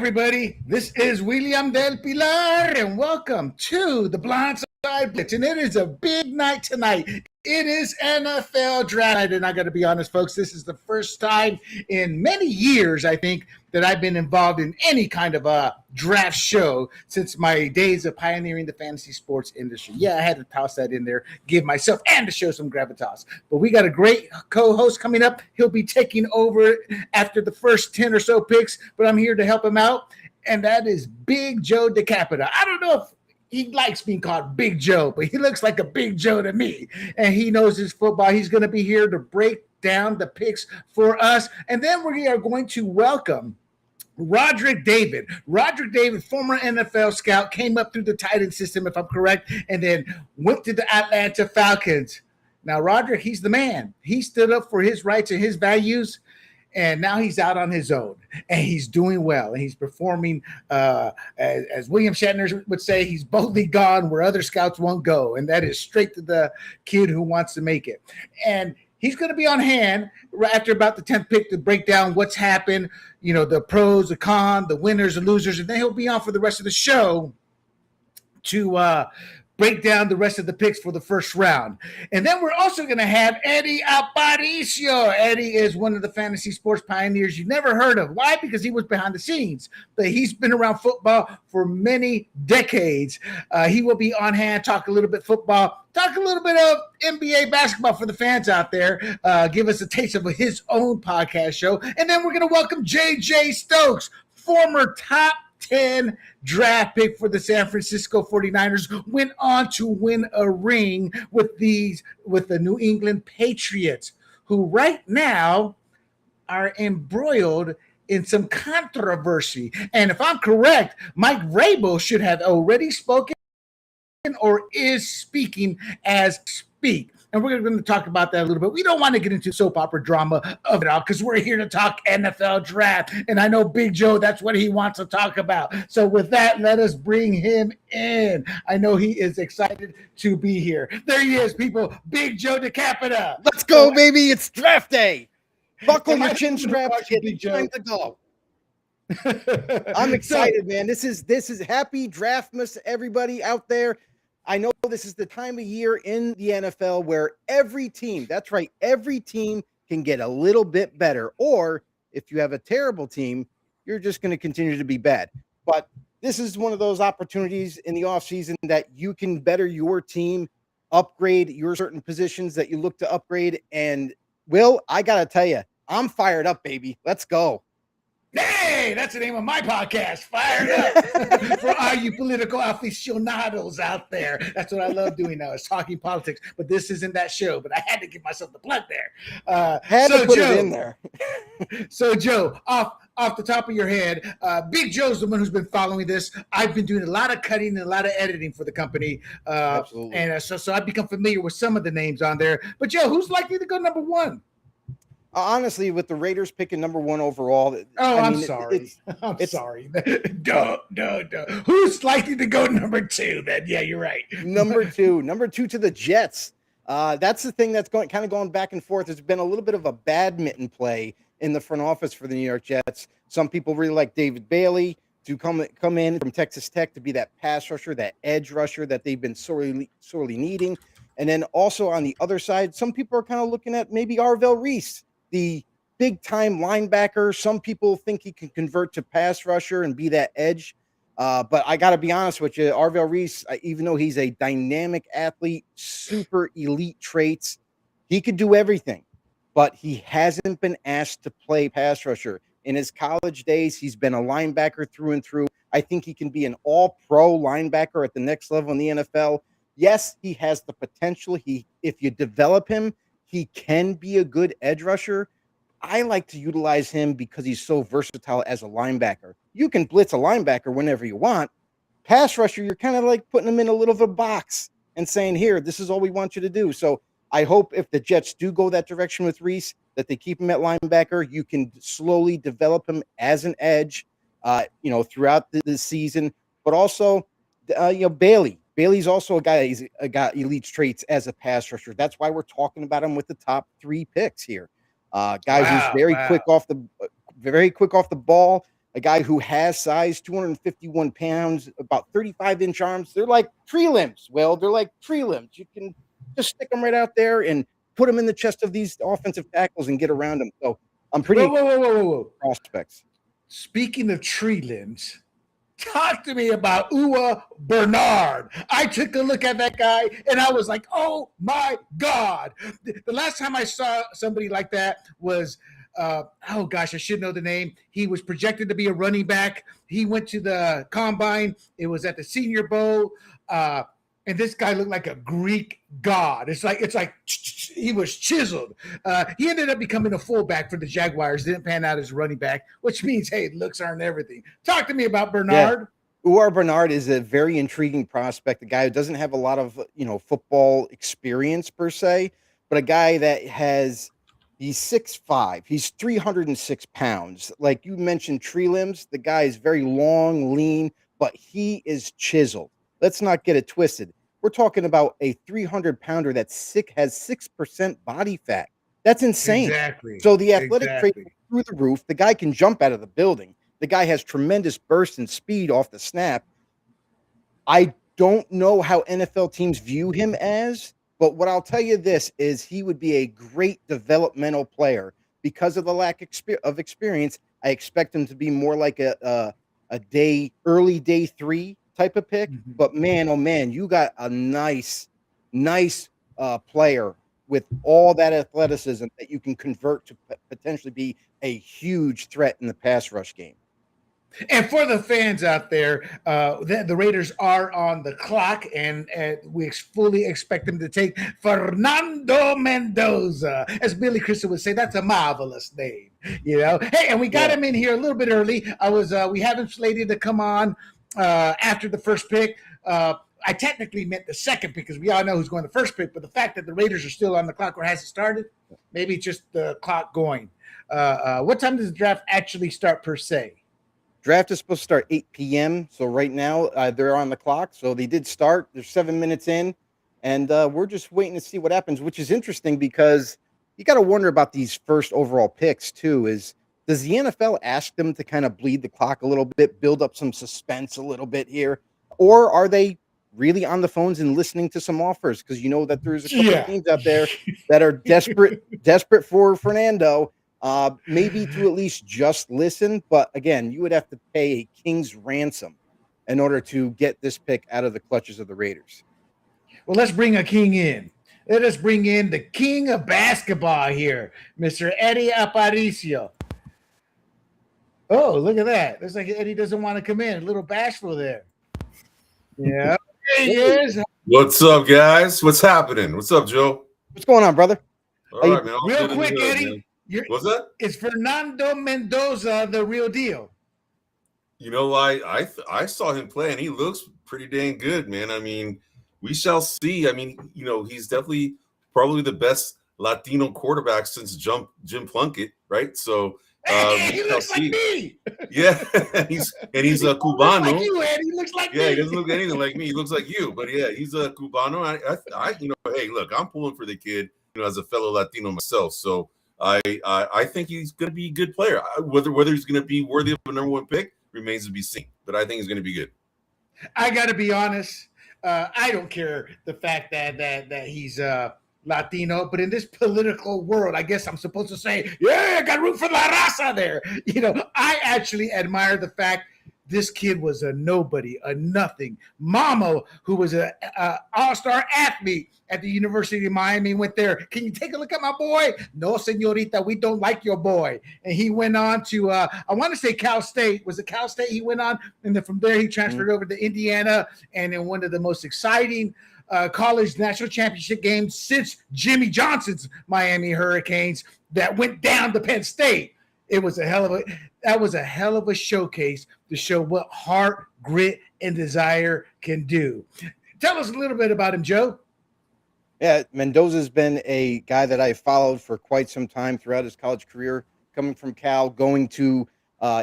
everybody. This is William Del Pilar, and welcome to the Blindside Blitz. And it is a big night tonight. It is NFL draft night, and I got to be honest, folks, this is the first time in many years, I think, that I've been involved in any kind of a draft show since my days of pioneering the fantasy sports industry. Yeah, I had to toss that in there, give myself and the show some gravitas. But we got a great co-host coming up. He'll be taking over after the first 10 or so picks, but I'm here to help him out, and that is Big Joe DeCapita. I don't know if he likes being called Big Joe, but he looks like a Big Joe to me, and he knows his football. He's going to be here to break down the picks for us, and then we are going to welcome Rodrik David. Rodrik David, former NFL scout, came up through the tight end system, if I'm correct, and then went to the Atlanta Falcons. Now, Rodrik, he's the man. He stood up for his rights and his values, and now he's out on his own, and he's doing well, and he's performing, as William Shatner would say, he's boldly gone where other scouts won't go, and that is straight to the kid who wants to make it. And he's going to be on hand after about the 10th pick to break down what's happened, you know, the pros, the cons, the winners, the losers, and then he'll be on for the rest of the show to break down the rest of the picks for the first round. And then we're also going to have Eddie Aparicio. Eddie is one of the fantasy sports pioneers you never heard of. Why? Because he was behind the scenes, but he's been around football for many decades. He will be on hand, talk a little bit football, talk a little bit of NBA basketball for the fans out there, give us a taste of his own podcast show. And then we're going to welcome JJ Stokes, former top 10 draft pick for the San Francisco 49ers, went on to win a ring with the New England Patriots, who right now are embroiled in some controversy. And if I'm correct, Mike Vrabel should have already spoken or is speaking as speak. And we're going to talk about that a little bit. We don't want to get into soap opera drama of it all because we're here to talk NFL draft. And I know Big Joe, that's what he wants to talk about. So with that, let us bring him in. I know he is excited to be here. There he is, people. Big Joe DeCapita. Let's go, baby. It's draft day. Buckle your chin straps. It's time to go. I'm excited, man. This is happy Draftmas, everybody out there. I know this is the time of year in the NFL where every team, that's right, every team can get a little bit better. Or if you have a terrible team, you're just going to continue to be bad. But this is one of those opportunities in the offseason that you can better your team, upgrade your certain positions that you look to upgrade. And, Will, I got to tell you, I'm fired up, baby. Let's go. Hey, that's the name of my podcast, Fired Up, for all you political aficionados out there. That's what I love doing now, is talking politics. But this isn't that show, but I had to give myself the plug there. Had to put it in there. So, Joe, off the top of your head, Big Joe's the one who's been following this. I've been doing a lot of cutting and a lot of editing for the company. Absolutely. And so I've become familiar with some of the names on there. But, Joe, who's likely to go number one? Honestly, with the Raiders picking number one overall. I'm sorry. Duh. Who's likely to go number two then? Yeah, you're right. Number two to the Jets. That's the thing that's going back and forth. There's been a little bit of a badminton play in the front office for the New York Jets. Some people really like David Bailey to come in from Texas Tech to be that pass rusher, that edge rusher that they've been sorely needing. And then also on the other side, some people are kind of looking at maybe Arvell Reese, the big-time linebacker. Some people think he can convert to pass rusher and be that edge. But I got to be honest with you, Arvell Reese, even though he's a dynamic athlete, super elite traits, he could do everything. But he hasn't been asked to play pass rusher. In his college days, he's been a linebacker through and through. I think he can be an all-pro linebacker at the next level in the NFL. Yes, he has the potential. If you develop him, he can be a good edge rusher. I like to utilize him because he's so versatile as a linebacker. You can blitz a linebacker whenever you want. Pass rusher, you're kind of like putting him in a little of a box and saying, here, this is all we want you to do. So I hope if the Jets do go that direction with Reese, that they keep him at linebacker. You can slowly develop him as an edge, throughout the season. But also, Bailey. Bailey's also a guy. He's got elite traits as a pass rusher. That's why we're talking about him with the top 3 picks here. Who's very quick off the ball. a guy who has size, 251 pounds, about 35-inch arms. They're like tree limbs. Well, they're like tree limbs. You can just stick them right out there and put them in the chest of these offensive tackles and get around them. So I'm pretty Whoa. prospects. Speaking of tree limbs, talk to me about Ua Bernard. I took a look at that guy and I was like, oh my God. The last time I saw somebody like that was, oh gosh, I should know the name. He was projected to be a running back. He went to the combine. It was at the Senior Bowl. And this guy looked like a Greek god. It's like he was chiseled. He ended up becoming a fullback for the Jaguars. Didn't pan out as running back, which means, hey, looks aren't everything. Talk to me about Bernard. Yeah. Uar Bernard is a very intriguing prospect. A guy who doesn't have a lot of football experience per se, but a guy that he's 6'5". He's 306 pounds. Like you mentioned, tree limbs. The guy is very long, lean, but he is chiseled. Let's not get it twisted. We're talking about a 300-pounder that has 6% body fat. That's insane. Exactly. So the athletic traits through the roof. The guy can jump out of the building. The guy has tremendous burst and speed off the snap. I don't know how NFL teams view him as, but what I'll tell you this is he would be a great developmental player because of the lack of experience. I expect him to be more like a early day 3 type of pick, but man, oh man, you got a nice player with all that athleticism that you can convert to potentially be a huge threat in the pass rush game. And for the fans out there, the Raiders are on the clock, and we fully expect them to take Fernando Mendoza. As Billy Crystal would say, that's a marvelous name, Hey, and we got him in here a little bit early. We have him slated to come on after the first pick. I technically meant the second pick because we all know who's going the first pick, but the fact that the Raiders are still on the clock or hasn't started, maybe just the clock going. What time does the draft actually start per se? Draft is supposed to start 8 p.m. So right now they're on the clock. So they did start. They're 7 minutes in, and we're just waiting to see what happens, which is interesting because you got to wonder about these first overall picks too. Does the NFL ask them to kind of bleed the clock a little bit, build up some suspense a little bit here, or are they really on the phones and listening to some offers? Because you know that there's a couple of teams out there that are desperate for Fernando. Maybe to at least just listen, but again, you would have to pay a king's ransom in order to get this pick out of the clutches of the Raiders. Well, let's bring a king in. Let us bring in the king of basketball here, Mr. Eddie Aparicio. Oh, look at that. Looks like Eddie doesn't want to come in. A little bashful there. Yeah. There he is. What's up, guys? What's happening? What's up, Joe? What's going on, brother? All right, man. Real quick, Eddie. What's that? Is Fernando Mendoza the real deal? I saw him play, and he looks pretty dang good, man. I mean, we shall see. I mean, he's definitely probably the best Latino quarterback since Jim Plunkett, right? So he looks like me. Yeah, he's a Cubano. Like you, Eddie. He looks like me. Yeah, he doesn't look anything like me. He looks like you, but yeah, he's a Cubano. Hey, look, I'm pulling for the kid, as a fellow Latino myself. So I think he's going to be a good player. Whether he's going to be worthy of a number 1 pick remains to be seen, but I think he's going to be good. I got to be honest. I don't care the fact that he's Latino, but in this political world, I guess I'm supposed to say, yeah, I got room for La Raza there. I actually admire the fact this kid was a nobody, a nothing. Mama, who was an all-star athlete at the University of Miami, went there. Can you take a look at my boy? No, señorita, we don't like your boy. And he went on to, I want to say Cal State. Was it Cal State he went on? And then from there, he transferred over to Indiana. And in one of the most exciting college national championship games since Jimmy Johnson's Miami Hurricanes that went down to Penn State. It was a hell of a showcase to show what heart, grit, and desire can do. Tell us a little bit about him, Joe. Yeah, Mendoza's been a guy that I followed for quite some time throughout his college career, coming from Cal, going to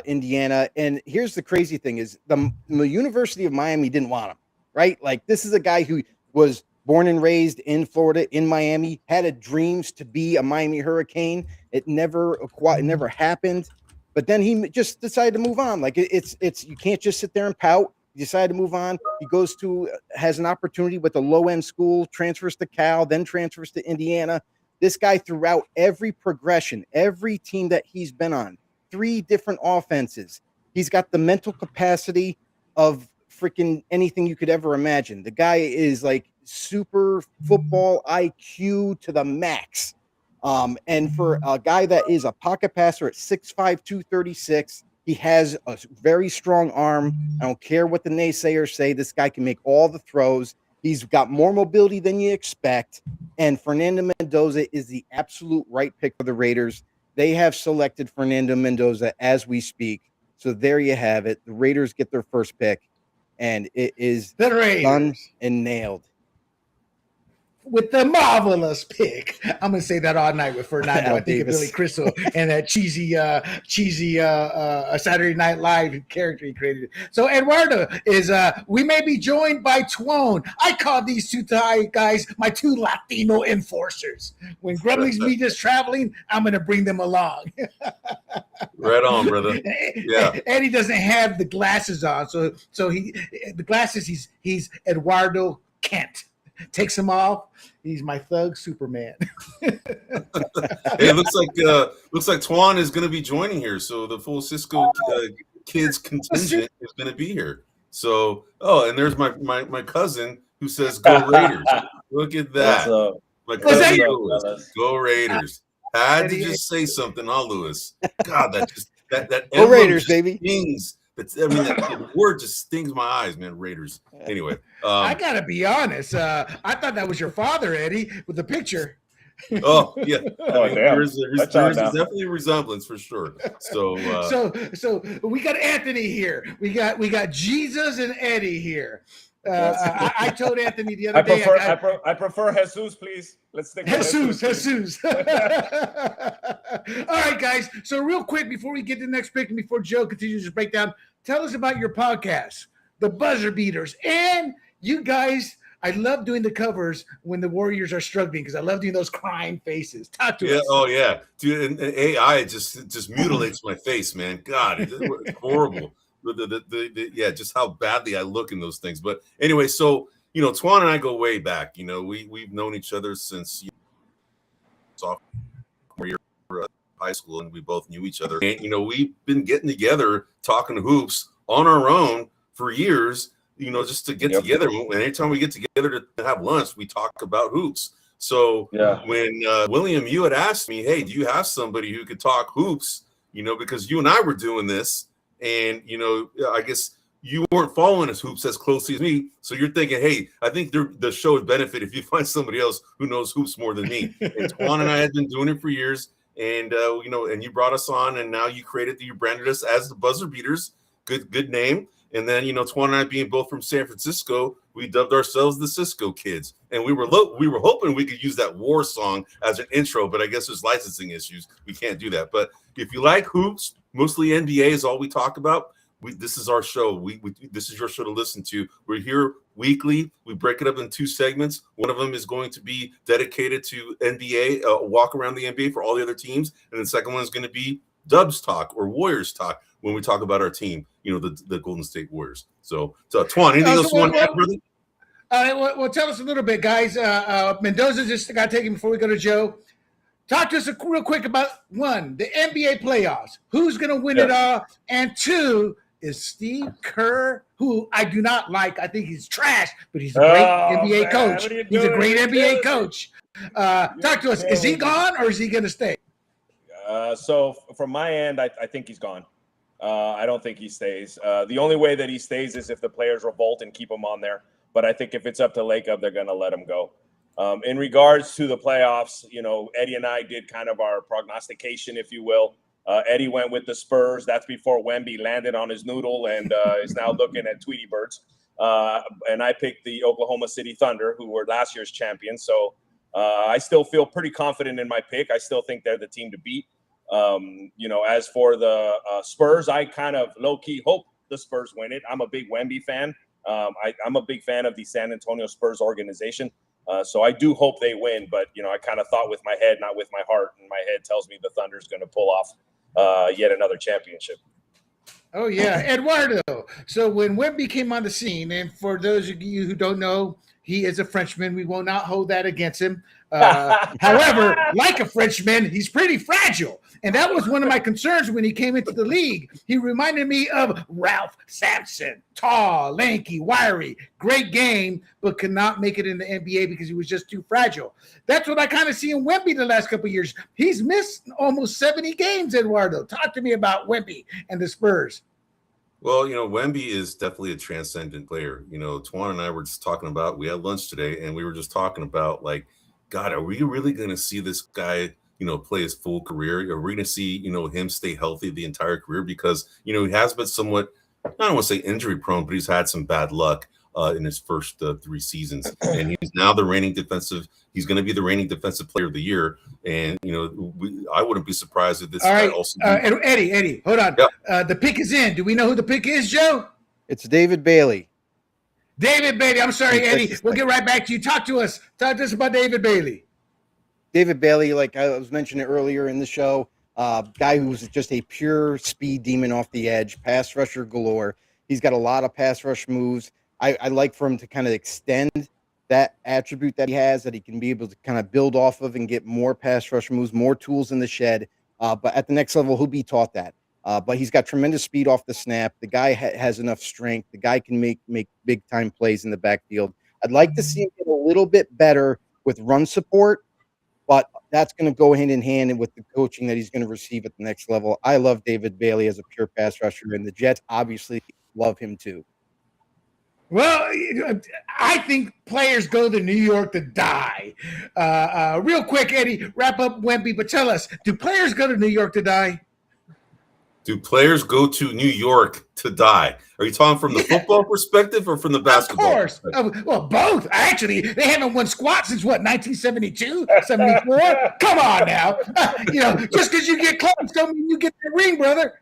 Indiana. And here's the crazy thing is the University of Miami didn't want him, right? Like, this is a guy who was born and raised in Florida, in Miami, had dreams to be a Miami Hurricane. It never happened. But then he just decided to move on. Like it's you can't just sit there and pout. He decided to move on. He has an opportunity with a low-end school, transfers to Cal, then transfers to Indiana. This guy throughout every progression, every team that he's been on, 3 different offenses. He's got the mental capacity of freaking anything you could ever imagine. The guy is like super football IQ to the max. And for a guy that is a pocket passer at 6'5", 236, he has a very strong arm. I don't care what the naysayers say. This guy can make all the throws. He's got more mobility than you expect. And Fernando Mendoza is the absolute right pick for the Raiders. They have selected Fernando Mendoza as we speak. So there you have it. The Raiders get their first pick, and it is done and nailed. With the marvelous pick. I'm going to say that all night with Fernando. I think of Billy Crystal and that cheesy Saturday Night Live character he created. So Eduardo we may be joined by Twan. I call these 2 guys my 2 Latino enforcers. When Grumbling's Media's traveling, I'm going to bring them along. Right on, brother. Yeah. Eddie doesn't have the glasses on. So he's Eduardo Kent. Takes him off. He's my thug Superman. Hey, it looks like Twan is going to be joining here. So the full Cisco kids contingent is going to be here. So and there's my cousin who says go Raiders. Look at that. My cousin Lewis. Go Raiders. Had to just say something, Lewis. God, that go Raiders, baby. Stings. That word just stings my eyes, man. Raiders. Anyway, I gotta be honest. I thought that was your father, Eddie, with the picture. Oh yeah. There's definitely a resemblance for sure. So we got Anthony here. We got Jesus and Eddie here. I told Anthony the other day. I prefer Jesus, please. Let's stick with Jesus. All right, guys. So real quick, before we get to the next pick and before Joe continues to break down, tell us about your podcast, The Buzzer Beaters. And you guys, I love doing the covers when the Warriors are struggling because I love doing those crying faces. Talk to us. Oh, yeah. Dude, and AI just mutilates my face, man. God, it's horrible. Just how badly I look in those things. But anyway, so Twan and I go way back. We've known each other since sophomore year of high school, and we both knew each other. And we've been getting together, talking hoops on our own for years. Just to get together. And anytime we get together to have lunch, we talk about hoops. So when William, you had asked me, hey, do you have somebody who could talk hoops? Because you and I were doing this. And, I guess you weren't following his hoops as closely as me. So you're thinking, hey, I think the show would benefit if you find somebody else who knows hoops more than me. And Twan and I had been doing it for years. And, and you brought us on, and now you branded us as the Buzzer Beaters. Good name. And then, Twan and I being both from San Francisco, we dubbed ourselves the Cisco Kids. And we were hoping we could use that war song as an intro, but I guess there's licensing issues. We can't do that. But if you like hoops, mostly NBA is all we talk about. This is our show. This is your show to listen to. We're here weekly. We break it up in 2 segments. One of them is going to be dedicated to NBA, walk around the NBA for all the other teams. And the second one is going to be Dubs talk or Warriors talk when we talk about our team, the Golden State Warriors. So Twan, anything else you want to add, brother? Well, tell us a little bit, guys. Mendoza just got taken before we go to Joe. Talk to us real quick about 1, the NBA playoffs. Who's going to win it all? And 2, is Steve Kerr, who I do not like. I think he's trash, but he's a great NBA coach. He's a great NBA coach. Talk to us. Is he gone or is he going to stay? So from my end, I think he's gone. I don't think he stays. The only way that he stays is if the players revolt and keep him on there. But I think if it's up to Lacob, they're going to let him go. In regards to the playoffs, Eddie and I did kind of our prognostication, if you will. Eddie went with the Spurs. That's before Wemby landed on his noodle and is now looking at Tweety Birds. And I picked the Oklahoma City Thunder, who were last year's champions. So I still feel pretty confident in my pick. I still think they're the team to beat. As for the Spurs, I kind of low-key hope the Spurs win it. I'm a big Wemby fan. I'm a big fan of the San Antonio Spurs organization. So I do hope they win, but, I kind of thought with my head, not with my heart. And my head tells me the Thunder's going to pull off yet another championship. Oh, yeah. Eduardo. So when Wemby came on the scene, and for those of you who don't know, he is a Frenchman. We will not hold that against him. However, like a Frenchman, he's pretty fragile. And that was one of my concerns when he came into the league. He reminded me of Ralph Sampson, tall, lanky, wiry, great game, but could not make it in the NBA because he was just too fragile. That's what I kind of see in Wemby the last couple of years. He's missed almost 70 games, Eduardo. Talk to me about Wemby and the Spurs. Well, Wemby is definitely a transcendent player. Tuan and I were just talking about, we had lunch today, and we were just talking about, like, God, are we really going to see this guy, play his full career? Are we going to see, him stay healthy the entire career? Because, he has been somewhat, I don't want to say injury prone, but he's had some bad luck in his first 3 seasons. And he's now he's going to be the reigning defensive player of the year. And, I wouldn't be surprised if this guy also. Eddie, hold on. Yep. The pick is in. Do we know who the pick is, Joe? It's David Bailey. David Bailey. I'm sorry, Eddie. We'll get right back to you. Talk to us about David Bailey. David Bailey, like I was mentioning earlier in the show, guy who's just a pure speed demon off the edge, pass rusher galore. He's got a lot of pass rush moves. I like for him to kind of extend that attribute that he has, that he can be able to kind of build off of and get more pass rush moves, more tools in the shed. But at the next level, he'll be taught that. But he's got tremendous speed off the snap. The guy has enough strength. The guy can make big time plays in the backfield. I'd like to see him get a little bit better with run support, but that's going to go hand in hand with the coaching that he's going to receive at the next level. I love David Bailey as a pure pass rusher, and the Jets obviously love him too. Well, I think players go to New York to die. Real quick, Eddie, wrap up Wemby, but tell us, do players go to New York to die? Do players go to New York to die? Are you talking from the football perspective or from the basketball? Of course. Well, both. Actually, they haven't won squat since what, 1972, 74? Come on now. Just because you get close don't mean you get the ring, brother.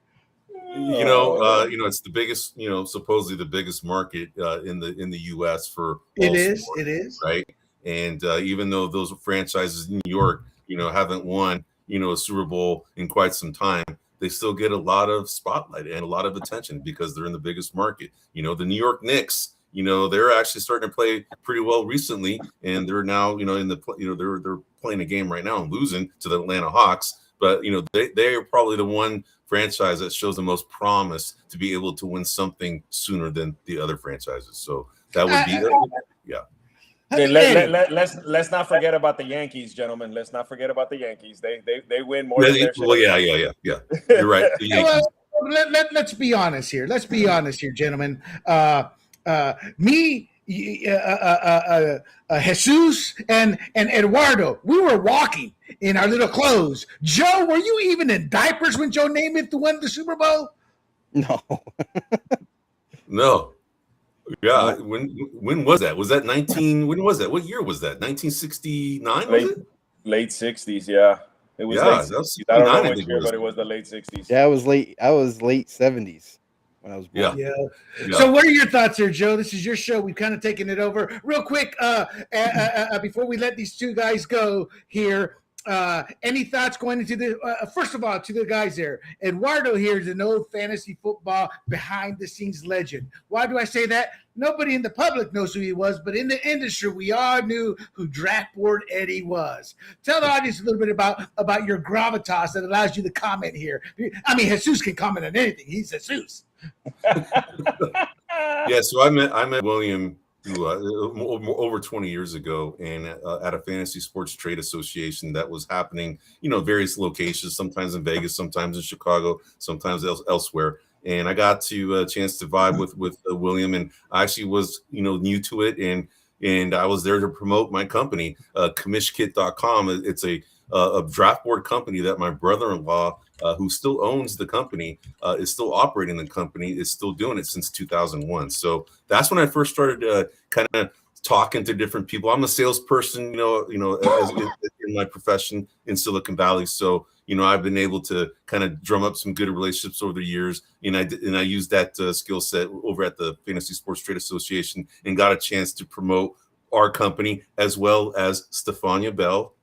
It's the biggest, supposedly the biggest market in the U.S. for it is right. And even though those franchises in New York, haven't won, a Super Bowl in quite some time, they still get a lot of spotlight and a lot of attention because they're in the biggest market. The New York Knicks, they're actually starting to play pretty well recently, and they're now, they're playing a game right now and losing to the Atlanta Hawks. But they are probably the one franchise that shows the most promise to be able to win something sooner than the other franchises. So that would be yeah. Okay, let's not forget about the Yankees, gentlemen. Let's not forget about the Yankees. They win more than their share. Well, yeah. You're right. The Yankees. Well, let's be honest here. Let's be honest here, gentlemen. Jesus and Eduardo, we were walking in our little clothes. Joe, were you even in diapers when Joe Namath won the Super Bowl? No. No. Yeah. When was that? Was that 19? When was that? What year was that? 1969? Late 60s. Yeah. It was late 60s. I don't know which year, but it was the late 60s. Yeah, I was late 70s. When I was born. Yeah. So what are your thoughts here, Joe? This is your show. We've kind of taken it over. Real quick, before we let these two guys go here, any thoughts going into the first of all, to the guys there? Eduardo here is an old fantasy football behind-the-scenes legend. Why do I say that? Nobody in the public knows who he was, but in the industry, we all knew who Draft Board Eddie was. Tell the audience a little bit about your gravitas that allows you to comment here. I mean, Jesus can comment on anything. He's Jesus. Yeah, so I met William over 20 years ago, and at a fantasy sports trade association that was happening, various locations, sometimes in Vegas, sometimes in Chicago, sometimes elsewhere. And I got to a chance to vibe with William, and I actually was new to it, and I was there to promote my company, commishkit.com. It's a draft board company that my brother-in-law, who still owns the company, is still operating the company, is still doing it since 2001. So that's when I first started kind of talking to different people. I'm a salesperson, as in my profession in Silicon Valley. So, I've been able to kind of drum up some good relationships over the years. And I used that skill set over at the Fantasy Sports Trade Association and got a chance to promote our company as well as Stefania Bell,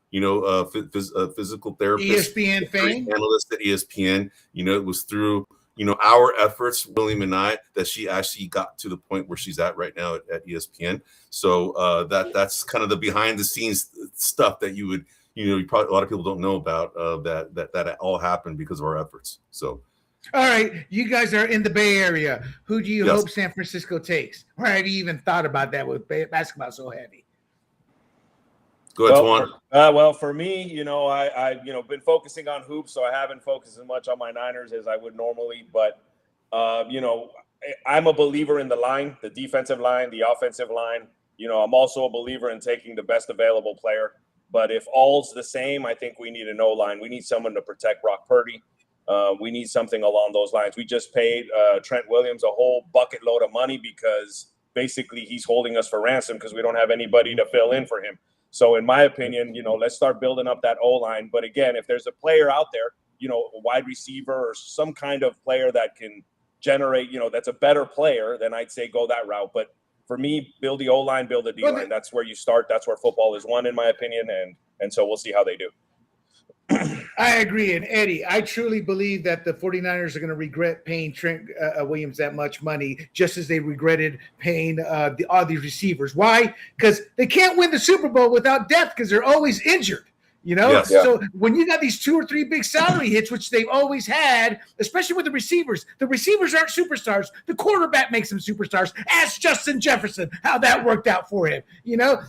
physical therapist, ESPN fame, analyst at ESPN. It was through our efforts, William and I, that she actually got to the point where she's at right now at ESPN. So that's kind of the behind the scenes stuff that you would, probably a lot of people don't know about, that all happened because of our efforts. So. All right, you guys are in the Bay Area. Who do you hope San Francisco takes? Or have you even thought about that with basketball so heavy? Go ahead, Twan. Well, for me, I've been focusing on hoops, so I haven't focused as much on my Niners as I would normally. But I'm a believer in the line, the defensive line, the offensive line. I'm also a believer in taking the best available player. But if all's the same, I think we need an O-line. We need someone to protect Brock Purdy. We need something along those lines. We just paid Trent Williams a whole bucket load of money because basically he's holding us for ransom because we don't have anybody to fill in for him. So in my opinion, let's start building up that O-line. But again, if there's a player out there, a wide receiver or some kind of player that can generate, that's a better player, then I'd say go that route. But for me, build the O-line, build the D-line. That's where you start. That's where football is won, in my opinion. And so we'll see how they do. I agree. And Eddie, I truly believe that the 49ers are going to regret paying Trent Williams that much money, just as they regretted paying all these receivers. Why? Because they can't win the Super Bowl without depth because they're always injured. Yes. So when you got these 2 or 3 big salary hits, which they've always had, especially with the receivers aren't superstars. The quarterback makes them superstars. Ask Justin Jefferson how that worked out for him.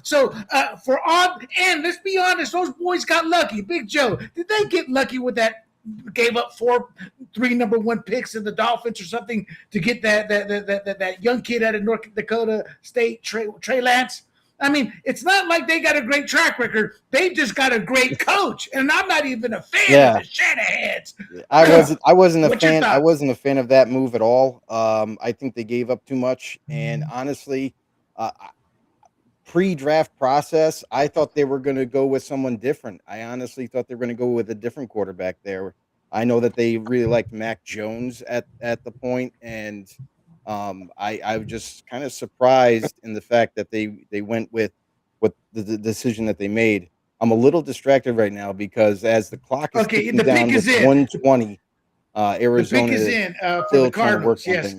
So and let's be honest, those boys got lucky. Big Joe, did they get lucky with that? Gave up 3 number 1 picks in the Dolphins or something to get that young kid out of North Dakota State, Trey Lance. I mean, it's not like they got a great track record. They just got a great coach, and I'm not even a fan of the Shanahan's. I wasn't a fan. I wasn't a fan of that move at all. I think they gave up too much, and honestly, pre-draft process, I thought they were going to go with someone different. I honestly thought they were going to go with a different quarterback there. I know that they really liked Mac Jones at the point, and I was just kind of surprised in the fact that they went with the decision that they made. I'm a little distracted right now because as the clock is ticking down with 1:20, Arizona the pick is in for the Cardinals. Yes.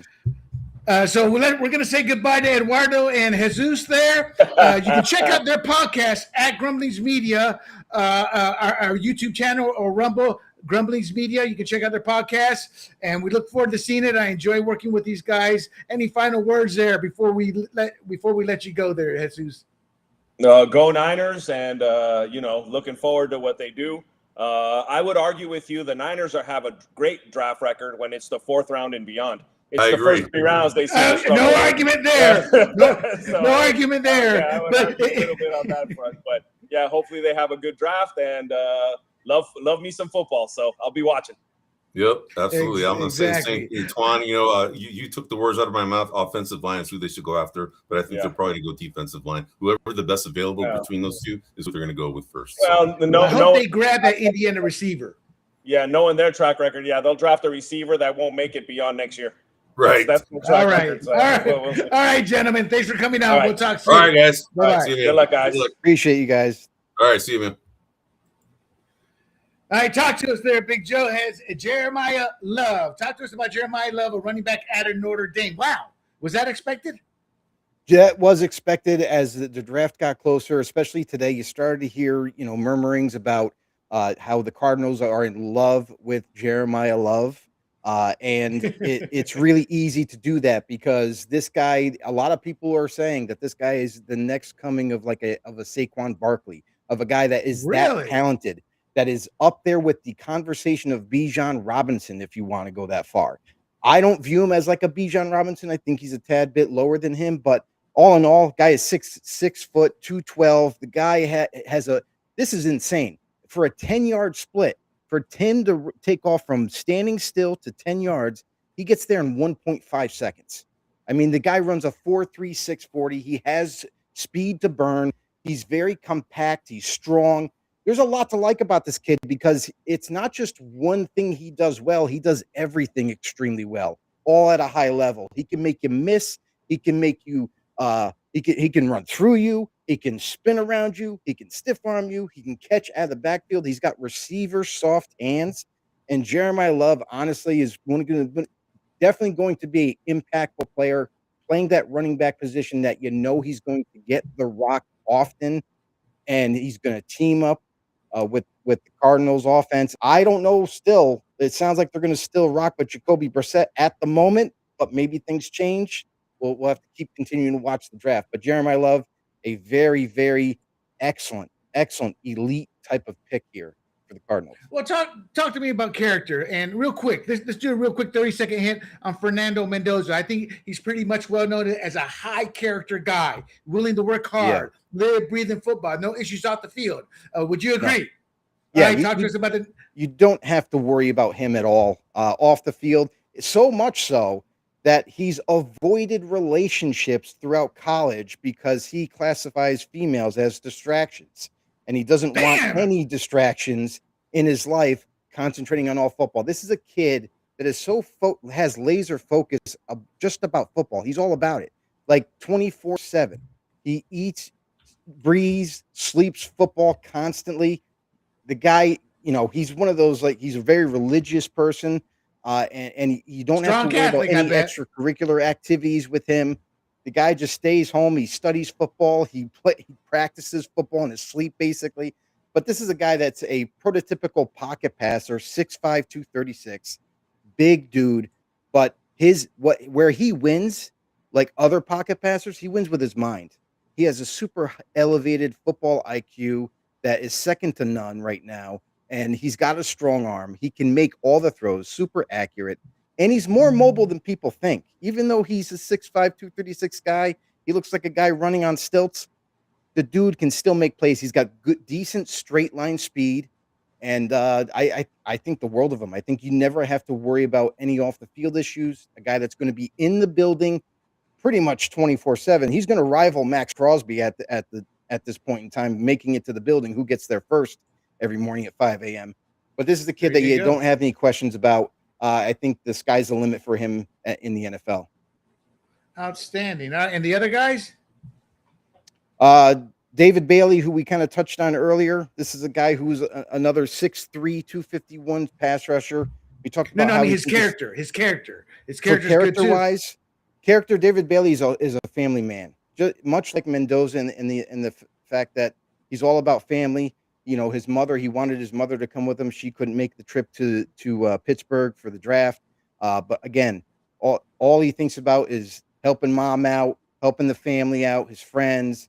So we're going to say goodbye to Eduardo and Jesus there. You can check out their podcast at Grumblings Media, our YouTube channel, or Rumble. Grumblings Media. You can check out their podcast, and we look forward to seeing it. I enjoy working with these guys. Any final words there before we let you go there, Jesus? Go Niners, and looking forward to what they do. I would argue with you, the Niners have a great draft record when it's the 4th round and beyond. It's the first 3 rounds they see. No argument there. No argument there. Yeah, I would argue a little bit on that front, but yeah, hopefully they have a good draft and. Love me some football, so I'll be watching. Yep, absolutely. I'm going to say the same thing. Twan, you took the words out of my mouth. Offensive line is who they should go after, but I think they're probably going to go defensive line. Whoever the best available between those two is what they're going to go with first. Well, I hope they grab that Indiana receiver. Yeah, knowing their track record, they'll draft a receiver that won't make it beyond next year. Right. That's the track record, so all right, gentlemen. Thanks for coming out. We'll talk soon. All right, guys. Bye-bye. Good luck, guys. Appreciate you guys. All right, see you, man. All right, talk to us there. Big Joe has Jeremiah Love. Talk to us about Jeremiah Love, a running back out of Notre Dame. Wow. Was that expected? That was expected as the draft got closer, especially today. You started to hear, murmurings about how the Cardinals are in love with Jeremiah Love. And it's really easy to do that because this guy, a lot of people are saying that this guy is the next coming of a Saquon Barkley, of a guy that is that talented. That is up there with the conversation of Bijan Robinson, if you want to go that far. I don't view him as like a Bijan Robinson. I think he's a tad bit lower than him, but all in all, guy is 6 foot, 212. The guy this is insane. For a 10-yard split, for 10 to take off from standing still to 10 yards, he gets there in 1.5 seconds. I mean, the guy runs a 4.36 40. He has speed to burn. He's very compact. He's strong. There's a lot to like about this kid because it's not just one thing he does well. He does everything extremely well, all at a high level. He can make you miss. He can make you he can run through you. He can spin around you. He can stiff arm you. He can catch out of the backfield. He's got receiver soft hands. And Jeremiah Love, honestly, is definitely going to be an impactful player, playing that running back position that he's going to get the rock often, and he's going to team up with the Cardinals offense. I don't know still. It sounds like they're going to still rock with Jacoby Brissett at the moment, but maybe things change. We'll have to keep continuing to watch the draft. But Jeremiah Love, a very, very excellent elite type of pick here for the Cardinals. Well, talk to me about character. And real quick, let's do a real quick 30-second hint on Fernando Mendoza. I think he's pretty much well known as a high character guy, willing to work hard, live, breathe in football, no issues off the field. Would you agree? No. Yeah, talk to us about the. You don't have to worry about him at all off the field. So much so that he's avoided relationships throughout college because he classifies females as distractions, and he doesn't want any distractions in his life concentrating on all football. This is a kid that is has laser focus just about football. He's all about it, like 24/7. He eats, breathes, sleeps football constantly. The guy, he's one of those, like, he's a very religious person, and you don't have to worry about any extracurricular activities with him. The guy just stays home. He studies football. He practices football in his sleep, basically. But this is a guy that's a prototypical pocket passer, 6'5", 236, big dude. But where he wins, like other pocket passers, he wins with his mind. He has a super elevated football IQ that is second to none right now, and he's got a strong arm. He can make all the throws, super accurate, and he's more mobile than people think. Even though he's a 6'5", 236 guy, he looks like a guy running on stilts. The dude can still make plays. He's got good, decent straight line speed, and I think the world of him. I think you never have to worry about any off the field issues. A guy that's going to be in the building pretty much 24/7. He's going to rival Max Crosby at this point in time, making it to the building. Who gets there first every morning at 5 a.m. But this is the kid that you don't have any questions about. I think the sky's the limit for him in the NFL. Outstanding. And the other guys? David Bailey, who we kind of touched on earlier. This is a guy who's another 6'3", 251 pass rusher. We talked about his character. His character. Character-wise, David Bailey is a family man. Just much like Mendoza in the fact that he's all about family. His mother, he wanted his mother to come with him. She couldn't make the trip to Pittsburgh for the draft. But again, all he thinks about is helping mom out, helping the family out, his friends.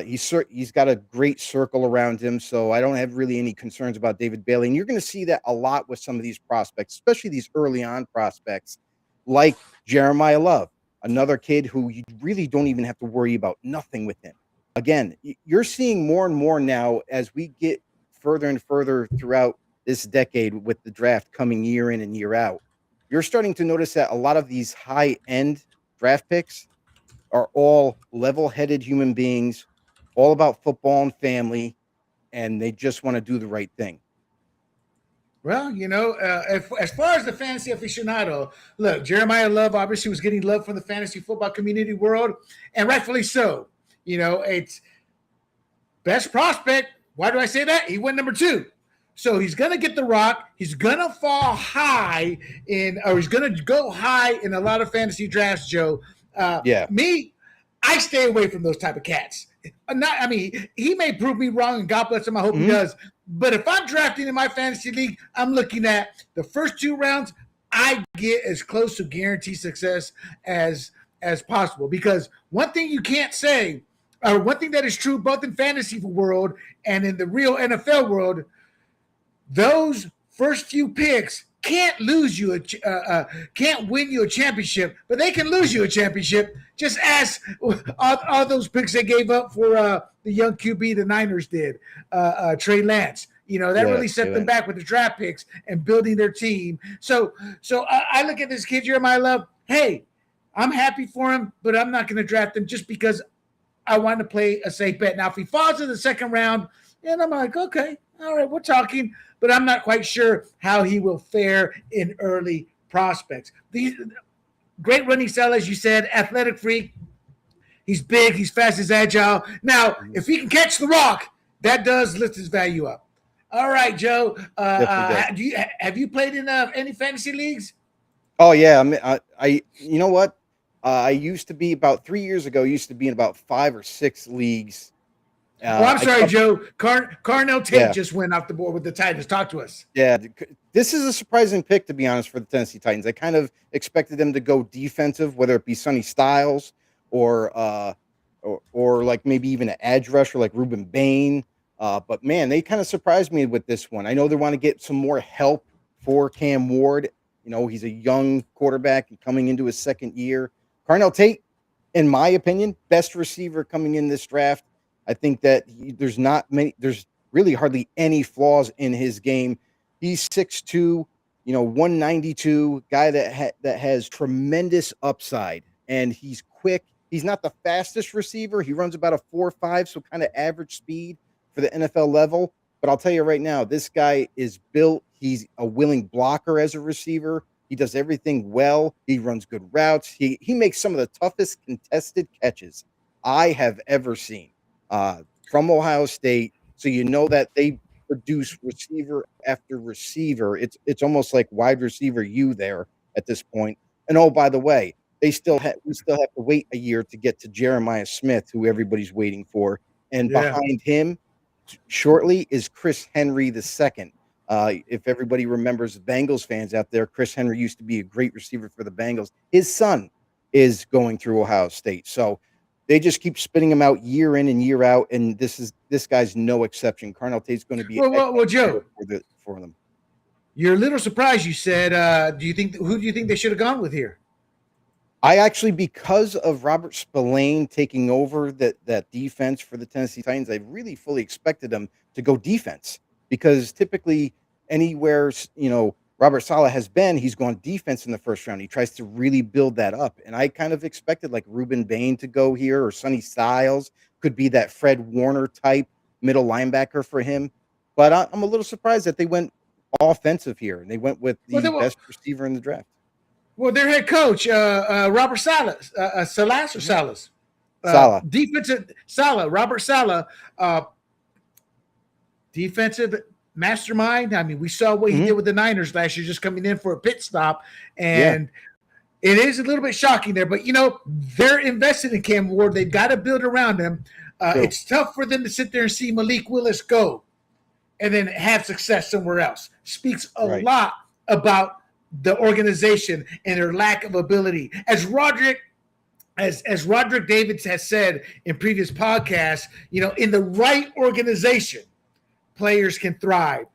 He's got a great circle around him. So I don't have really any concerns about David Bailey. And you're going to see that a lot with some of these prospects, especially these early on prospects like Jeremiah Love. Another kid who you really don't even have to worry about nothing with him. Again, you're seeing more and more now as we get further and further throughout this decade with the draft coming year in and year out. You're starting to notice that a lot of these high-end draft picks are all level-headed human beings, all about football and family, and they just want to do the right thing. Well, as far as the fantasy aficionado, look, Jeremiah Love obviously was getting love from the fantasy football community world, and rightfully so. It's best prospect. Why do I say that? He went number 2. So he's going to get the rock. He's going to fall high he's going to go high in a lot of fantasy drafts, Joe. Me, I stay away from those type of cats. He may prove me wrong, and God bless him. I hope he does. But if I'm drafting in my fantasy league, I'm looking at the first 2 rounds. I get as close to guaranteed success as possible, because one thing you can't say, or one thing that is true both in fantasy world and in the real NFL world, those first few picks can't can't win you a championship, but they can lose you a championship. Just ask all those picks they gave up for the young QB the Niners did, Trey Lance. Really set them back with the draft picks and building their team. So I look at this kid, Jeremiah Love. Hey, I'm happy for him, but I'm not going to draft him just because I want to play a safe bet. Now, if he falls in the second round, and I'm like, okay, all right, we're talking, but I'm not quite sure how he will fare in early prospects. These great running style, as you said, athletic freak. He's big. He's fast. He's agile. Now, if he can catch the rock, that does lift his value up. All right, Joe. Have you played in any fantasy leagues? Oh yeah, I you know what? I used to be about 3 years ago. Used to be in about 5 or 6 leagues. I'm sorry, Joe. Carnell Tate Yeah. just went off the board with the Titans. Talk to us. Yeah, this is a surprising pick, to be honest, for the Tennessee Titans. I kind of expected them to go defensive, whether it be Sonny Styles or like maybe even an edge rusher like Ruben Bain. But man, they kind of surprised me with this one. I know they want to get some more help for Cam Ward. You know, he's a young quarterback coming into his second year. Carnell Tate, in my opinion, best receiver coming in this draft. I think that there's really hardly any flaws in his game. He's 6'2", 192, guy that has tremendous upside, and he's quick. He's not the fastest receiver. He runs about a 4.5, so kind of average speed for the NFL level. But I'll tell you right now, this guy is built. He's a willing blocker as a receiver. He does everything well. He runs good routes. He makes some of the toughest contested catches I have ever seen from Ohio State. So you know that they produce receiver after receiver. It's almost like wide receiver U there at this point. And oh, by the way, we still have to wait a year to get to Jeremiah Smith, who everybody's waiting for. And behind him shortly is Chris Henry II. If everybody remembers, Bengals fans out there, Chris Henry used to be a great receiver for the Bengals. His son is going through Ohio State. So they just keep spitting him out year in and year out, and this guy's no exception. Carnell Tate's going to be Joe, for them. You're a little surprised. You said, who do you think they should have gone with here? I actually, because of Robert Spillane taking over that defense for the Tennessee Titans, I really fully expected them to go defense, because typically anywhere Robert Saleh has been, he's gone defense in the first round. He tries to really build that up. And I kind of expected like Ruben Bain to go here, or Sonny Styles could be that Fred Warner type middle linebacker for him. But I'm a little surprised that they went offensive here, and they went with the best receiver in the draft. Well, their head coach, Robert Salas, Salas. Defensive Saleh, Robert Saleh, defensive mastermind. I mean, we saw what he did with the Niners last year, just coming in for a pit stop. And it is a little bit shocking there, but they're invested in Cam Ward. They've got to build around him. It's tough for them to sit there and see Malik Willis go and then have success somewhere else. Speaks a lot about the organization and their lack of ability. As Rodrik David has said in previous podcasts, in the right organization, players can thrive.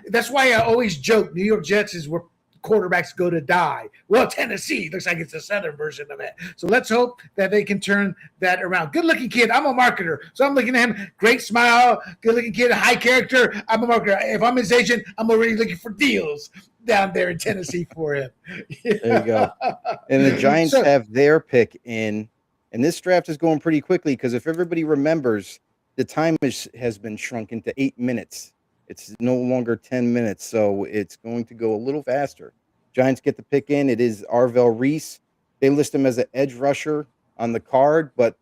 That's why I always joke New York Jets is where quarterbacks go to die. Well, Tennessee looks like it's a southern version of it. So let's hope that they can turn that around. Good-looking kid. I'm a marketer, so I'm looking at him. Great smile, good-looking kid, high character. I'm a marketer. If I'm his agent, I'm already looking for deals down there in Tennessee for him. There you go. And the Giants have their pick in, and this draft is going pretty quickly, because if everybody remembers, the time has been shrunk into 8 minutes. It's no longer 10 minutes, so it's going to go a little faster. Giants get the pick in. It is Arvell Reese. They list him as an edge rusher on the card, but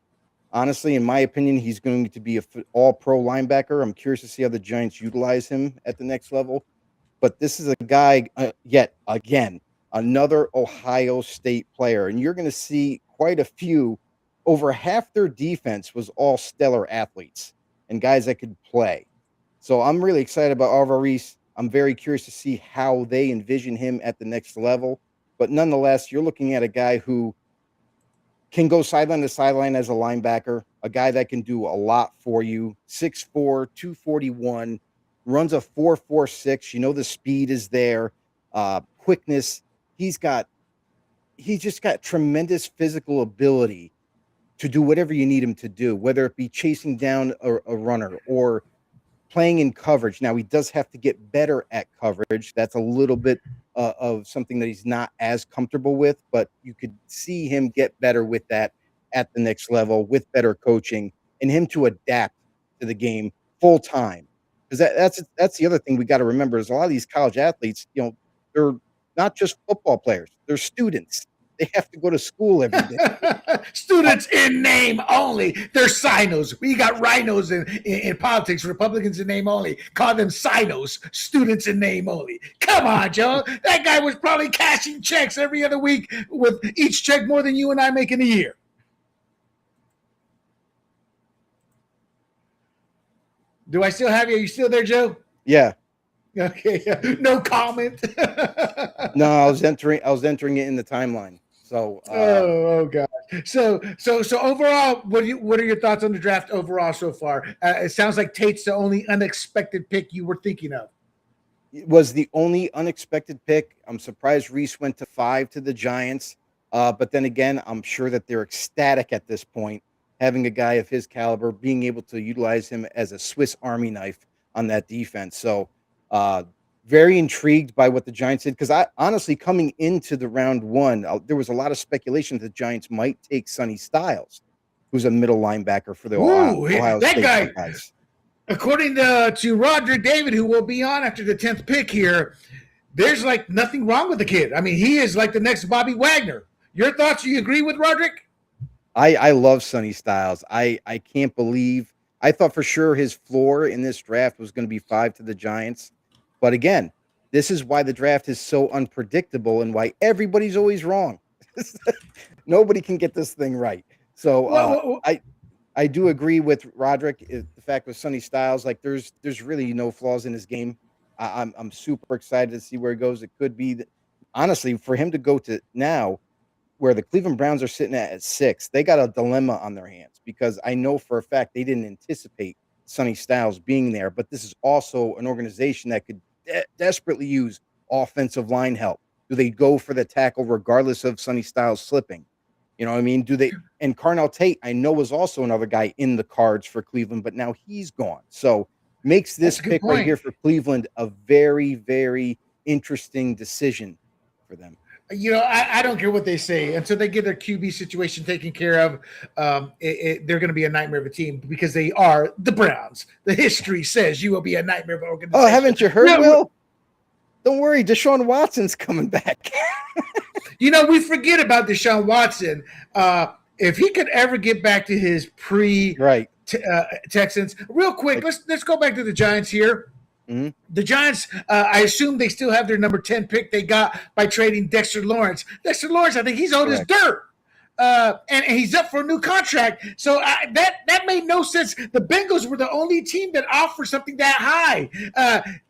honestly, in my opinion, he's going to be an all-pro linebacker. I'm curious to see how the Giants utilize him at the next level. But this is a guy, yet again, another Ohio State player, and you're going to see quite a few. Over half their defense was all stellar athletes and guys that could play. So I'm really excited about Arvell Reese. I'm very curious to see how they envision him at the next level. But nonetheless, you're looking at a guy who can go sideline to sideline as a linebacker, a guy that can do a lot for you. 6'4", 241, runs a 4.46. The speed is there. Quickness. He's just got tremendous physical ability to do whatever you need him to do, whether it be chasing down a runner or playing in coverage. Now, he does have to get better at coverage. That's a little bit of something that he's not as comfortable with, but you could see him get better with that at the next level with better coaching, and him to adapt to the game full time. Because that's the other thing we got to remember is a lot of these college athletes, they're not just football players. They're students. They have to go to school every day. Students in name only. They're sinos. We got rhinos in politics. Republicans in name only. Call them sinos. Students in name only. Come on, Joe. That guy was probably cashing checks every other week with each check more than you and I make in a year. Do I still have you? Are you still there, Joe? Yeah. Okay. No comment. No, I was entering it in the timeline. So oh God. So overall, what are your thoughts on the draft overall so far? It sounds like Tate's the only unexpected pick you were thinking of. It was the only unexpected pick. I'm surprised Reese went to 5 to the Giants. But then again, I'm sure that they're ecstatic at this point, having a guy of his caliber, being able to utilize him as a Swiss Army knife on that defense. So very intrigued by what the Giants did, because I honestly, coming into the round 1, there was a lot of speculation that the Giants might take Sonny Styles, who's a middle linebacker for the Ohio State guy. guys. According to Rodrik David, who will be on after the 10th pick here, there's like nothing wrong with the kid. I mean, he is like the next Bobby Wagner. Your thoughts? You agree with Rodrik? I love Sonny Styles. I can't believe, I thought for sure his floor in this draft was going to be 5 to the Giants. But again, this is why the draft is so unpredictable and why everybody's always wrong. Nobody can get this thing right. So I do agree with Rodrik. The fact with Sonny Styles, like there's really no flaws in his game. I'm super excited to see where it goes. It could be that, honestly, for him to go to now where the Cleveland Browns are sitting at 6, they got a dilemma on their hands, because I know for a fact they didn't anticipate Sonny Styles being there. But this is also an organization that could desperately use offensive line help. Do they go for the tackle regardless of Sonny Styles slipping? You know what I mean? Do they? And Carnell Tate, I know, was also another guy in the cards for Cleveland, but now he's gone. So makes this pick right here for Cleveland a very, very interesting decision for them. You know, I don't care what they say until they get their QB situation taken care of. They're going to be a nightmare of a team, because they are the Browns. The history says you will be a nightmare of an organization. Oh, haven't you heard, Will? Don't worry, Deshaun Watson's coming back. You know, we forget about Deshaun Watson. If he could ever get back to his Texans, real quick, let's go back to the Giants here. Mm-hmm. The Giants, I assume they still have their number 10 pick they got by trading Dexter Lawrence. Dexter Lawrence, I think he's old as dirt. And he's up for a new contract. So that made no sense. The Bengals were the only team that offered something that high.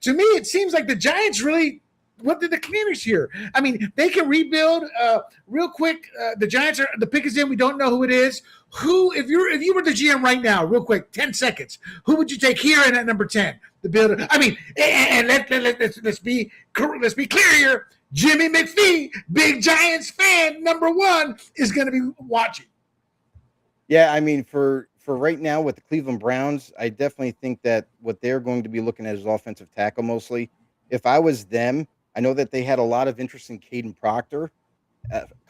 To me, it seems like the Giants really went to the cleaners here. I mean, they can rebuild real quick. The Giants the pick is in. We don't know who it is. Who, if you were the GM right now, real quick, 10 seconds, who would you take here in at number 10? The builder. I mean, and let's be clear here. Jimmy McPhee, big Giants fan, number 1, is going to be watching. Yeah, I mean, for right now with the Cleveland Browns, I definitely think that what they're going to be looking at is offensive tackle mostly. If I was them, I know that they had a lot of interest in Caden Proctor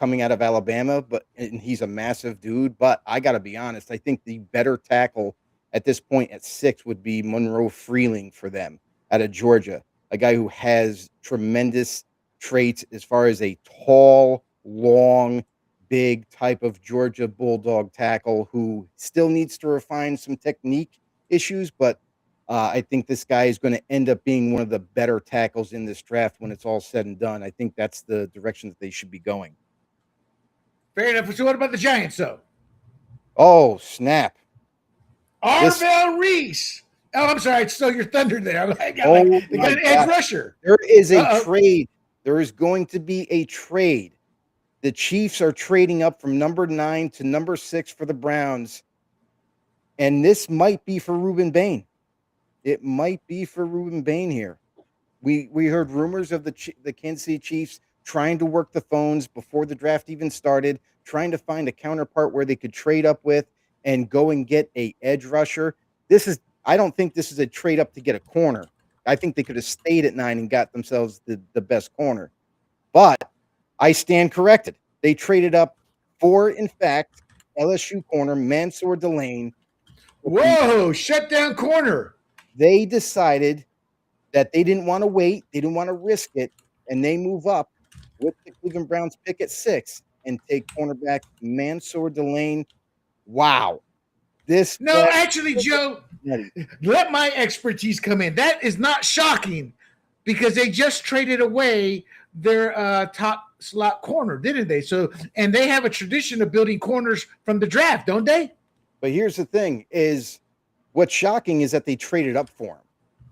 coming out of Alabama, and he's a massive dude. But I got to be honest, I think the better tackle at this point at 6 would be Monroe Freeling for them out of Georgia, a guy who has tremendous traits as far as a tall, long, big type of Georgia Bulldog tackle who still needs to refine some technique issues, but I think this guy is going to end up being one of the better tackles in this draft when it's all said and done. I think that's the direction that they should be going. Fair enough. So what about the Giants, though? Oh, snap. Arvell Reese. Oh, I'm sorry. I stole your thunder there. They got an edge rusher. There is a trade. There is going to be a trade. The Chiefs are trading up from number 9 to number 6 for the Browns. And this might be for Ruben Bain. It might be for Ruben Bain here. We heard rumors of the Kansas City Chiefs trying to work the phones before the draft even started, trying to find a counterpart where they could trade up with and go and get a edge rusher. I don't think this is a trade up to get a corner. I think they could have stayed at 9 and got themselves the best corner. But I stand corrected. They traded up for, in fact, LSU corner Mansour Delane. Whoa, shut down corner. They decided that they didn't want to wait. They didn't want to risk it. And they move up with the Cleveland Browns pick at 6 and take cornerback Mansour Delane. Wow. This No, actually, Joe, let my expertise come in. That is not shocking because they just traded away their top slot corner, didn't they? So, and they have a tradition of building corners from the draft, don't they? But here's the thing: is what's shocking is that they traded up for him.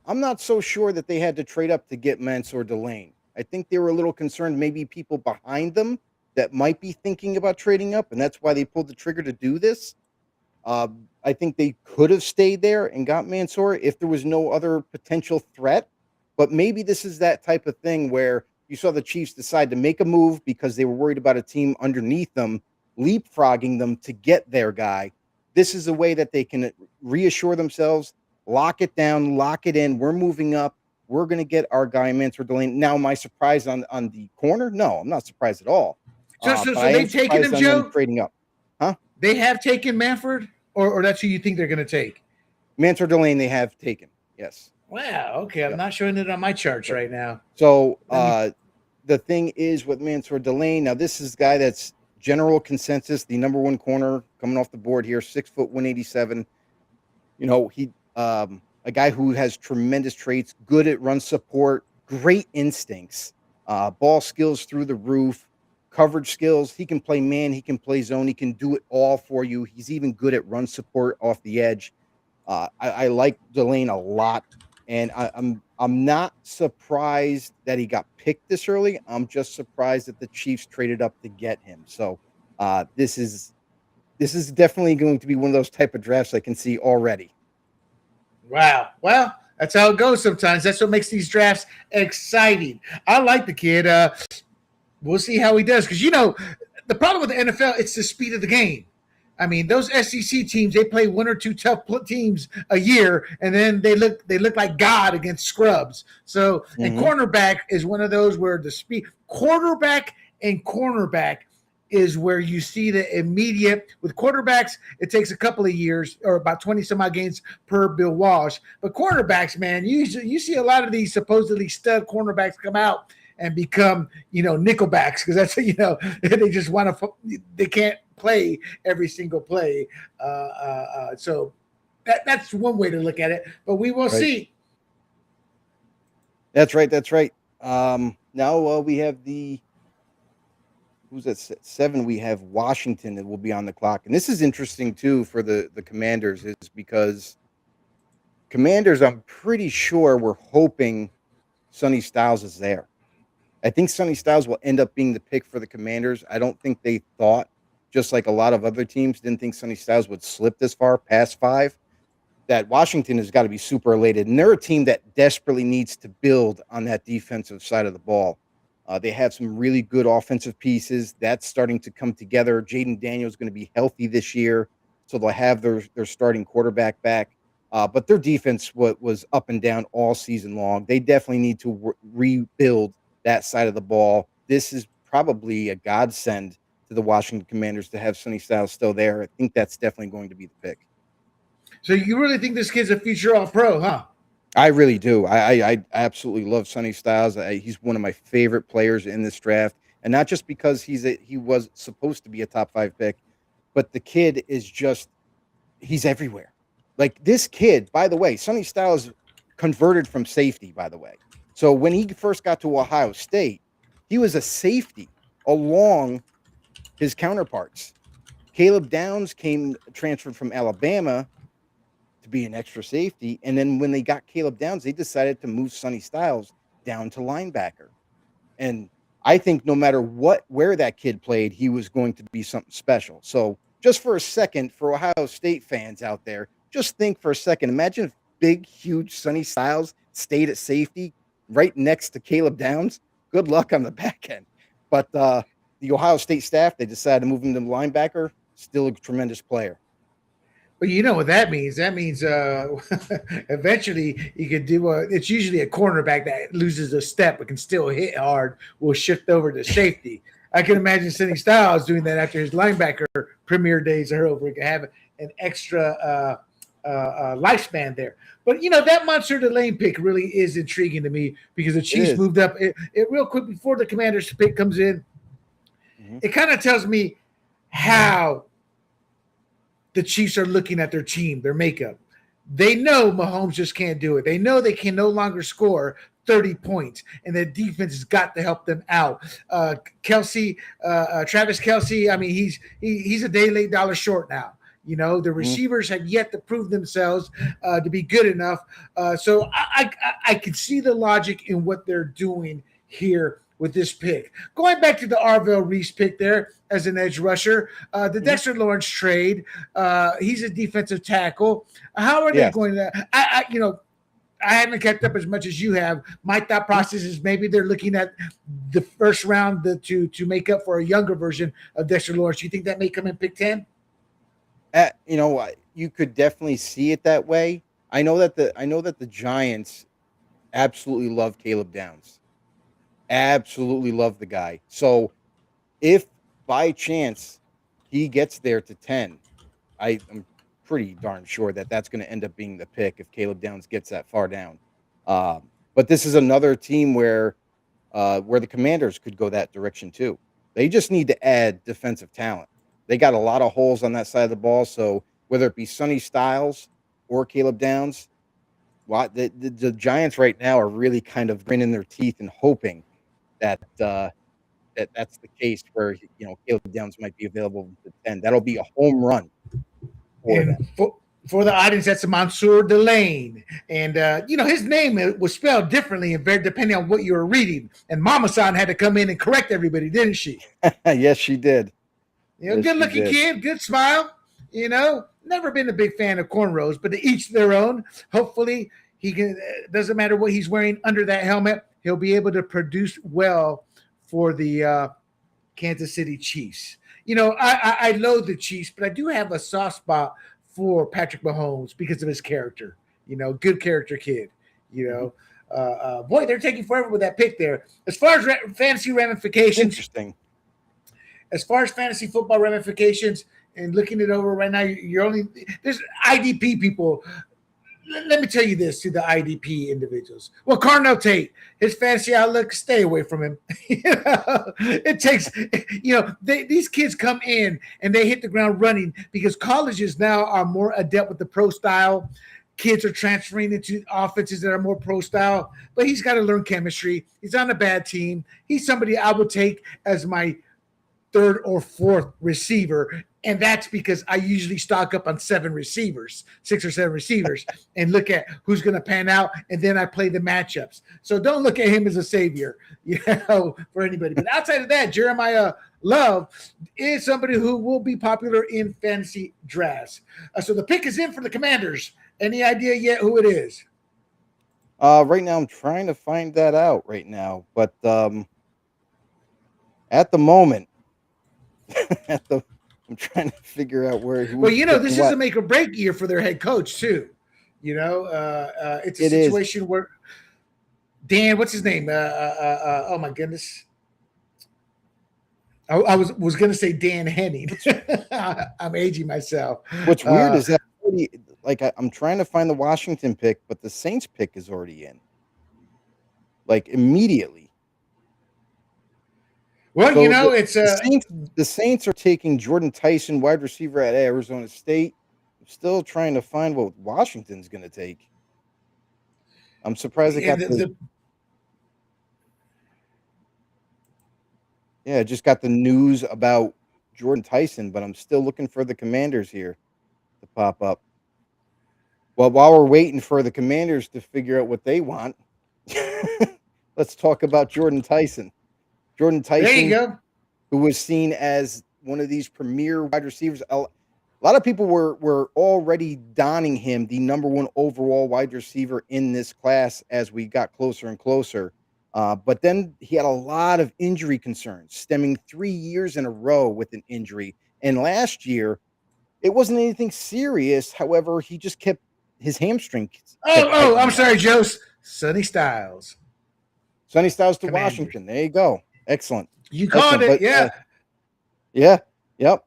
I'm not so sure that they had to trade up to get Mansour Delane. I think they were a little concerned, maybe people behind them that might be thinking about trading up, and that's why they pulled the trigger to do this. I think they could have stayed there and got Mansour if there was no other potential threat. But maybe this is that type of thing where you saw the Chiefs decide to make a move because they were worried about a team underneath them, leapfrogging them to get their guy. This is a way that they can reassure themselves, lock it down, lock it in. We're moving up. We're going to get our guy, Mansour Delane. Now, am I surprised on the corner? No, I'm not surprised at all. So they've taken him, Joe? Trading up. Huh? They have taken Manford, or that's who you think they're going to take? Mansour Delane they have taken, yes. Wow, okay. I'm not showing it on my charts right now. So the thing is with Mansour Delane, now this is a guy that's general consensus, the number one corner coming off the board here, 6 foot 187. You know, he a guy who has tremendous traits, good at run support, great instincts, ball skills through the roof, coverage skills. He can play man, he can play zone, he can do it all for you. He's even good at run support off the edge. I like Delane a lot, and I'm not surprised that he got picked this early. I'm just surprised that the Chiefs traded up to get him. So this is definitely going to be one of those type of drafts I can see already. Wow. Well, that's how it goes sometimes. That's what makes these drafts exciting. I like the kid. We'll see how he does. Because, you know, the problem with the NFL, it's the speed of the game. I mean, those SEC teams, they play one or two tough teams a year, and then they look like God against scrubs. So, and cornerback is one of those where the speed – quarterback and cornerback is where you see the immediate – with quarterbacks, it takes a couple of years or about 20-some-odd games per Bill Walsh. But cornerbacks, man, you see a lot of these supposedly stud cornerbacks come out and become, you know, nickelbacks because that's, you know, they just want to – they can't play every single play. So that's one way to look at it, but we will see. That's right. Now we have who's at 7? We have Washington that will be on the clock. And this is interesting too for the Commanders is because Commanders, I'm pretty sure we're hoping Sonny Styles is there. I think Sonny Styles will end up being the pick for the Commanders. I don't think they thought, just like a lot of other teams didn't think Sonny Styles would slip this far past 5, that Washington has got to be super elated. And they're a team that desperately needs to build on that defensive side of the ball. They have some really good offensive pieces. That's starting to come together. Jaden Daniels is going to be healthy this year, so they'll have their starting quarterback back. But their defense was up and down all season long. They definitely need to rebuild that side of the ball. This is probably a godsend to the Washington Commanders to have Sonny Styles still there. I think that's definitely going to be the pick. So you really think this kid's a future All-Pro, huh? I really do. I absolutely love Sonny Styles. He's one of my favorite players in this draft, and not just because he was supposed to be a top 5 pick, but the kid is he's everywhere. Like this kid, by the way, Sonny Styles converted from safety, by the way. So when he first got to Ohio State, he was a safety along his counterparts. Caleb Downs transferred from Alabama to be an extra safety. And then when they got Caleb Downs, they decided to move Sonny Styles down to linebacker. And I think no matter where that kid played, he was going to be something special. So just for a second, for Ohio State fans out there, just think for a second. Imagine if big, huge Sonny Styles stayed at safety right next to Caleb Downs. Good luck on the back end. But the Ohio State staff, they decided to move him to linebacker. Still a tremendous player. Well, you know what that means. That means eventually you could do it's usually a cornerback that loses a step but can still hit hard will shift over to safety. I can imagine Sonny Styles doing that after his linebacker premier days are over. He can have an extra lifespan there. But, you know, that Mansour Delane pick really is intriguing to me because the Chiefs moved up. It real quick before the Commanders pick comes in. it kind of tells me how the Chiefs are looking at their team, their makeup. They know Mahomes just can't do it. They know they can no longer score 30 points, and the defense has got to help them out. Travis Kelce, I mean, he's a day late, dollar short now. You know, the receivers have yet to prove themselves to be good enough. So I can see the logic in what they're doing here with this pick. Going back to the Arvell Reese pick there as an edge rusher, the Dexter Lawrence trade, he's a defensive tackle. How are they going to – I haven't kept up as much as you have. My thought process is maybe they're looking at the first round to make up for a younger version of Dexter Lawrence. You think that may come in pick 10? You could definitely see it that way. I know that the Giants absolutely love Caleb Downs. Absolutely love the guy. So if by chance he gets there to 10, I'm pretty darn sure that that's going to end up being the pick if Caleb Downs gets that far down. But this is another team where the Commanders could go that direction too. They just need to add defensive talent. They got a lot of holes on that side of the ball. So whether it be Sonny Styles or Caleb Downs, the Giants right now are really kind of grinning their teeth and hoping that that's the case where Caleb Downs might be available to 10. That'll be a home run for them. For the audience, that's Mansour Delane. And, his name was spelled differently and very depending on what you were reading. And Mama San had to come in and correct everybody, didn't she? Yes, she did. Yes, good-looking kid, good smile. Never been a big fan of cornrows, but to each their own. Hopefully, he can. Doesn't matter what he's wearing under that helmet, he'll be able to produce well for the Kansas City Chiefs. I loathe the Chiefs, but I do have a soft spot for Patrick Mahomes because of his character. Good character kid. Boy, they're taking forever with that pick there. As far as fantasy ramifications, interesting. As far as fantasy football ramifications and looking it over right now, there's IDP people. Let me tell you this to the IDP individuals. Well, Carnell Tate, his fantasy outlook, stay away from him. It takes, these kids come in and they hit the ground running because colleges now are more adept with the pro style. Kids are transferring into offenses that are more pro style, but he's got to learn chemistry. He's on a bad team. He's somebody I would take as my third or fourth receiver. And that's because I usually stock up on 6 or 7 receivers, and look at who's going to pan out. And then I play the matchups. So don't look at him as a savior, for anybody. But outside of that, Jeremiah Love is somebody who will be popular in fantasy drafts. So the pick is in for the Commanders. Any idea yet who it is? Right now, I'm trying to find that out right now. But at the moment, I'm trying to figure out where he was. Well, this is a make or break year for their head coach, too. It's a situation where Dan, what's his name? Oh, my goodness. I was going to say Dan Henning. I'm aging myself. What's weird is that I'm trying to find the Washington pick, but the Saints pick is already in. Immediately. Well, so it's the Saints are taking Jordan Tyson, wide receiver at Arizona State. I'm still trying to find what Washington's going to take. I'm surprised they got I just got the news about Jordan Tyson, but I'm still looking for the Commanders here to pop up. Well, while we're waiting for the Commanders to figure out what they want, let's talk about Jordan Tyson. Jordan Tyson, there you go. Who was seen as one of these premier wide receivers. A lot of people were already donning him the number 1 overall wide receiver in this class as we got closer and closer. But then he had a lot of injury concerns, stemming 3 years in a row with an injury. And last year, it wasn't anything serious. However, he just kept his hamstring. I'm sorry, Joe. Sonny Styles. Sonny Styles to Washington. There you go. Excellent. You caught it, yeah. Yep.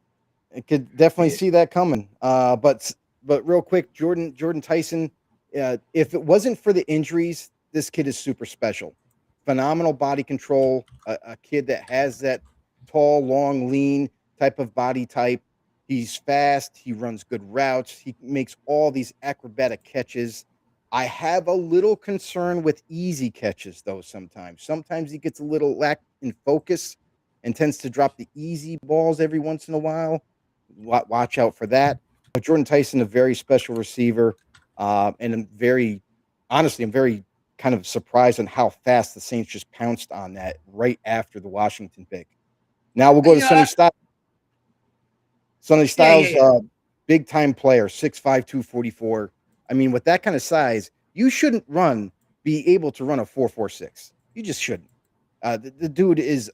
I could definitely see that coming. But real quick, Jordan Tyson, if it wasn't for the injuries, this kid is super special. Phenomenal body control, a kid that has that tall, long, lean type of body type. He's fast. He runs good routes. He makes all these acrobatic catches. I have a little concern with easy catches, though, sometimes. Sometimes he gets a little lack in focus and tends to drop the easy balls every once in a while. Watch out for that. But Jordan Tyson, a very special receiver. And I'm very kind of surprised on how fast the Saints just pounced on that right after the Washington pick. Now we'll go to Sonny Styles. Sonny Styles, big time player, 6'5", 244. I mean, with that kind of size, you shouldn't be able to run a 4.46. You just shouldn't. The dude is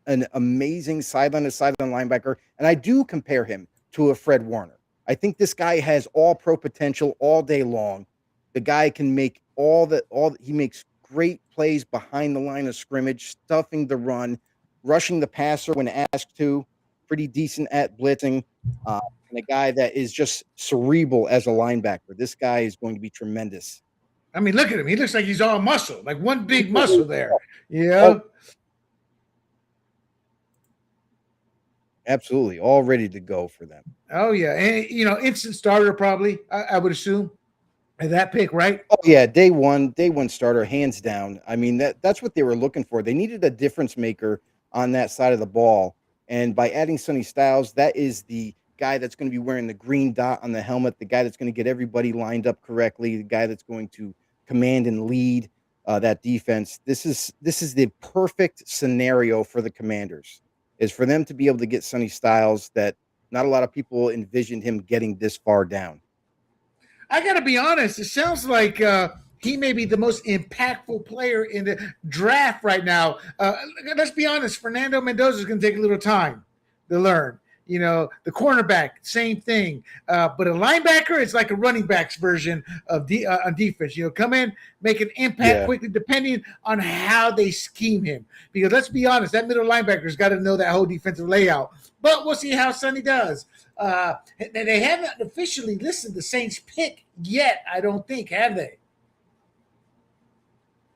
an amazing sideline to sideline linebacker, and I do compare him to a Fred Warner. I think this guy has all pro potential all day long. The guy can make he makes great plays behind the line of scrimmage, stuffing the run, rushing the passer when asked to, pretty decent at blitzing, and a guy that is just cerebral as a linebacker. This guy is going to be tremendous. I mean, look at him. He looks like he's all muscle, like one big muscle there. Yeah. Absolutely. All ready to go for them. Oh, yeah. And, instant starter probably, I would assume. That pick, right? Oh, yeah. Day one starter, hands down. I mean, that's what they were looking for. They needed a difference maker on that side of the ball. And by adding Sonny Styles, that is the guy that's going to be wearing the green dot on the helmet, the guy that's going to get everybody lined up correctly, the guy that's going to command and lead that defense. This is the perfect scenario for the Commanders, is for them to be able to get Sonny Styles that not a lot of people envisioned him getting this far down. I got to be honest. It sounds like he may be the most impactful player in the draft right now. Let's be honest. Fernando Mendoza is going to take a little time to learn. The cornerback, same thing. But a linebacker is like a running back's version of on defense. Come in, make an impact quickly, depending on how they scheme him. Because let's be honest, that middle linebacker's got to know that whole defensive layout. But we'll see how Sonny does. They haven't officially listed the Saints pick yet, I don't think, have they?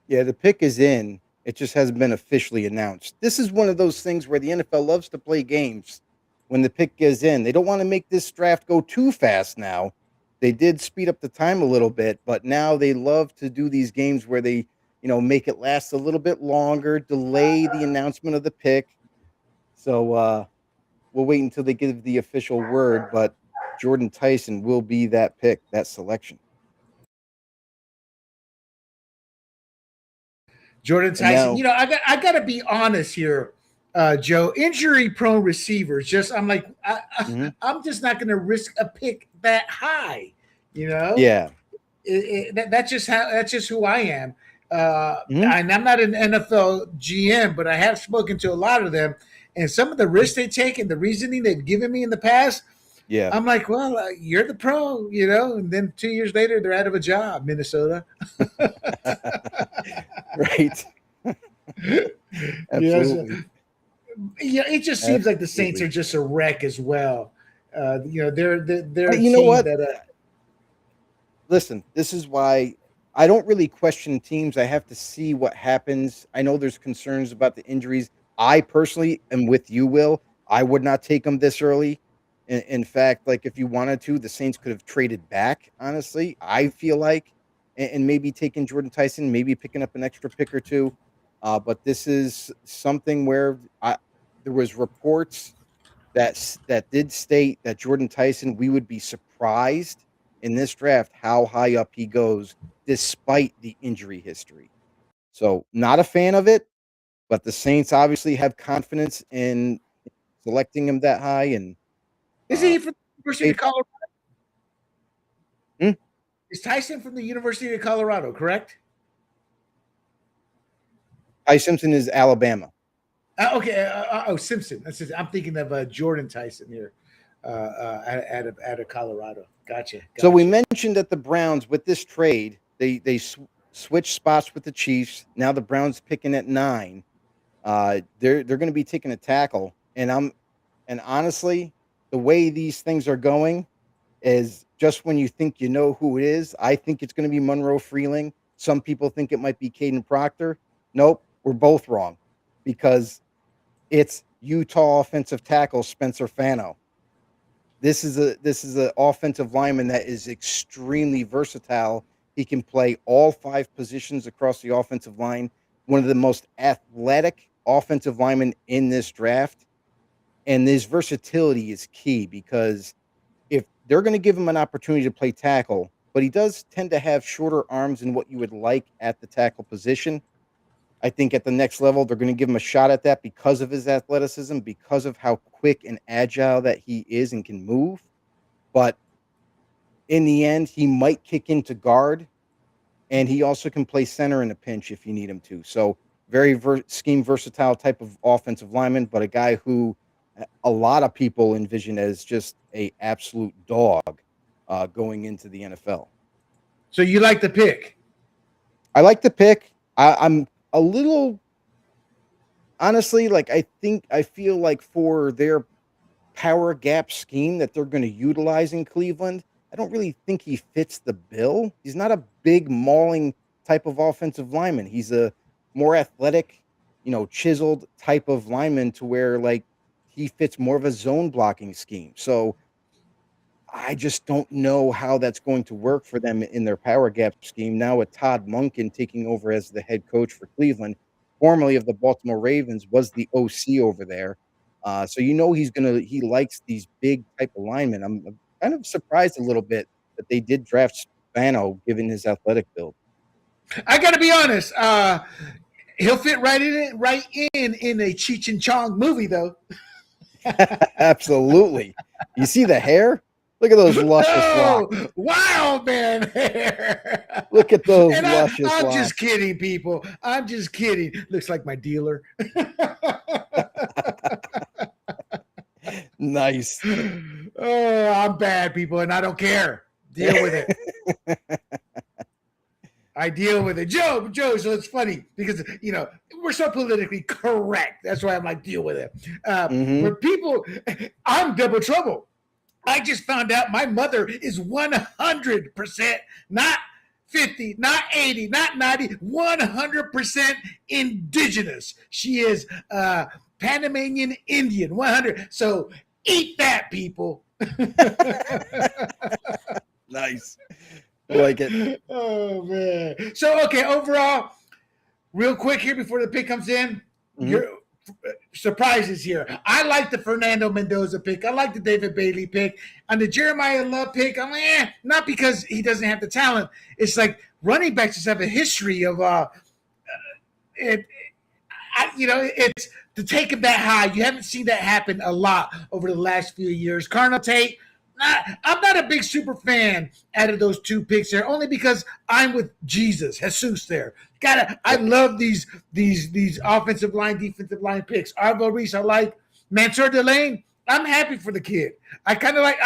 Yeah, the pick is in. It just hasn't been officially announced. This is one of those things where the NFL loves to play games when the pick is in. They don't want to make this draft go too fast now. They did speed up the time a little bit, but now they love to do these games where they, make it last a little bit longer, delay the announcement of the pick. So we'll wait until they give the official word, but Jordan Tyson will be that pick, that selection. Jordan Tyson. I got to be honest here, Joe. Injury-prone receivers. I'm just not going to risk a pick that high. Yeah. That's just who I am. And I'm not an NFL GM, but I have spoken to a lot of them, and some of the risks they take and the reasoning they've given me in the past. Yeah, I'm like, well, you're the pro, and then 2 years later they're out of a job, Minnesota. Right. Absolutely. It just seems like the Saints are just a wreck as well. They're Listen, this is why I don't really question teams. I have to see what happens. I know there's concerns about the injuries. I personally am with you, Will. I would not take them this early. In fact, like if you wanted to, the Saints could have traded back, honestly, I feel like, and maybe taking Jordan Tyson, maybe picking up an extra pick or two. But this is something where there was reports that did state that Jordan Tyson, we would be surprised in this draft how high up he goes despite the injury history. So not a fan of it, but the Saints obviously have confidence in selecting him that high. And is he from the University of Colorado? Is Tyson from the University of Colorado, correct? Ty Simpson is Alabama. Okay. Simpson. I'm thinking of Jordan Tyson here out of Colorado. Gotcha. So we mentioned that the Browns, with this trade, they switched spots with the Chiefs. Now the Browns picking at 9. They're going to be taking a tackle, and honestly, the way these things are going is just when you think you know who it is. I think it's going to be Monroe Freeling. Some people think it might be Caden Proctor. Nope, we're both wrong, because it's Utah offensive tackle Spencer Fano. This is an offensive lineman that is extremely versatile. He can play all 5 positions across the offensive line. One of the most athletic offensive linemen in this draft. And this versatility is key because if they're going to give him an opportunity to play tackle, but he does tend to have shorter arms than what you would like at the tackle position. I think at the next level, they're going to give him a shot at that because of his athleticism, because of how quick and agile that he is and can move. But in the end, he might kick into guard, and he also can play center in a pinch if you need him to. So very scheme versatile type of offensive lineman, but a guy who a lot of people envision as just a absolute dog going into the NFL. So you like the pick? I like the pick. I'm a little, honestly, like I feel like for their power gap scheme that they're going to utilize in Cleveland, I don't really think he fits the bill. He's not a big mauling type of offensive lineman. He's a more athletic, chiseled type of lineman to where like he fits more of a zone blocking scheme. So I just don't know how that's going to work for them in their power gap scheme. Now with Todd Monken taking over as the head coach for Cleveland, formerly of the Baltimore Ravens, was the OC over there. So he likes these big type of linemen. I'm kind of surprised a little bit that they did draft Spano given his athletic build. I got to be honest. He'll fit right in a Cheech and Chong movie, though. Absolutely. You see the hair? Look at those luscious locks. Wild man hair. Look at those and luscious I'm locks. just kidding, people. I'm just kidding. Looks like my dealer. Nice. Oh, I'm bad, people, and I don't care. Deal with it. I deal with it. Joe, so it's funny because, we're so politically correct. That's why I'm like, deal with it. Where people, I'm double trouble. I just found out my mother is 100%, not 50, not 80, not 90, 100% indigenous. She is Panamanian Indian, 100. So eat that, people. Nice. I like it. Oh, man. So, okay, overall, real quick here before the pick comes in, your surprises here. I like the Fernando Mendoza pick. I like the David Bailey pick. On the Jeremiah Love pick, I'm like, not because he doesn't have the talent. It's like running backs just have a history of it's to take him that high. You haven't seen that happen a lot over the last few years. Carnell Tate, I'm not a big super fan out of those 2 picks there, only because I'm with Jesus there. I love these offensive line, defensive line picks. Arvo Reese, I like. Mansour Delane, I'm happy for the kid. I'm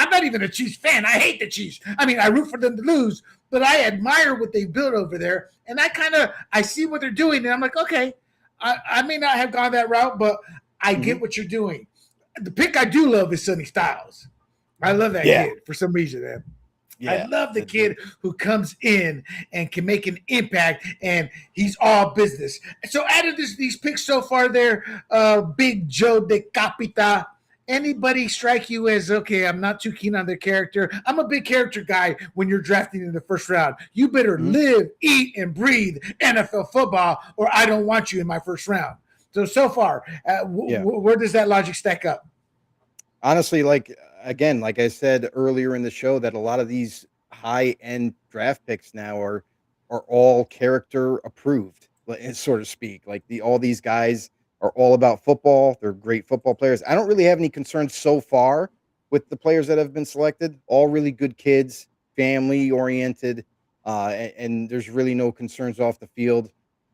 not even a Chiefs fan. I hate the Chiefs. I mean, I root for them to lose, but I admire what they built over there. And I see what they're doing, and I'm like, okay, I may not have gone that route, but I get what you're doing. The pick I do love is Sonny Styles. I love that kid for some reason, man. Yeah, I love the kid who comes in and can make an impact, and he's all business. So out of these picks so far there, Big Joe DeCapita, anybody strike you as, okay, I'm not too keen on their character? I'm a big character guy when you're drafting in the first round. You better live, eat, and breathe NFL football, or I don't want you in my first round. So far, where does that logic stack up? Honestly, like I said earlier in the show, that a lot of these high-end draft picks now are all character approved, so to speak. Like all these guys are all about football. They're great football players. I don't really have any concerns so far with the players that have been selected. All really good kids, family-oriented, and there's really no concerns off the field.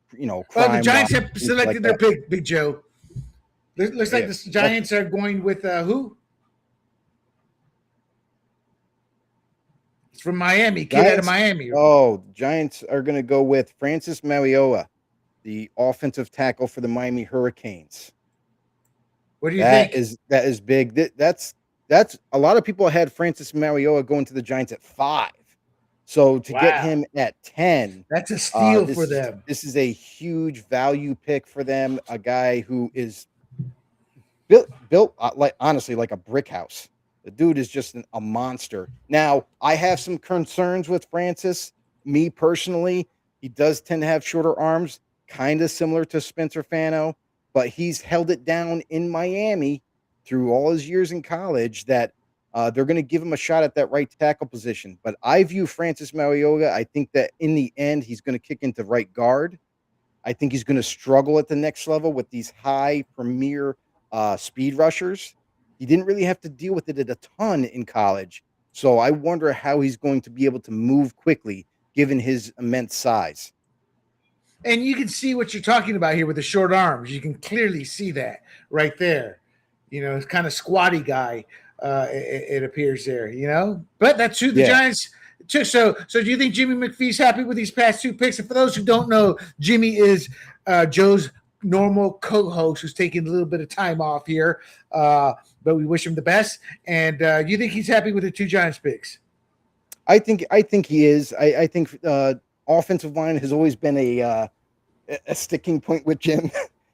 Crime. Well, the Giants have selected their pick, Big Joe. Looks like the Giants are going with who? It's from Miami. Kid out of Miami. Oh, Giants are going to go with Francis Mariota, the offensive tackle for the Miami Hurricanes. What do you think? That is big. That's a lot of people had Francis Mariota going to the Giants at 5. So to get him at 10, that's a steal for them. This is a huge value pick for them. A guy who is built like honestly like a brick house. The dude is just a monster. Now, I have some concerns with Francis. Me personally, he does tend to have shorter arms, kind of similar to Spencer Fano, but he's held it down in Miami through all his years in college that they're going to give him a shot at that right tackle position. But I view Francis Mariota. I think that in the end, he's going to kick into right guard. I think he's going to struggle at the next level with these high premier speed rushers. He didn't really have to deal with it a ton in college. So I wonder how he's going to be able to move quickly given his immense size. And you can see what you're talking about here with the short arms. You can clearly see that right there. It's kind of squatty guy. It appears there, but that's who the Giants took. So do you think Jimmy McPhee's happy with these past 2 picks? And for those who don't know, Jimmy is Joe's normal co-host who's taking a little bit of time off here, but we wish him the best. And you think he's happy with the 2 Giants picks? I think he is. I think offensive line has always been a sticking point with Jim.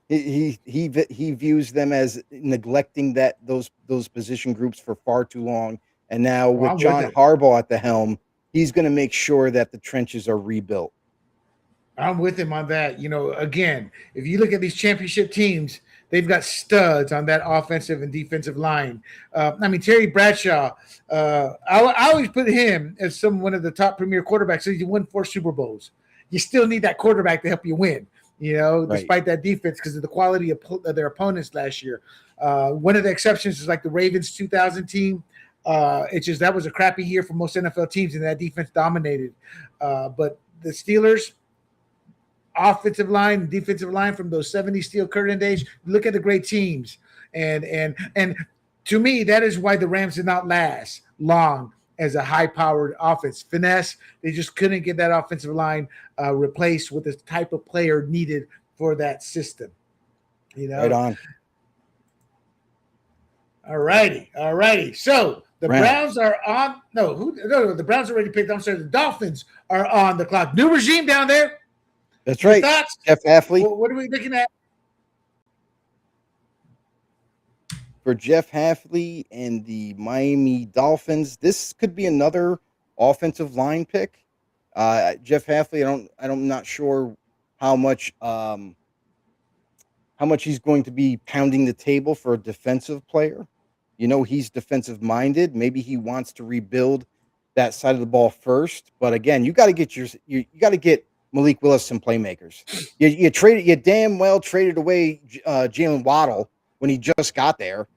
He views them as neglecting those position groups for far too long. And now with John Harbaugh at the helm, he's going to make sure that the trenches are rebuilt. I'm with him on that. Again, if you look at these championship teams, they've got studs on that offensive and defensive line. Terry Bradshaw, I always put him as one of the top premier quarterbacks. So he won 4 Super Bowls. You still need that quarterback to help you win. Despite that defense, because of the quality of their opponents last year. One of the exceptions is like the Ravens 2000 team. It's just that was a crappy year for most NFL teams, and that defense dominated. But the Steelers' offensive line and defensive line from those 70s Steel Curtain days, look at the great teams. And to me, that is why the Rams did not last long as a high-powered offense. Finesse, they just couldn't get that offensive line replaced with the type of player needed for that system. Right on. All righty. So the Browns are on. No, the Browns already picked. I'm sorry, the Dolphins are on the clock. New regime down there. That's right. Thoughts? Jeff Hafley. What are we looking at? For Jeff Hafley and the Miami Dolphins, this could be another offensive line pick. Jeff Hafley, I'm not sure how much he's going to be pounding the table for a defensive player. He's defensive minded. Maybe he wants to rebuild that side of the ball first. But again, you got to get Malik Willis some playmakers. You damn well traded away Jalen Waddle when he just got there.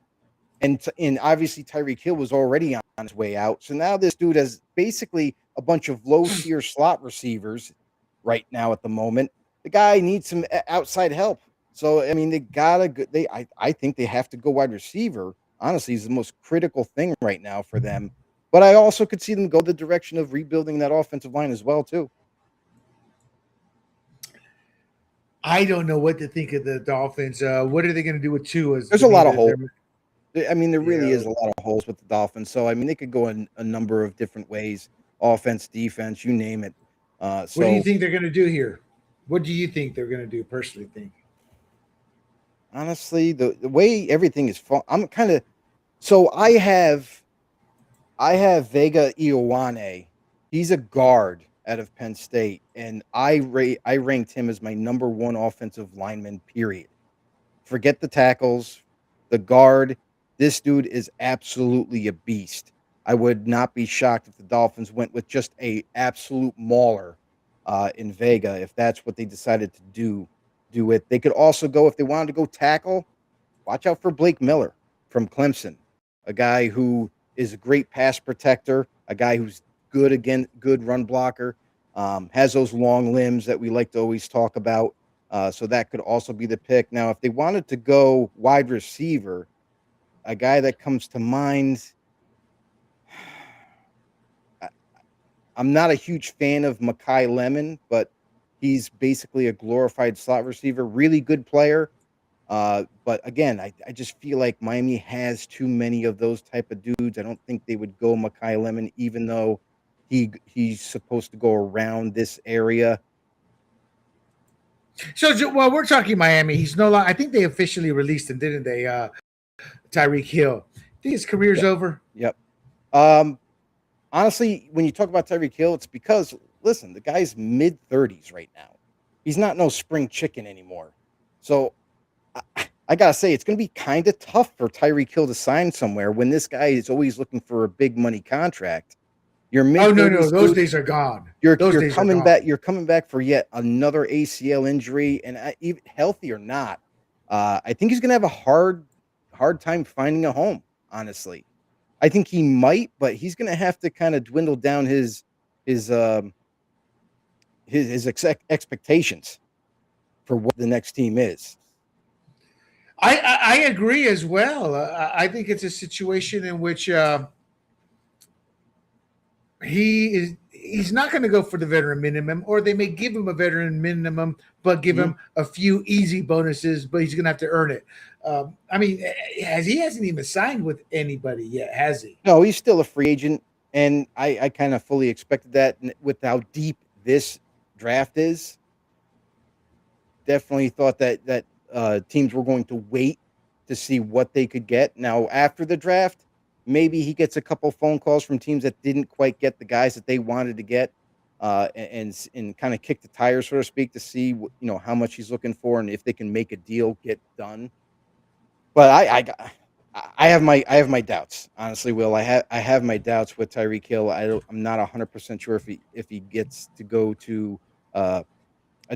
And obviously Tyreek Hill was already on his way out. So now this dude has basically a bunch of low-tier slot receivers right now at the moment. The guy needs some outside help. So, I mean, I think they have to go wide receiver. Honestly, is the most critical thing right now for them. But I also could see them go the direction of rebuilding that offensive line as well, too. I don't know what to think of the Dolphins. What are they going to do with Tua? There's a lot of holes. I mean, there really is a lot of holes with the Dolphins. So, I mean, they could go in a number of different ways. Offense, defense, you name it. What do you think they're going to do here? What do you think they're going to do, personally think? Honestly, the way everything is fun, I'm kind of – so I have Vega Ioane. He's a guard out of Penn State, and I ranked him as my number 1 offensive lineman, period. Forget the tackles, the guard. This dude is absolutely a beast. I would not be shocked if the Dolphins went with just a absolute mauler in Vega if that's what they decided to do it. They could also go, if they wanted to go tackle, watch out for Blake Miller from Clemson, a guy who is a great pass protector, a guy who's good run blocker, has those long limbs that we like to always talk about. So that could also be the pick. Now, if they wanted to go wide receiver, a guy that comes to mind, I'm not a huge fan of Mekhi Lemon, but he's basically a glorified slot receiver, really good player. But again, I just feel like Miami has too many of those type of dudes. I don't think they would go Mekhi Lemon, even though he's supposed to go around this area. So while we're talking Miami, he's no longer. I think they officially released him, didn't they? Tyreek Hill. Think his career's over? Yep. Honestly, when you talk about Tyreek Hill, it's because, listen, the guy's mid-30s right now. He's not no spring chicken anymore. So I got to say, it's going to be kind of tough for Tyreek Hill to sign somewhere when this guy is always looking for a big money contract. You're Oh, no. Those days are gone. You're coming back. You're coming back for yet another ACL injury, and even healthy or not, I think he's going to have a hard time finding a home. Honestly, I think he might, but he's going to have to kind of dwindle down his expectations for what the next team is. I agree as well. I think it's a situation in which he's not going to go for the veteran minimum, or they may give him a veteran minimum, but give him a few easy bonuses, but he's going to have to earn it. I mean, he hasn't even signed with anybody yet, has he? No, he's still a free agent, and I kind of fully expected that with how deep this draft is. Definitely thought that teams were going to wait to see what they could get. Now, after the draft, maybe he gets a couple phone calls from teams that didn't quite get the guys that they wanted to get, and kind of kick the tires, so to speak, to see how much he's looking for and if they can make a deal get done. But I have my doubts, honestly, Will. I have my doubts with Tyreek Hill. I'm not 100% sure if he gets to go to a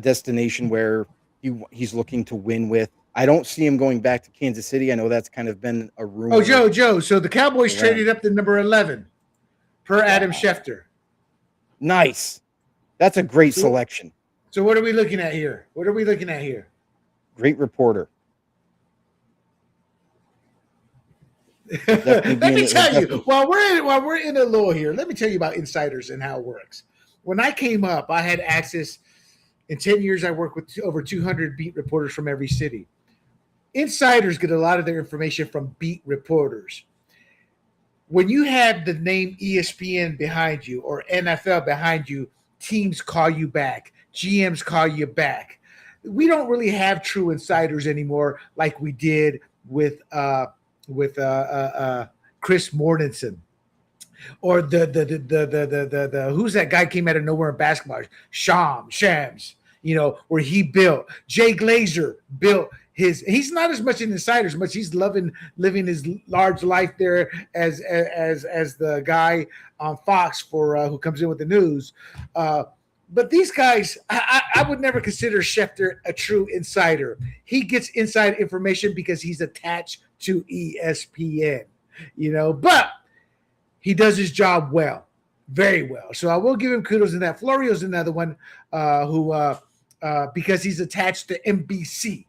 destination where he's looking to win with. I don't see him going back to Kansas City. I know that's kind of been a rumor. Oh, Joe. So the Cowboys traded up to number 11 per Adam Schefter. Nice. That's a great selection. So what are we looking at here? Great reporter. Let me tell you, while we're in a lull here, let me tell you about insiders and how it works. When I came up, I had access. In 10 years, I worked with over 200 beat reporters from every city. Insiders get a lot of their information from beat reporters. When you have the name ESPN behind you or NFL behind you, teams call you back. GMs call you back. We don't really have true insiders anymore like we did with Chris Mortensen. Or the who's that guy came out of nowhere in basketball? Shams, where he built. Jay Glazer built he's not as much an insider as much he's living his large life there as the guy on Fox who comes in with the news. But these guys, I would never consider Schefter a true insider. He gets inside information because he's attached to ESPN, but he does his job well, very well. So I will give him kudos in that. Florio's another one who because he's attached to NBC,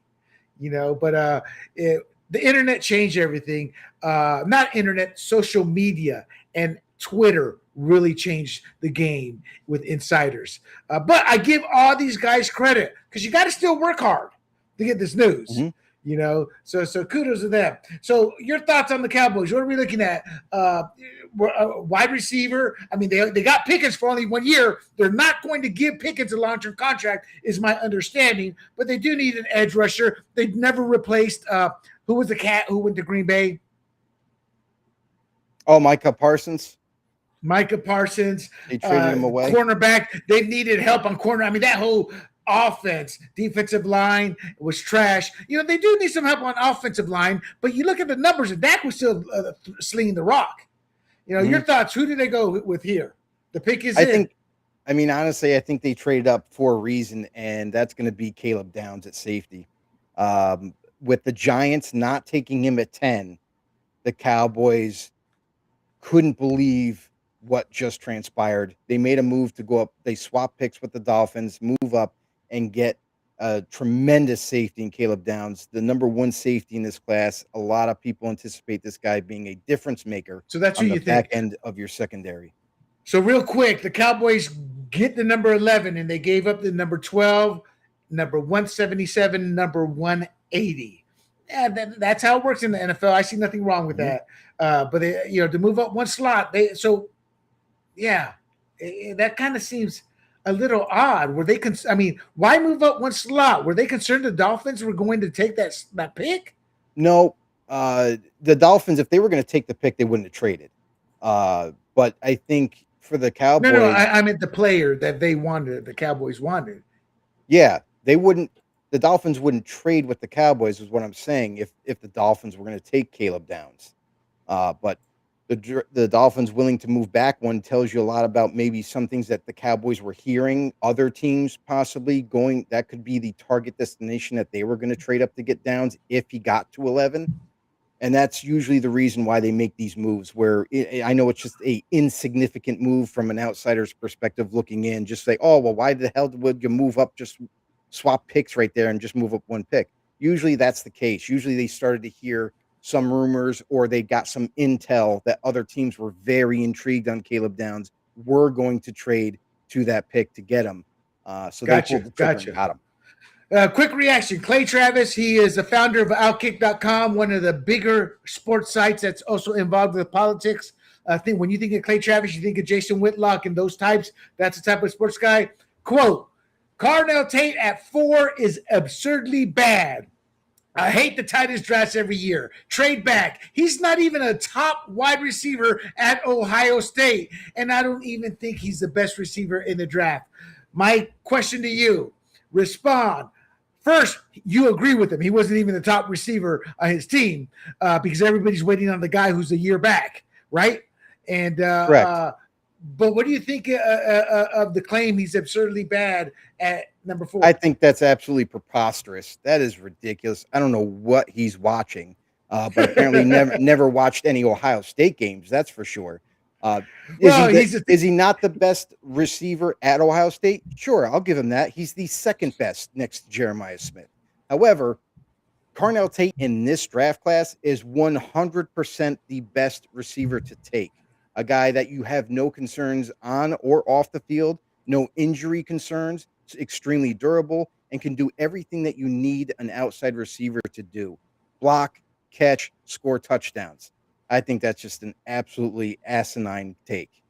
but the internet changed everything. Not internet, social media and Twitter really changed the game with insiders. But I give all these guys credit because you got to still work hard to get this news. Mm-hmm. So kudos to them. So your thoughts on the Cowboys? What are we looking at? Wide receiver. I mean, they got Pickens for only 1 year. They're not going to give Pickens a long-term contract, is my understanding. But they do need an edge rusher. They've never replaced. Who was the cat who went to Green Bay? Oh, Micah Parsons. They traded him away. Cornerback. They needed help on corner. I mean, that whole offense, defensive line was trash. They do need some help on offensive line, but you look at the numbers, and Dak was still slinging the rock. Your thoughts? Who do they go with here? The pick is honestly, I think they traded up for a reason, and that's going to be Caleb Downs at safety. With the Giants not taking him at 10, the Cowboys couldn't believe what just transpired. They made a move to go up. They swapped picks with the Dolphins, move up, and get a tremendous safety in Caleb Downs, the number one safety in this class. A lot of people anticipate this guy being a difference maker. So that's who you think? Back end of your secondary. So real quick, the Cowboys get the number 11, and they gave up the number 12, number 177, number 180. Yeah, that's how it works in the NFL. I see nothing wrong with that. But they, to move up one slot, that kind of seems a little odd. Were they? Why move up one slot? Were they concerned the Dolphins were going to take that pick? No, the Dolphins, if they were going to take the pick, they wouldn't have traded. But I think for the Cowboys, No, I meant the player that they wanted, the Cowboys wanted. yeah, they wouldn't. The Dolphins wouldn't trade with the Cowboys, is what I'm saying. If the Dolphins were going to take Caleb Downs, but the Dolphins willing to move back one tells you a lot about maybe some things that the Cowboys were hearing. Other teams possibly going, that could be the target destination that they were going to trade up to get Downs if he got to 11. And that's usually the reason why they make these moves, where I know it's just a insignificant move from an outsider's perspective looking in, just say, oh, well, why the hell would you move up, just swap picks right there and just move up one pick? Usually that's the case. Usually they started to hear some rumors, or they got some intel that other teams were very intrigued on Caleb Downs, were going to trade to that pick to get him. So they pulled the trigger and got him. Quick reaction. Clay Travis, he is the founder of Outkick.com, one of the bigger sports sites that's also involved with politics. I think when you think of Clay Travis, you think of Jason Whitlock and those types. That's the type of sports guy. Quote, Carnell Tate at 4 is absurdly bad. I hate the tightest drafts every year. Trade back. He's not even a top wide receiver at Ohio State, and I don't even think he's the best receiver in the draft. My question to you, respond. First, you agree with him. He wasn't even the top receiver on his team because everybody's waiting on the guy who's a year back, right? And Correct. But what do you think of the claim he's absurdly bad at number 4? I think that's absolutely preposterous. That is ridiculous. I don't know what he's watching, but apparently never watched any Ohio State games. That's for sure. Is he not the best receiver at Ohio State? Sure, I'll give him that. He's the second best next to Jeremiah Smith. However, Carnell Tate in this draft class is 100% the best receiver to take. A guy that you have no concerns on or off the field, no injury concerns, extremely durable, and can do everything that you need an outside receiver to do. Block, catch, score touchdowns. I think that's just an absolutely asinine take.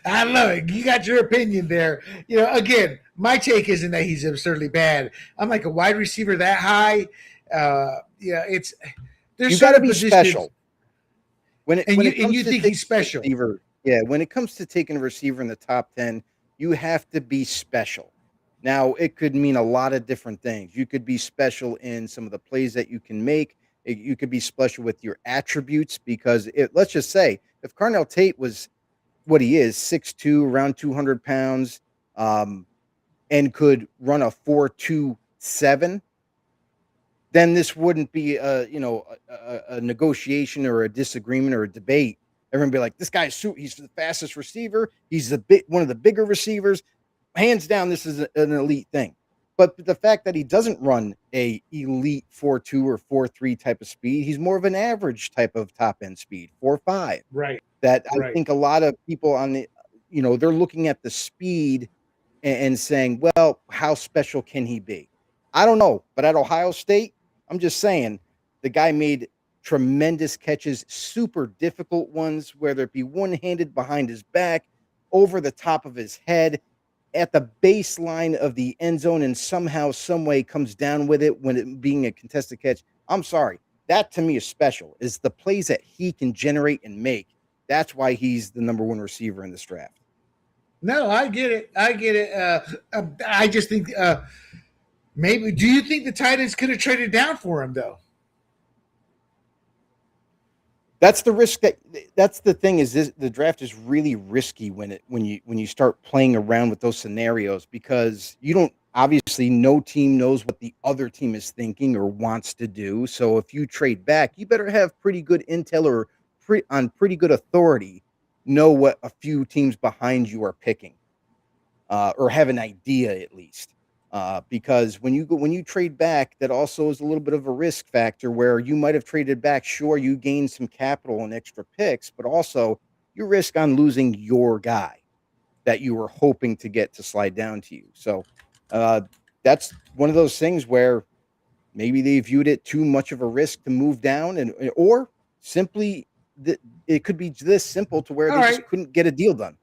I love it. You got your opinion there. You know, again, my take isn't that he's absurdly bad. I'm like a wide receiver that high. It's there's you got to be special. When you think he's special. Receiver, yeah, when it comes to taking a receiver in the top 10, you have to be special. Now, it could mean a lot of different things. You could be special in some of the plays that you can make. You could be special with your attributes because let's just say if Carnell Tate was what he is, 6'2", around 200 pounds, and could run a 4.27, then this wouldn't be a negotiation or a disagreement or a debate. Everyone would be like, this guy's he's the fastest receiver. He's one of the bigger receivers. Hands down, this is an elite thing. But the fact that he doesn't run a elite 4.2 or 4.3 type of speed, he's more of an average type of top end speed, 4.5. Right. That I think a lot of people they're looking at the speed and saying, well, how special can he be? I don't know. But at Ohio State, I'm just saying the guy made tremendous catches, super difficult ones, whether it be one-handed behind his back, over the top of his head, at the baseline of the end zone, and somehow, some way comes down with it when it being a contested catch. I'm sorry. That to me is special, is the plays that he can generate and make. That's why he's the number 1 receiver in this draft. No, I get it. I just think maybe. Do you think the Titans could have traded down for him though? That's the risk. That's the thing is the draft is really risky when you start playing around with those scenarios, because you don't, obviously no team knows what the other team is thinking or wants to do. So if you trade back, you better have pretty good intel or on pretty good authority, know what a few teams behind you are picking, or have an idea at least. Because when you trade back, that also is a little bit of a risk factor where you might have traded back. Sure, you gain some capital and extra picks, but also you risk on losing your guy that you were hoping to get to slide down to you. So that's one of those things where maybe they viewed it too much of a risk to move down, or simply it could be this simple to where they just couldn't get a deal done.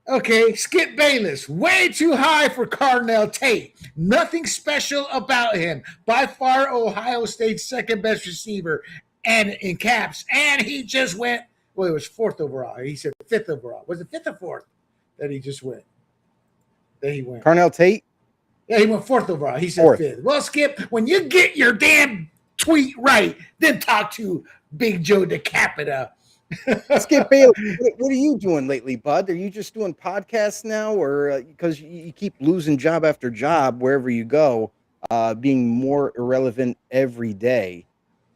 Okay, Skip Bayless, way too high for Carnell Tate. Nothing special about him. By far, Ohio State's second best receiver, and in caps. And he just went. Well, it was fourth overall. He said fifth overall. Was it fifth or fourth that he just went? That he went. Carnell Tate. Yeah, he went fourth overall. He said Fourth. fifth. Well, Skip, when you get your damn tweet right, then talk to Big Joe DeCapita. Skip Bailey, what are you doing lately, bud? Are you just doing podcasts now, or because you keep losing job after job wherever you go, being more irrelevant every day?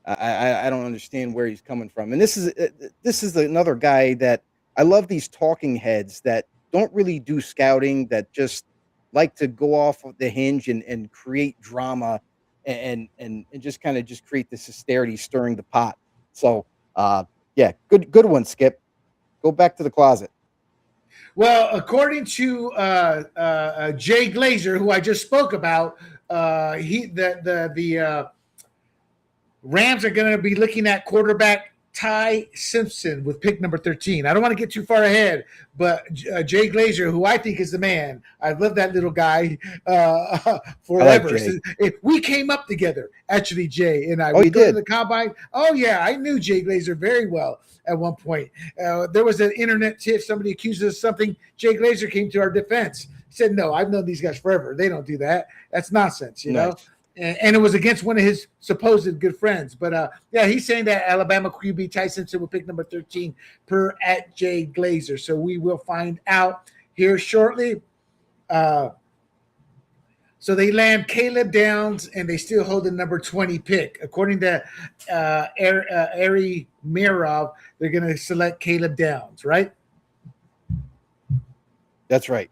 I don't understand where he's coming from. And this is another guy that I love, these talking heads that don't really do scouting, that just like to go off of the hinge and create drama and just kind of just create this hysteria, stirring the pot. So yeah, good one, Skip. Go back to the closet. Well, according to Jay Glazer, who I just spoke about, the Rams are going to be looking at quarterback Ty Simpson with pick number 13. I don't want to get too far ahead, but Jay Glazer, who I think is the man, I love that little guy forever. Like we came up together, actually, Jay and I. Oh, you go did? To the combine. Oh, yeah, I knew Jay Glazer very well at one point. There was an internet tip. Somebody accused us of something. Jay Glazer came to our defense. He said, no, I've known these guys forever. They don't do that. That's nonsense, you know? And it was against one of his supposed good friends. But, yeah, he's saying that Alabama QB Ty Simpson will pick number 13 per at Jay Glazer. So we will find out here shortly. So they land Caleb Downs, and they still hold the number 20 pick. According to Ari Mirov, they're going to select Caleb Downs, right? That's right.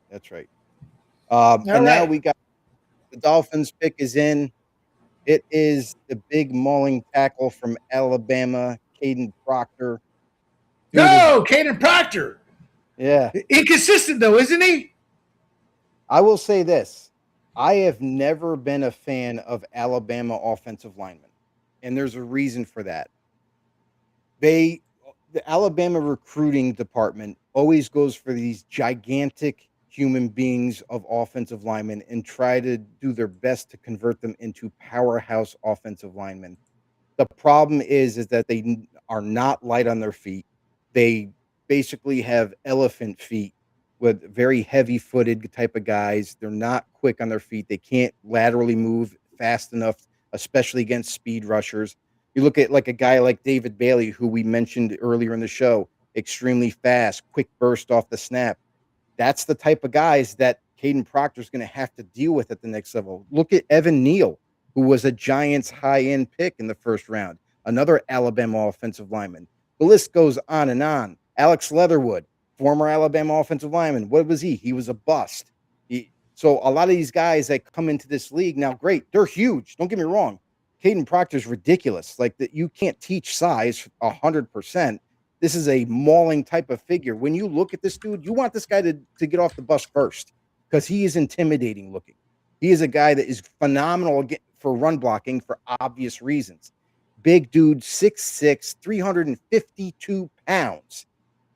Now we got the Dolphins pick is in. It is the big mauling tackle from Alabama, Caden Proctor. Caden Proctor. Yeah. Inconsistent, though, isn't he? I will say this. I have never been a fan of Alabama offensive linemen, and there's a reason for that. The Alabama recruiting department always goes for these gigantic human beings of offensive linemen and try to do their best to convert them into powerhouse offensive linemen. The problem is that they are not light on their feet. They basically have elephant feet with very heavy-footed type of guys. They're not quick on their feet. They can't laterally move fast enough, especially against speed rushers. You look at like a guy like David Bailey, who we mentioned earlier in the show, extremely fast, quick burst off the snap. That's the type of guys that Caden Proctor is going to have to deal with at the next level. Look at Evan Neal, who was a Giants high-end pick in the first round, another Alabama offensive lineman. The list goes on and on. Alex Leatherwood, former Alabama offensive lineman. What was he? He was a bust. So a lot of these guys that come into this league now, great, they're huge. Don't get me wrong. Caden Proctor is ridiculous. Like that, you can't teach size 100%. This is a mauling type of figure. When you look at this dude, you want this guy to get off the bus first because he is intimidating looking. He is a guy that is phenomenal for run blocking for obvious reasons. Big dude, 6'6", 352 pounds.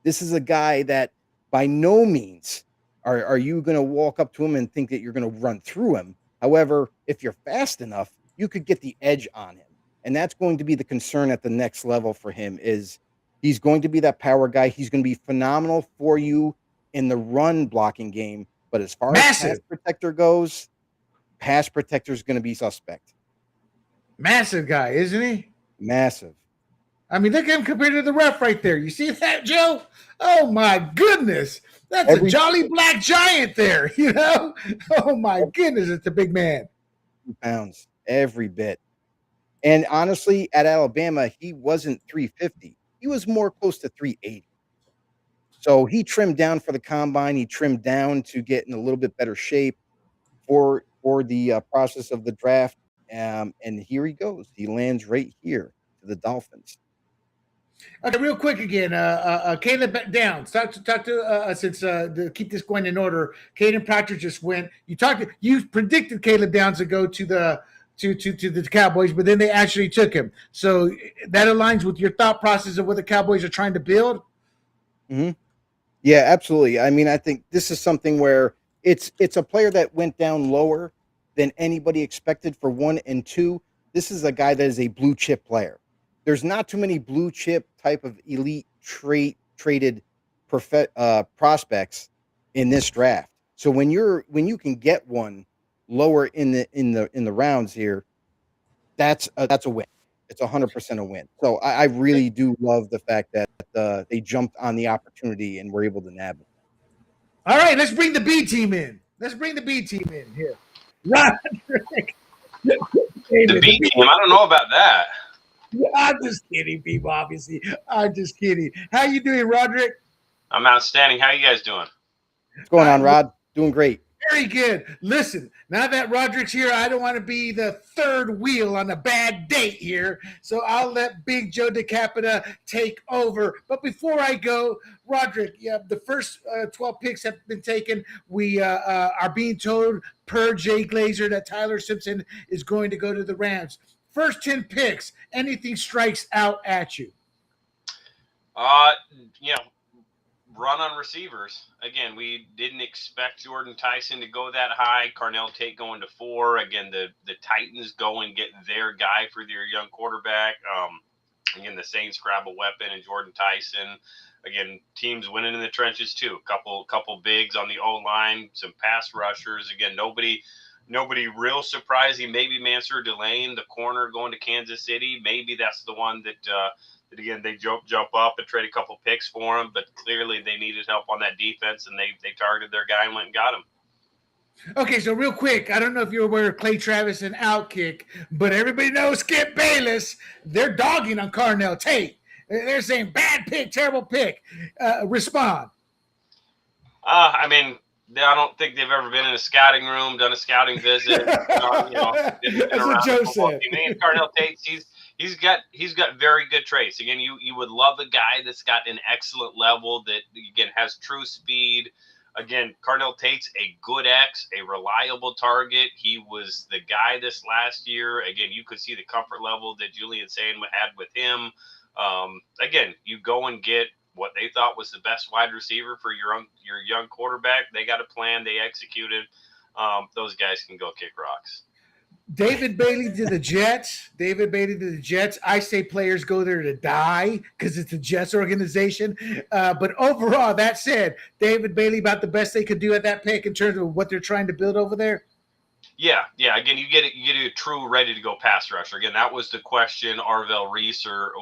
This is a guy that by no means are you going to walk up to him and think that you're going to run through him. However, if you're fast enough, you could get the edge on him. And that's going to be the concern at the next level for him is he's going to be that power guy. He's going to be phenomenal for you in the run blocking game. But as far as pass protector goes, pass protector is going to be suspect. Massive guy, isn't he? Massive. I mean, look at him compared to the ref right there. You see that, Joe? Oh, my goodness. That's a jolly black giant there, you know? Oh, my goodness, it's a big man. 2 pounds, every bit. And honestly, at Alabama, he wasn't 350. He was more close to 380. So he trimmed down for the combine. He trimmed down to get in a little bit better shape for the process of the draft. And here he goes. He lands right here to the Dolphins. Okay, real quick again. Caleb Downs. Talk to since to keep this going in order. Caden Proctor just went. You predicted Caleb Downs to go to the Cowboys, but then they actually took him. So that aligns with your thought process of what the Cowboys are trying to build. Mm-hmm. Yeah, absolutely. I mean, I think this is something where it's a player that went down lower than anybody expected for one and two. This is a guy that is a blue chip player. There's not too many blue chip type of elite traded prospects in this draft. So when you can get one lower in the rounds here, that's a win. It's 100% a win. So I really do love the fact that they jumped on the opportunity and were able to nab it. All right, let's bring the B team in. Let's bring the B team in here. Rodrik. The B team, I don't know about that. I'm just kidding, people, obviously. I'm just kidding. How you doing, Rodrik? I'm outstanding. How you guys doing? What's going on, Rod? Doing great. Very good. Listen, now that Rodrik's here, I don't want to be the third wheel on a bad date here. So I'll let Big Joe DeCapita take over. But before I go, Rodrik, the first 12 picks have been taken. We are being told per Jay Glazer that Tyler Simpson is going to go to the Rams. First 10 picks, anything strikes out at you? You know, run on receivers. Again, we didn't expect Jordan Tyson to go that high. Carnell Tate going to 4. Again, the Titans go and get their guy for their young quarterback. Again, the Saints grab a weapon and Jordan Tyson. Again, teams winning in the trenches too. Couple bigs on the O-line, some pass rushers. Again, nobody real surprising. Maybe Mansour Delane, the corner going to Kansas City. Maybe that's the one that again, they jump up and trade a couple picks for him, but clearly they needed help on that defense, and they targeted their guy and went and got him. Okay, so real quick, I don't know if you're aware of Clay Travis and Outkick, but everybody knows Skip Bayless. They're dogging on Carnell Tate. They're saying bad pick, terrible pick. Respond. I mean, I don't think they've ever been in a scouting room, done a scouting visit. That's what Joe said. I mean, Carnell Tate, he's got very good traits. Again, you would love a guy that's got an excellent level that, again, has true speed. Again, Carnell Tate's a good X, a reliable target. He was the guy this last year. Again, you could see the comfort level that Julian Sain had with him. Again, you go and get what they thought was the best wide receiver for your young quarterback. They got a plan. They executed. Those guys can go kick rocks. David Bailey to the Jets. I say players go there to die because it's a Jets organization. But overall, that said, David Bailey about the best they could do at that pick in terms of what they're trying to build over there. Yeah. Again, you get a true ready to go pass rusher. Again, that was the question: Arvell Reese or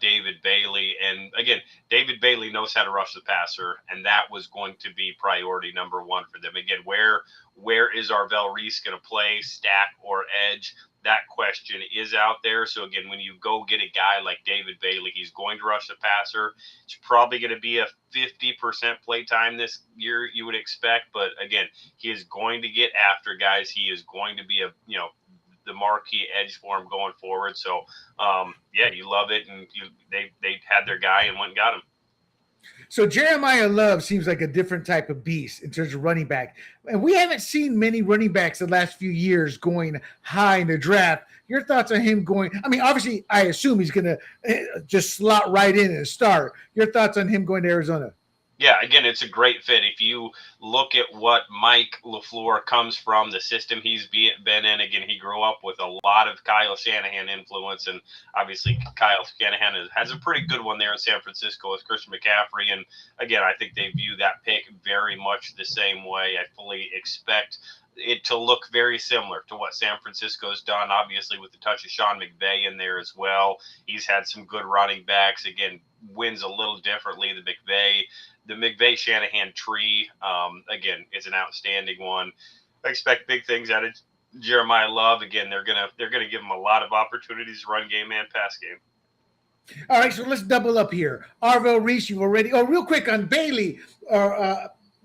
David Bailey. And again, David Bailey knows how to rush the passer, and that was going to be priority number one for them. Again, where is Arvell Reese going to play, stack or edge? That question is out there. So again, when you go get a guy like David Bailey, he's going to rush the passer. It's probably going to be a 50% play time this year, you would expect. But again, he is going to get after guys. He is going to be the marquee edge for him going forward. So you love it, and they had their guy and went and got him. So Jeremiah Love seems like a different type of beast in terms of running back. And we haven't seen many running backs the last few years going high in the draft. Your thoughts on him going? I mean, obviously, I assume he's going to just slot right in and start. Your thoughts on him going to Arizona? Yeah, again, it's a great fit. If you look at what Mike LaFleur comes from, the system he's been in, again, he grew up with a lot of Kyle Shanahan influence, and obviously Kyle Shanahan has a pretty good one there in San Francisco with Christian McCaffrey. And again, I think they view that pick very much the same way. I fully expect it to look very similar to what San Francisco's done, obviously with the touch of Sean McVay in there as well. He's had some good running backs. Again, wins a little differently. The McVay-Shanahan tree, again, is an outstanding one. I expect big things out of Jeremiah Love. Again, they're gonna give him a lot of opportunities, run game and pass game. All right, so let's double up here. Arvell Reese, you've already. Oh, real quick on Bailey,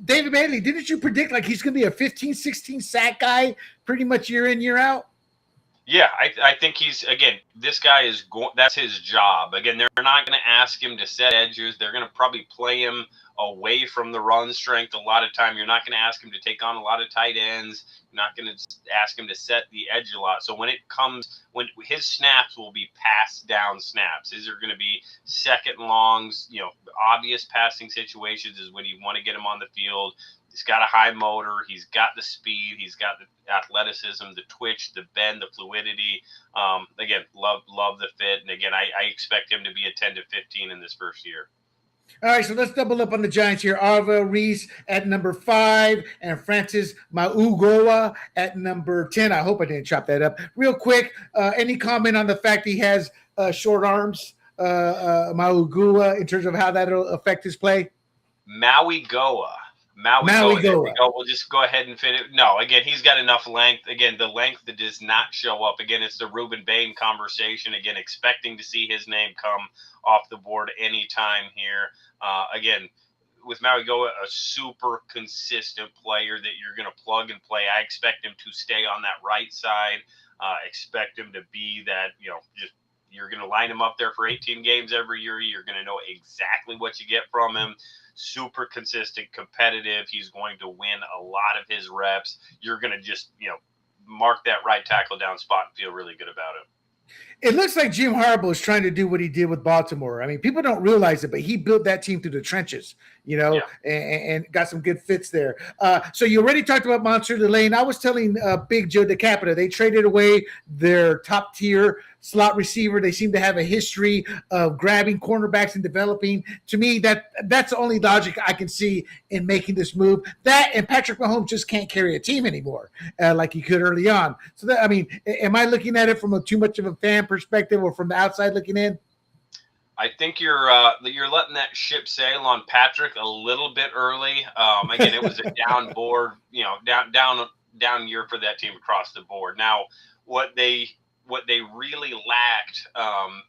David Bailey. Didn't you predict like he's going to be a 15, 16 sack guy pretty much year in, year out? Yeah, I think this guy is going, that's his job. Again, they're not going to ask him to set edges. They're going to probably play him away from the run strength a lot of time. You're not going to ask him to take on a lot of tight ends. You're not going to ask him to set the edge a lot. So when his snaps will be pass down snaps, these are going to be second longs, obvious passing situations is when you want to get him on the field. He's got a high motor. He's got the speed. He's got the athleticism, the twitch, the bend, the fluidity. Again, love the fit. And again, I expect him to be a 10 to 15 in this first year. All right, so let's double up on the Giants here. Arvell Reese at number 5 and Francis Mauigoa at number 10. I hope I didn't chop that up. Real quick, any comment on the fact he has short arms, Mauigoa, in terms of how that'll affect his play? Mauigoa. We'll just go ahead and fit it. No, again, he's got enough length. Again, the length that does not show up. Again, it's the Ruben Bain conversation. Again, expecting to see his name come off the board anytime here. Again, with Mauigoa, a super consistent player that you're going to plug and play. I expect him to stay on that right side. Expect him to be that, you're going to line him up there for 18 games every year. You're going to know exactly what you get from him. Super consistent, competitive. He's going to win a lot of his reps. You're going to just, mark that right tackle down spot and feel really good about it. It looks like Jim Harbaugh is trying to do what he did with Baltimore. I mean, people don't realize it, but he built that team through the trenches, and got some good fits there. So you already talked about Monsieur Delane. I was telling Big Joe DeCapita, they traded away their top tier slot receiver. They seem to have a history of grabbing cornerbacks and developing. To me, that's the only logic I can see in making this move. That and Patrick Mahomes just can't carry a team anymore like he could early on. So am I looking at it from too much of a fan perspective or from the outside looking in? I think you're letting that ship sail on Patrick a little bit early. Again, it was a down board, down year for that team across the board. Now, what they really lacked,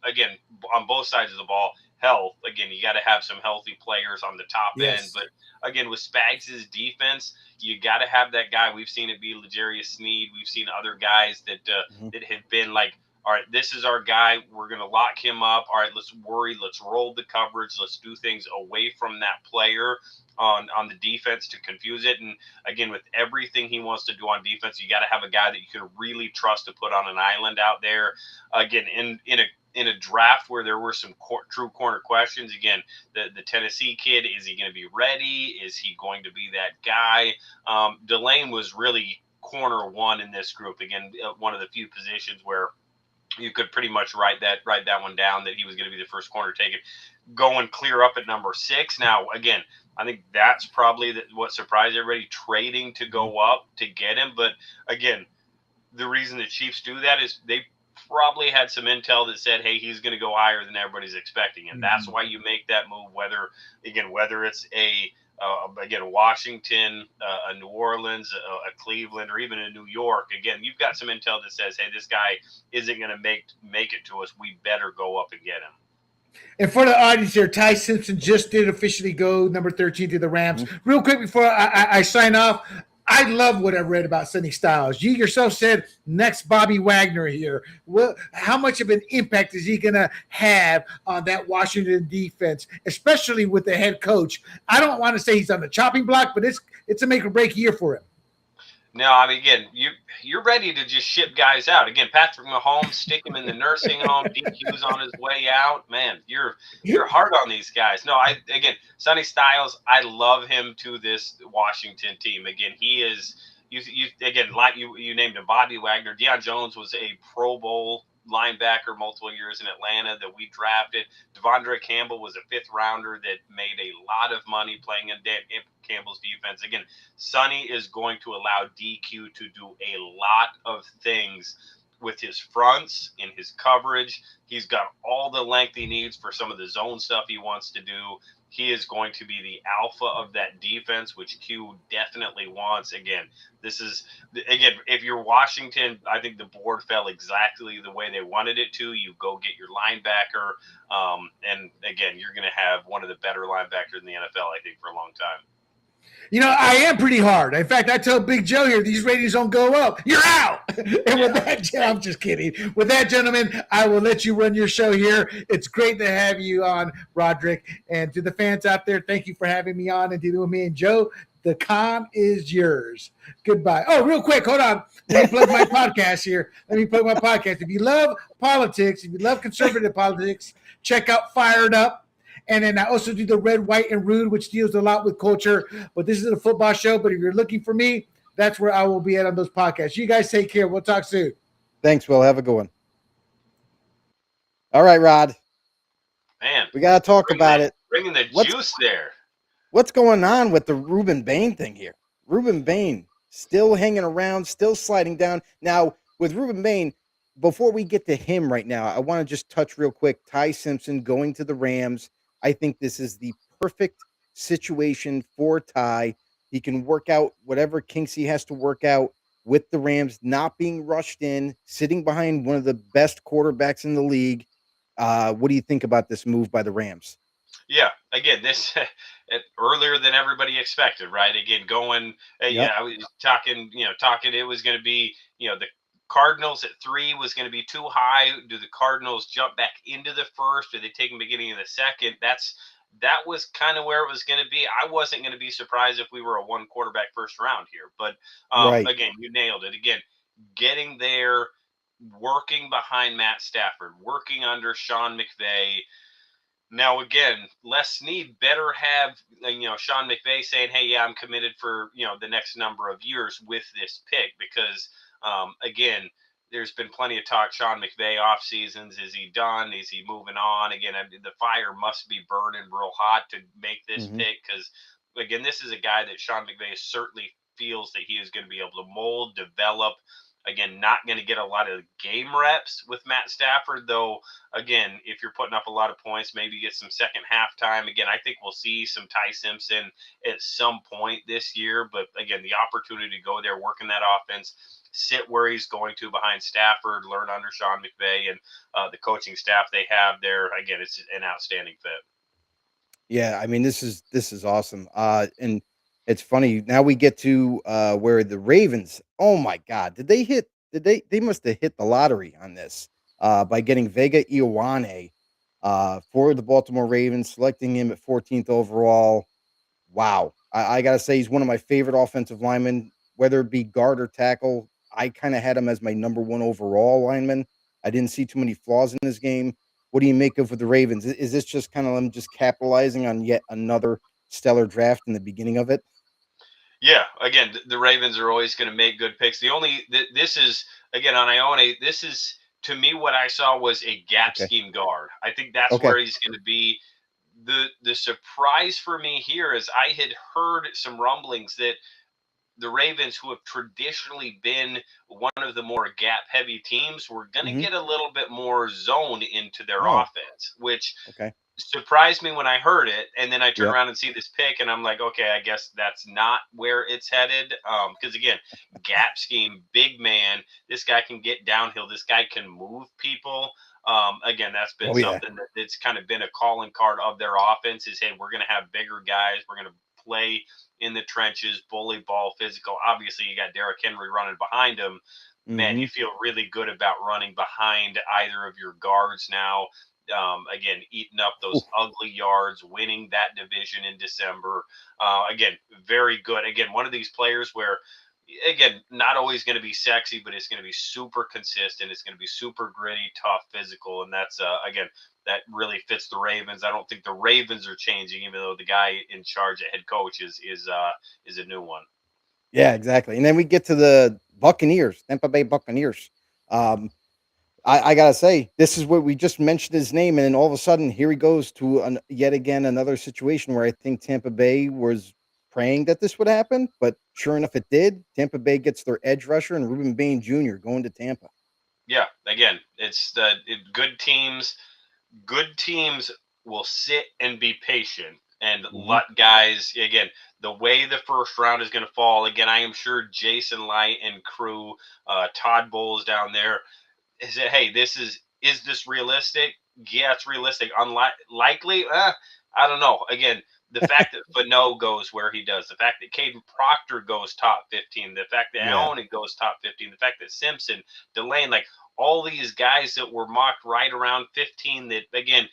again, on both sides of the ball, health. Again, you got to have some healthy players on the top end. But again, with Spags' defense, you got to have that guy. We've seen it be L'Jarius Sneed. We've seen other guys that have been like, all right, this is our guy. We're going to lock him up. All right, let's roll the coverage. Let's do things away from that player on the defense to confuse it. And again, with everything he wants to do on defense, you got to have a guy that you can really trust to put on an island out there. Again, in a draft where there were some true corner questions, again, the Tennessee kid, is he going to be ready? Is he going to be that guy? Delane was really corner one in this group. Again, one of the few positions where you could pretty much write that one down, that he was going to be the first corner taken. Going clear up at number 6. Now, again, I think that's probably what surprised everybody, trading to go up to get him. But again, the reason the Chiefs do that is they probably had some intel that said, hey, he's going to go higher than everybody's expecting. And that's why you make that move, whether it's Washington, a New Orleans, a Cleveland, or even a New York. Again, you've got some intel that says, hey, this guy isn't going to make it to us. We better go up and get him. And for the audience here, Ty Simpson just did officially go number 13 to the Rams. Real quick before I sign off, I love what I read about Sonny Styles. You yourself said next Bobby Wagner here. Well, how much of an impact is he going to have on that Washington defense, especially with the head coach? I don't want to say he's on the chopping block, but it's a make or break year for him. No, I mean, again, you're ready to just ship guys out. Again, Patrick Mahomes, stick him in the nursing home. DQ's on his way out. Man, you're hard on these guys. No, again, Sonny Styles, I love him to this Washington team. Again, he is you named him Bobby Wagner. Deion Jones was a Pro Bowl linebacker multiple years in Atlanta that we drafted. Devondre Campbell was a 5th rounder that made a lot of money playing in Dan Campbell's defense. Again, Sonny is going to allow DQ to do a lot of things with his fronts, in his coverage. He's got all the length he needs for some of the zone stuff he wants to do. He is going to be the alpha of that defense, which Q definitely wants. Again, if you're Washington, I think the board fell exactly the way they wanted it to. You go get your linebacker. And again, you're going to have one of the better linebackers in the NFL, I think, for a long time. I am pretty hard. In fact, I tell Big Joe here, these ratings don't go up. You're out. And with that, I'm just kidding. With that, gentlemen, I will let you run your show here. It's great to have you on, Rodrik. And to the fans out there, thank you for having me on and dealing with me and Joe. The con is yours. Goodbye. Oh, real quick, hold on. Let me plug my podcast here. If you love politics, if you love conservative politics, check out Fired Up. And then I also do the Red, White, and Rude, which deals a lot with culture. But this is a football show. But if you're looking for me, that's where I will be at on those podcasts. You guys take care. We'll talk soon. Thanks, Will. Have a good one. All right, Rod. Man, we got to talk about it. Bringing the juice there. What's going on with the Ruben Bain thing here? Ruben Bain still hanging around, still sliding down. Now, with Ruben Bain, before we get to him right now, I want to just touch real quick. Ty Simpson going to the Rams. I think this is the perfect situation for Ty. He can work out whatever kinks he has to work out with the Rams, not being rushed in, sitting behind one of the best quarterbacks in the league. What do you think about this move by the Rams? Yeah, again, this earlier than everybody expected, right? Again, going, yeah, I was talking, it was going to be, the Cardinals at 3 was going to be too high. Do the Cardinals jump back into the first? Do they take them beginning of the second? That was kind of where it was going to be. I wasn't going to be surprised if we were a 1 quarterback first round here. But again, you nailed it. Again, getting there, working behind Matt Stafford, working under Sean McVay. Now, again, Les Snead better have, Sean McVay saying, hey, yeah, I'm committed for, the next number of years with this pick because, again, there's been plenty of talk. Sean McVay off seasons. Is he done? Is he moving on? Again, the fire must be burning real hot to make this pick because, again, this is a guy that Sean McVay certainly feels that he is going to be able to mold, develop. Again, not going to get a lot of game reps with Matt Stafford, though. Again, if you're putting up a lot of points, maybe get some second half time. Again, I think we'll see some Ty Simpson at some point this year. But again, the opportunity to go there, work in that offense, sit where he's going to behind Stafford, learn under Sean McVay and the coaching staff they have there. Again, it's an outstanding fit. Yeah, I mean, this is awesome. And it's funny. Now we get to where the Ravens, oh my God, they must have hit the lottery on this by getting Vega Ioane for the Baltimore Ravens, selecting him at 14th overall. Wow. I got to say, he's one of my favorite offensive linemen, whether it be guard or tackle. I kind of had him as my number 1 overall lineman. I didn't see too many flaws in his game. What do you make of with the Ravens? Is this just kind of them just capitalizing on yet another stellar draft in the beginning of it? Yeah, again, the Ravens are always going to make good picks. This is, again, on Ione, this is, to me, what I saw was a gap scheme guard. I think that's where he's going to be. The surprise for me here is I had heard some rumblings that the Ravens, who have traditionally been one of the more gap-heavy teams, were going to get a little bit more zone into their offense, which surprised me when I heard it. And then I turn around and see this pick, and I'm like, okay, I guess that's not where it's headed. Because, again, gap scheme, big man, this guy can get downhill. This guy can move people. Again, that's been something that's kind of been a calling card of their offense is, hey, we're going to have bigger guys. We're going to play in the trenches, bully ball, physical. Obviously, you got Derrick Henry running behind him. Man, you feel really good about running behind either of your guards now. Again, eating up those ugly yards, winning that division in December. Again, very good. Again, one of these players where, again, not always going to be sexy, but it's going to be super consistent. It's going to be super gritty, tough, physical. And that's, again, that really fits the Ravens. I don't think the Ravens are changing, even though the guy in charge at head coach is a new one. Yeah, exactly. And then we get to the Buccaneers, Tampa Bay Buccaneers. I gotta say, this is what we just mentioned his name, and then all of a sudden, here he goes to yet again another situation where I think Tampa Bay was praying that this would happen, but sure enough, it did. Tampa Bay gets their edge rusher and Ruben Bain Jr. going to Tampa. Yeah, again, it's good teams. Good teams will sit and be patient and let guys, again, the way the first round is going to fall. Again, I am sure Jason Light and crew, Todd Bowles down there, is it, hey, is this realistic? Yeah, it's realistic. Unlikely? I don't know. Again, the fact that Fano goes where he does, the fact that Caden Proctor goes top 15, the fact that Allen goes top 15, the fact that Simpson, Delane, like all these guys that were mocked right around 15, that again,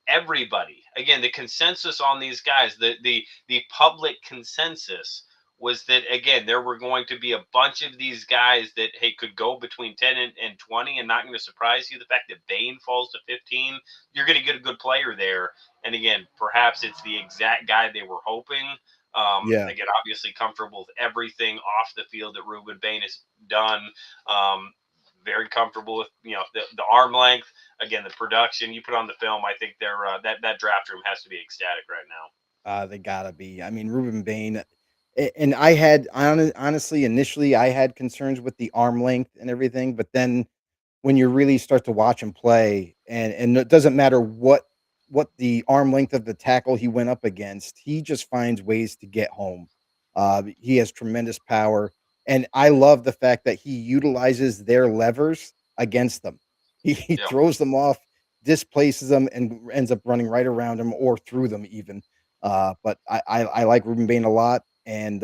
everybody, again, the consensus on these guys, the public consensus was that, again, there were going to be a bunch of these guys that, hey, could go between 10 and 20 and not going to surprise you. The fact that Bain falls to 15, you're going to get a good player there. And again, perhaps it's the exact guy they were hoping. Again, obviously comfortable with everything off the field that Ruben Bain has done. Very comfortable with, the arm length. Again, the production you put on the film. I think they're that draft room has to be ecstatic right now. They gotta be. I mean, Ruben Bain, and I had honestly initially I had concerns with the arm length and everything, but then when you really start to watch him play, and it doesn't matter what the arm length of the tackle he went up against, he just finds ways to get home. He has tremendous power, and I love the fact that he utilizes their levers against them. He throws them off, displaces them, and ends up running right around them or through them even. But I like Ruben Bain a lot, and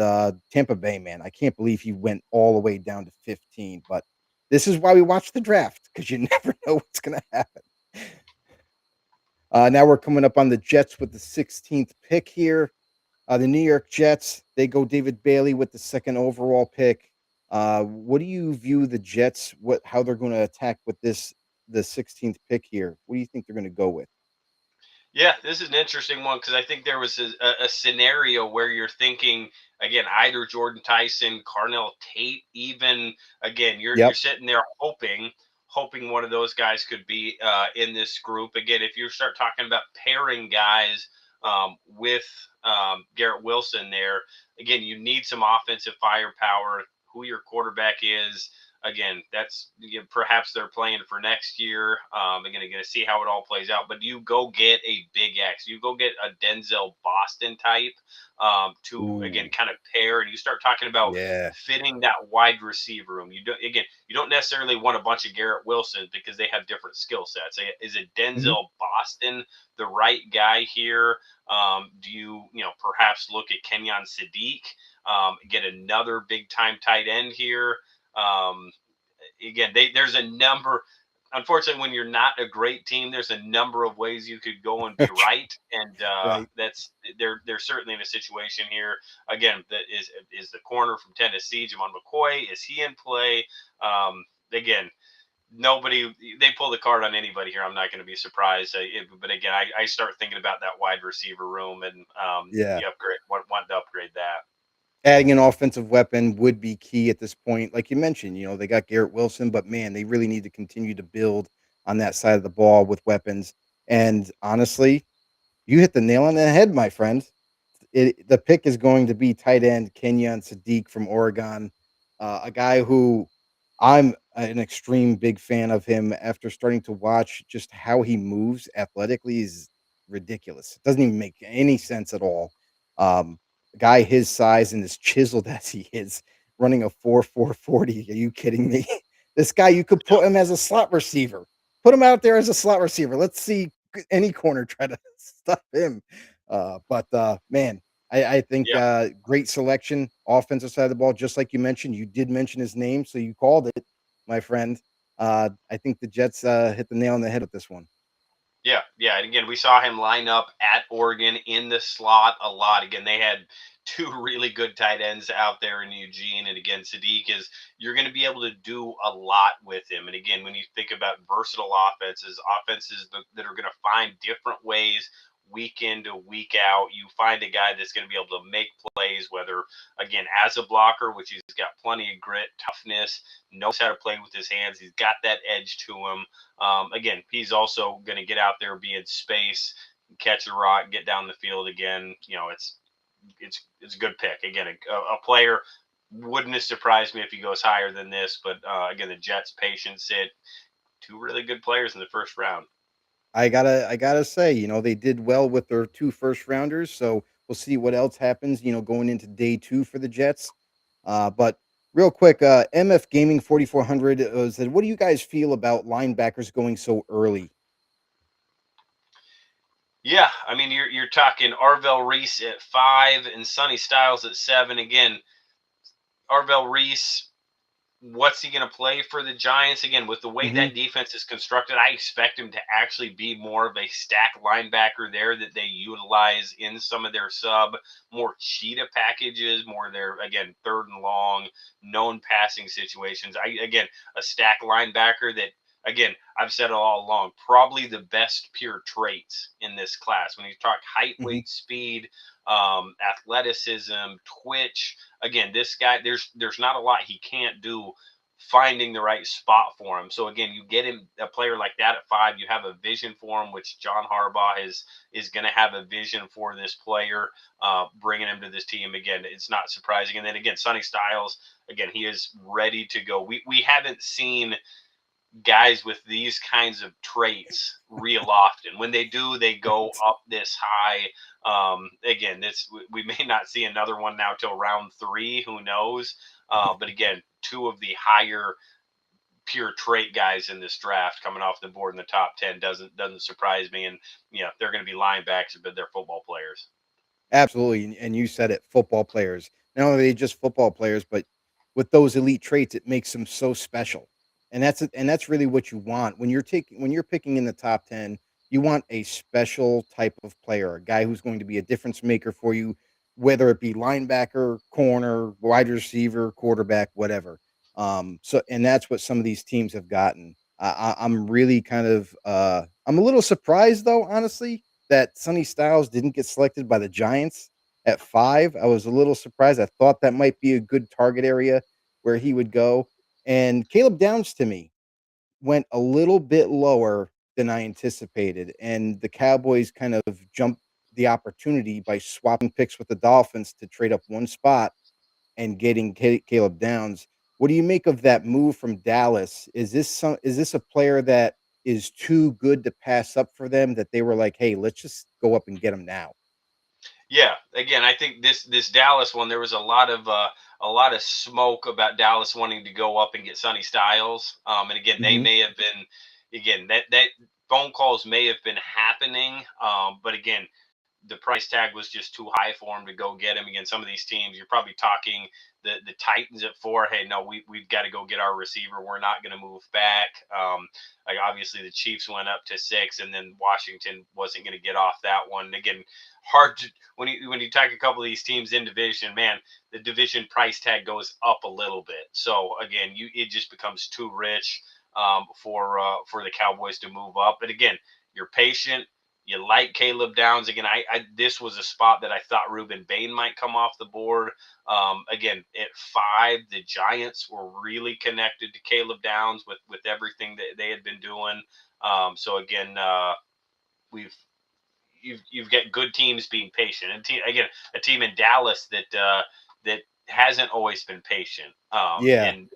Tampa Bay, man, I can't believe he went all the way down to 15. But this is why we watch the draft, because you never know what's going to happen. Now we're coming up on the Jets with the 16th pick here. The New York Jets, they go David Bailey with the 2nd overall pick. What do you view the Jets, how they're going to attack with the 16th pick here? What do you think they're going to go with? Yeah, this is an interesting one because I think there was a scenario where you're thinking, again, either Jordan Tyson, Carnell Tate, even, again, you're sitting there hoping one of those guys could be in this group. Again, if you start talking about pairing guys with Garrett Wilson there, again, you need some offensive firepower. Who your quarterback is, again, that's perhaps they're playing for next year. They're going to see how it all plays out. But you go get a Big X. You go get a Denzel Boston type to again kind of pair, and you start talking about fitting that wide receiver room. You don't necessarily want a bunch of Garrett Wilson because they have different skill sets. Is it Denzel Boston the right guy here? Do you perhaps look at Kenyon Sadiq? Get another big time tight end here. Again, there's a number. Unfortunately, when you're not a great team, there's a number of ways you could go and be right, and that's they're certainly in a situation here. Again, that is the corner from Tennessee, Jamon McCoy. Is he in play? Again, they pull the card on anybody here. I'm not going to be surprised. But again, I start thinking about that wide receiver room, and you want to upgrade that. Adding an offensive weapon would be key at this point. Like you mentioned, they got Garrett Wilson, but man, they really need to continue to build on that side of the ball with weapons. And honestly, you hit the nail on the head, my friend. The pick is going to be tight end Kenyon Sadiq from Oregon, a guy who I'm an extreme big fan of him after starting to watch just how he moves athletically is ridiculous. It doesn't even make any sense at all. A guy his size and as chiseled as he is, running a 4.40. Are you kidding me? This guy, you could put him as a slot receiver. Put him out there as a slot receiver. Let's see any corner try to stop him. Man, I think great selection, offensive side of the ball. Just like you mentioned, you did mention his name, so you called it, my friend. I think the Jets hit the nail on the head with this one. Yeah. And again, we saw him line up at Oregon in the slot a lot. Again, they had two really good tight ends out there in Eugene. And again, Sadiq you're going to be able to do a lot with him. And again, when you think about versatile offenses that are going to find different ways week in to week out, you find a guy that's going to be able to make plays, whether, again, as a blocker, which he's got plenty of grit, toughness, knows how to play with his hands. He's got that edge to him. Again, he's also going to get out there, be in space, catch the rock, get down the field again. It's a good pick. Again, a player wouldn't have surprised me if he goes higher than this, but again, the Jets patience it. Two really good players in the first round. I gotta say, they did well with their 2 first rounders, so we'll see what else happens, going into day 2 for the Jets. But real quick, MF Gaming 4400 said, what do you guys feel about linebackers going so early? Yeah, I mean you're talking Arvell Reese at 5 and Sonny Styles at 7. Again, Arvell Reese, what's he going to play for the Giants? Again, with the way that defense is constructed, I expect him to actually be more of a stack linebacker there that they utilize in some of their more cheetah packages, more their, again, 3rd and long, known passing situations. Again, a stack linebacker that, again, I've said it all along, probably the best pure traits in this class. When you talk height, weight, speed, athleticism, twitch, again, this guy, there's not a lot he can't do finding the right spot for him. So again, you get him a player like that at 5, you have a vision for him, which John Harbaugh is going to have a vision for this player, bringing him to this team. Again, it's not surprising. And then again, Sonny Styles, again, he is ready to go. We haven't seen guys with these kinds of traits real often. When they do, they go up this high. Again, we may not see another one now till round 3. Who knows? But again, 2 of the higher pure trait guys in this draft coming off the board in the top 10 doesn't surprise me. And they're going to be linebackers, but they're football players. Absolutely, and you said it, football players. Not only are they just football players, but with those elite traits, it makes them so special. And that's really what you want when you're picking in the top 10. You want a special type of player, a guy who's going to be a difference maker for you, whether it be linebacker, corner, wide receiver, quarterback, whatever. And that's what some of these teams have gotten. I'm really kind of I'm a little surprised though, honestly, that Sonny Styles didn't get selected by the Giants at 5. I was a little surprised. I thought that might be a good target area where he would go. And Caleb Downs to me went a little bit lower than I anticipated. And the Cowboys kind of jumped the opportunity by swapping picks with the Dolphins to trade up one spot and getting Caleb Downs. What do you make of that move from Dallas? Is this a player that is too good to pass up for them, that they were like, hey, let's just go up and get him now? Yeah, again, I think this Dallas one, there was a lot of smoke about Dallas wanting to go up and get Sonny Styles. And again, they may have been, again, that phone calls may have been happening. But again, the price tag was just too high for him to go get him. Again, some of these teams, you're probably talking the Titans at 4. Hey, no, we've got to go get our receiver. We're not going to move back. Like obviously the Chiefs went up to 6, and then Washington wasn't going to get off that one. Again, hard to, when you talk a couple of these teams in division, man, the division price tag goes up a little bit. So again, it just becomes too rich for the Cowboys to move up. But again, you're patient. You like Caleb Downs. Again, this was a spot that I thought Reuben Bain might come off the board. Again, at 5, the Giants were really connected to Caleb Downs with everything that they had been doing. So again, you've got good teams being patient, and a team in Dallas that hasn't always been patient. And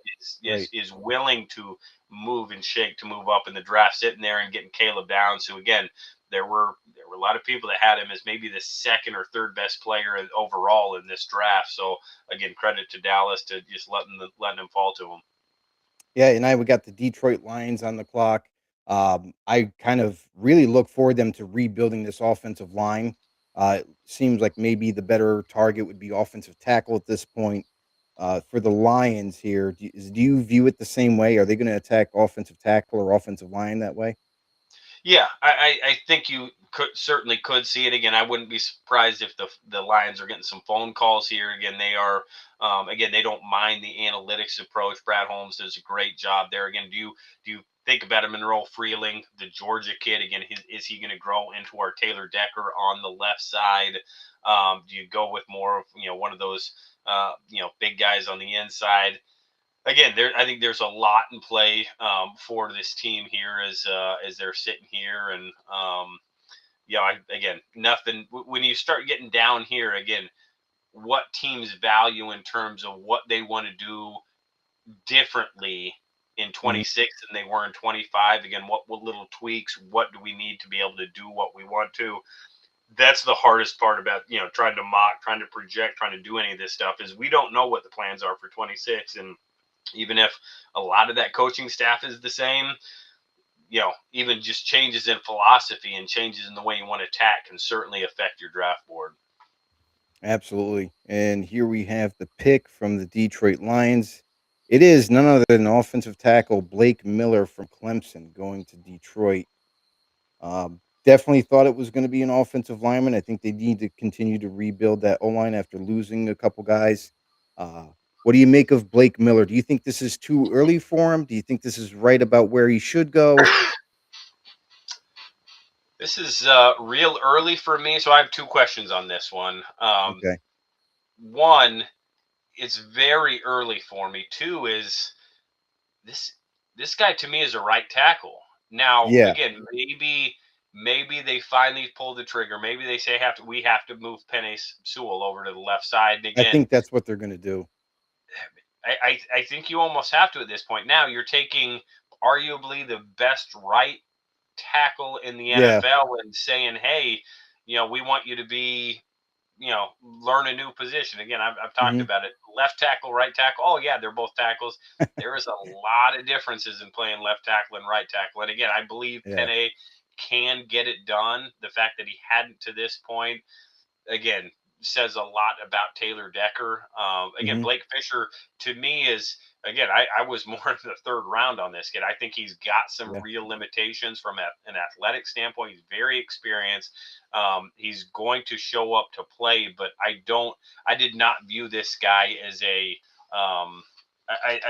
is willing to move and shake to move up in the draft, sitting there and getting Caleb Downs, who again, there were a lot of people that had him as maybe the 2nd or 3rd best player overall in this draft. So again, credit to Dallas to just letting him fall to him. Yeah, and we got the Detroit Lions on the clock. I kind of really look for them to rebuilding this offensive line. It seems like maybe the better target would be offensive tackle at this point. For the Lions here, do you view it the same way? Are they going to attack offensive tackle or offensive line that way? Yeah, I think you certainly could see it again. I wouldn't be surprised if the Lions are getting some phone calls here. Again, they are again, they don't mind the analytics approach. Brad Holmes does a great job there. Again, do you think about a Monroe Freeling, the Georgia kid? Again, is he going to grow into our Taylor Decker on the left side? Do you go with more of one of those big guys on the inside? Again, I think there's a lot in play for this team here as they're sitting here, and again, nothing. When you start getting down here, again, what teams value in terms of what they want to do differently in 26 than they were in 25. Again, what little tweaks? What do we need to be able to do what we want to? That's the hardest part about trying to mock, trying to project, trying to do any of this stuff, is we don't know what the plans are for 26, and even if a lot of that coaching staff is the same, even just changes in philosophy and changes in the way you want to attack can certainly affect your draft board. Absolutely. And here we have the pick from the Detroit Lions. It is none other than offensive tackle Blake Miller from Clemson going to Detroit. Definitely thought it was going to be an offensive lineman. I think they need to continue to rebuild that O line after losing a couple guys. Uh, what do you make of Blake Miller? Do you think this is too early for him? Do you think this is right about where he should go? This is real early for me, so I have 2 questions on this one. Okay. One, it's very early for me. 2 is this guy to me is a right tackle. Now, Yeah, again, maybe they finally pull the trigger. Maybe they say we have to move Penei Sewell over to the left side. And I again, think that's what they're going to do. I think you almost have to at this point. Now you're taking arguably the best right tackle in the Yeah. NFL and saying, hey, we want you to be, learn a new position. Again, I've talked Hmm. about it. Left tackle, right tackle. Oh, yeah, they're both tackles. There is a lot of differences in playing left tackle and right tackle. And again, I believe Yeah. Penei can get it done. The fact that he hadn't to this point, again, says a lot about Taylor Decker. Again, Hmm. Blake Fisher to me is, again, I was more in the 3rd round on this kid. I think he's got some Yeah. real limitations from an athletic standpoint. He's very experienced. He's going to show up to play, but I did not view this guy as I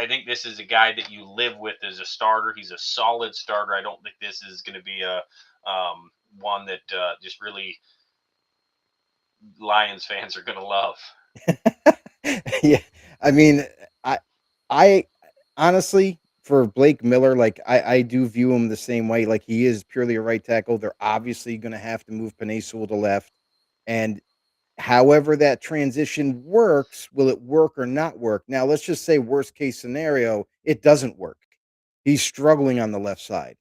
think this is a guy that you live with as a starter. He's a solid starter. I don't think this is going to be a one that just really Lions fans are going to love. Yeah. I mean, I I honestly for Blake Miller, like I do view him the same way. Like he is purely a right tackle. They're obviously going to have to move Penei Sewell to left, and however that transition works, will it work or not work? Now, let's just say worst case scenario, it doesn't work. He's struggling on the left side.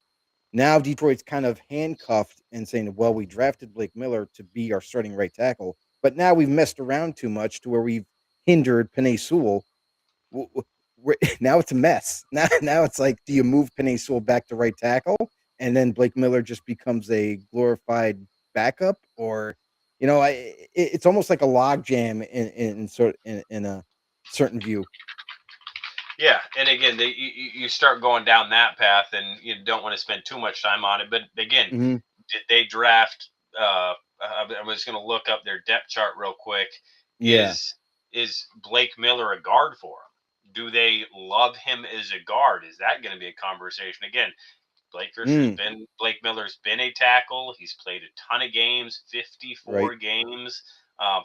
Now Detroit's kind of handcuffed and saying, well, we drafted Blake Miller to be our starting right tackle, but now we've messed around too much to where we've hindered Penei Sewell. Now it's a mess. Now it's like, do you move Penei Sewell back to right tackle, and then Blake Miller just becomes a glorified backup, or it's almost like a logjam in a certain view. Yeah, and again, you start going down that path, and you don't want to spend too much time on it. But again, Hmm. did they draft? I was going to look up their depth chart real quick. Yeah. Is Blake Miller a guard for them? Do they love him as a guard? Is that going to be a conversation again? Mm, Blake Miller's been a tackle. He's played a ton of games, right. 54 games. Um,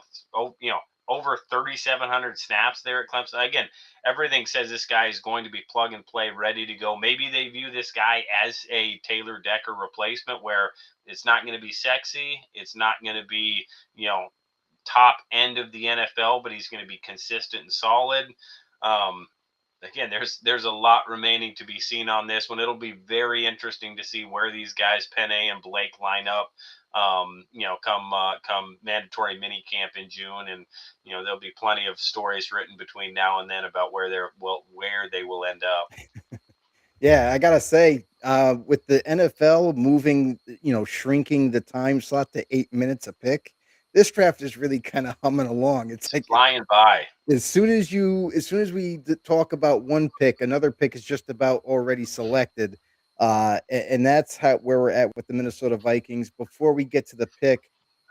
over 3,700 snaps there at Clemson. Again, everything says this guy is going to be plug and play, ready to go. Maybe they view this guy as a Taylor Decker replacement, where it's not going to be sexy. It's not going to be top end of the NFL, but he's going to be consistent and solid. Um, Again, there's a lot remaining to be seen on this one. It'll be very interesting to see where these guys, Penei and Blake, line up. Come mandatory mini camp in June, and there'll be plenty of stories written between now and then about where they will end up. Yeah, I gotta say, with the NFL moving, shrinking the time slot to 8 minutes a pick, this draft is really kind of humming along. It's It's like flying by. as soon as we talk about one pick, another pick is just about already selected, and that's where we're at with the Minnesota Vikings. Before we get to the pick,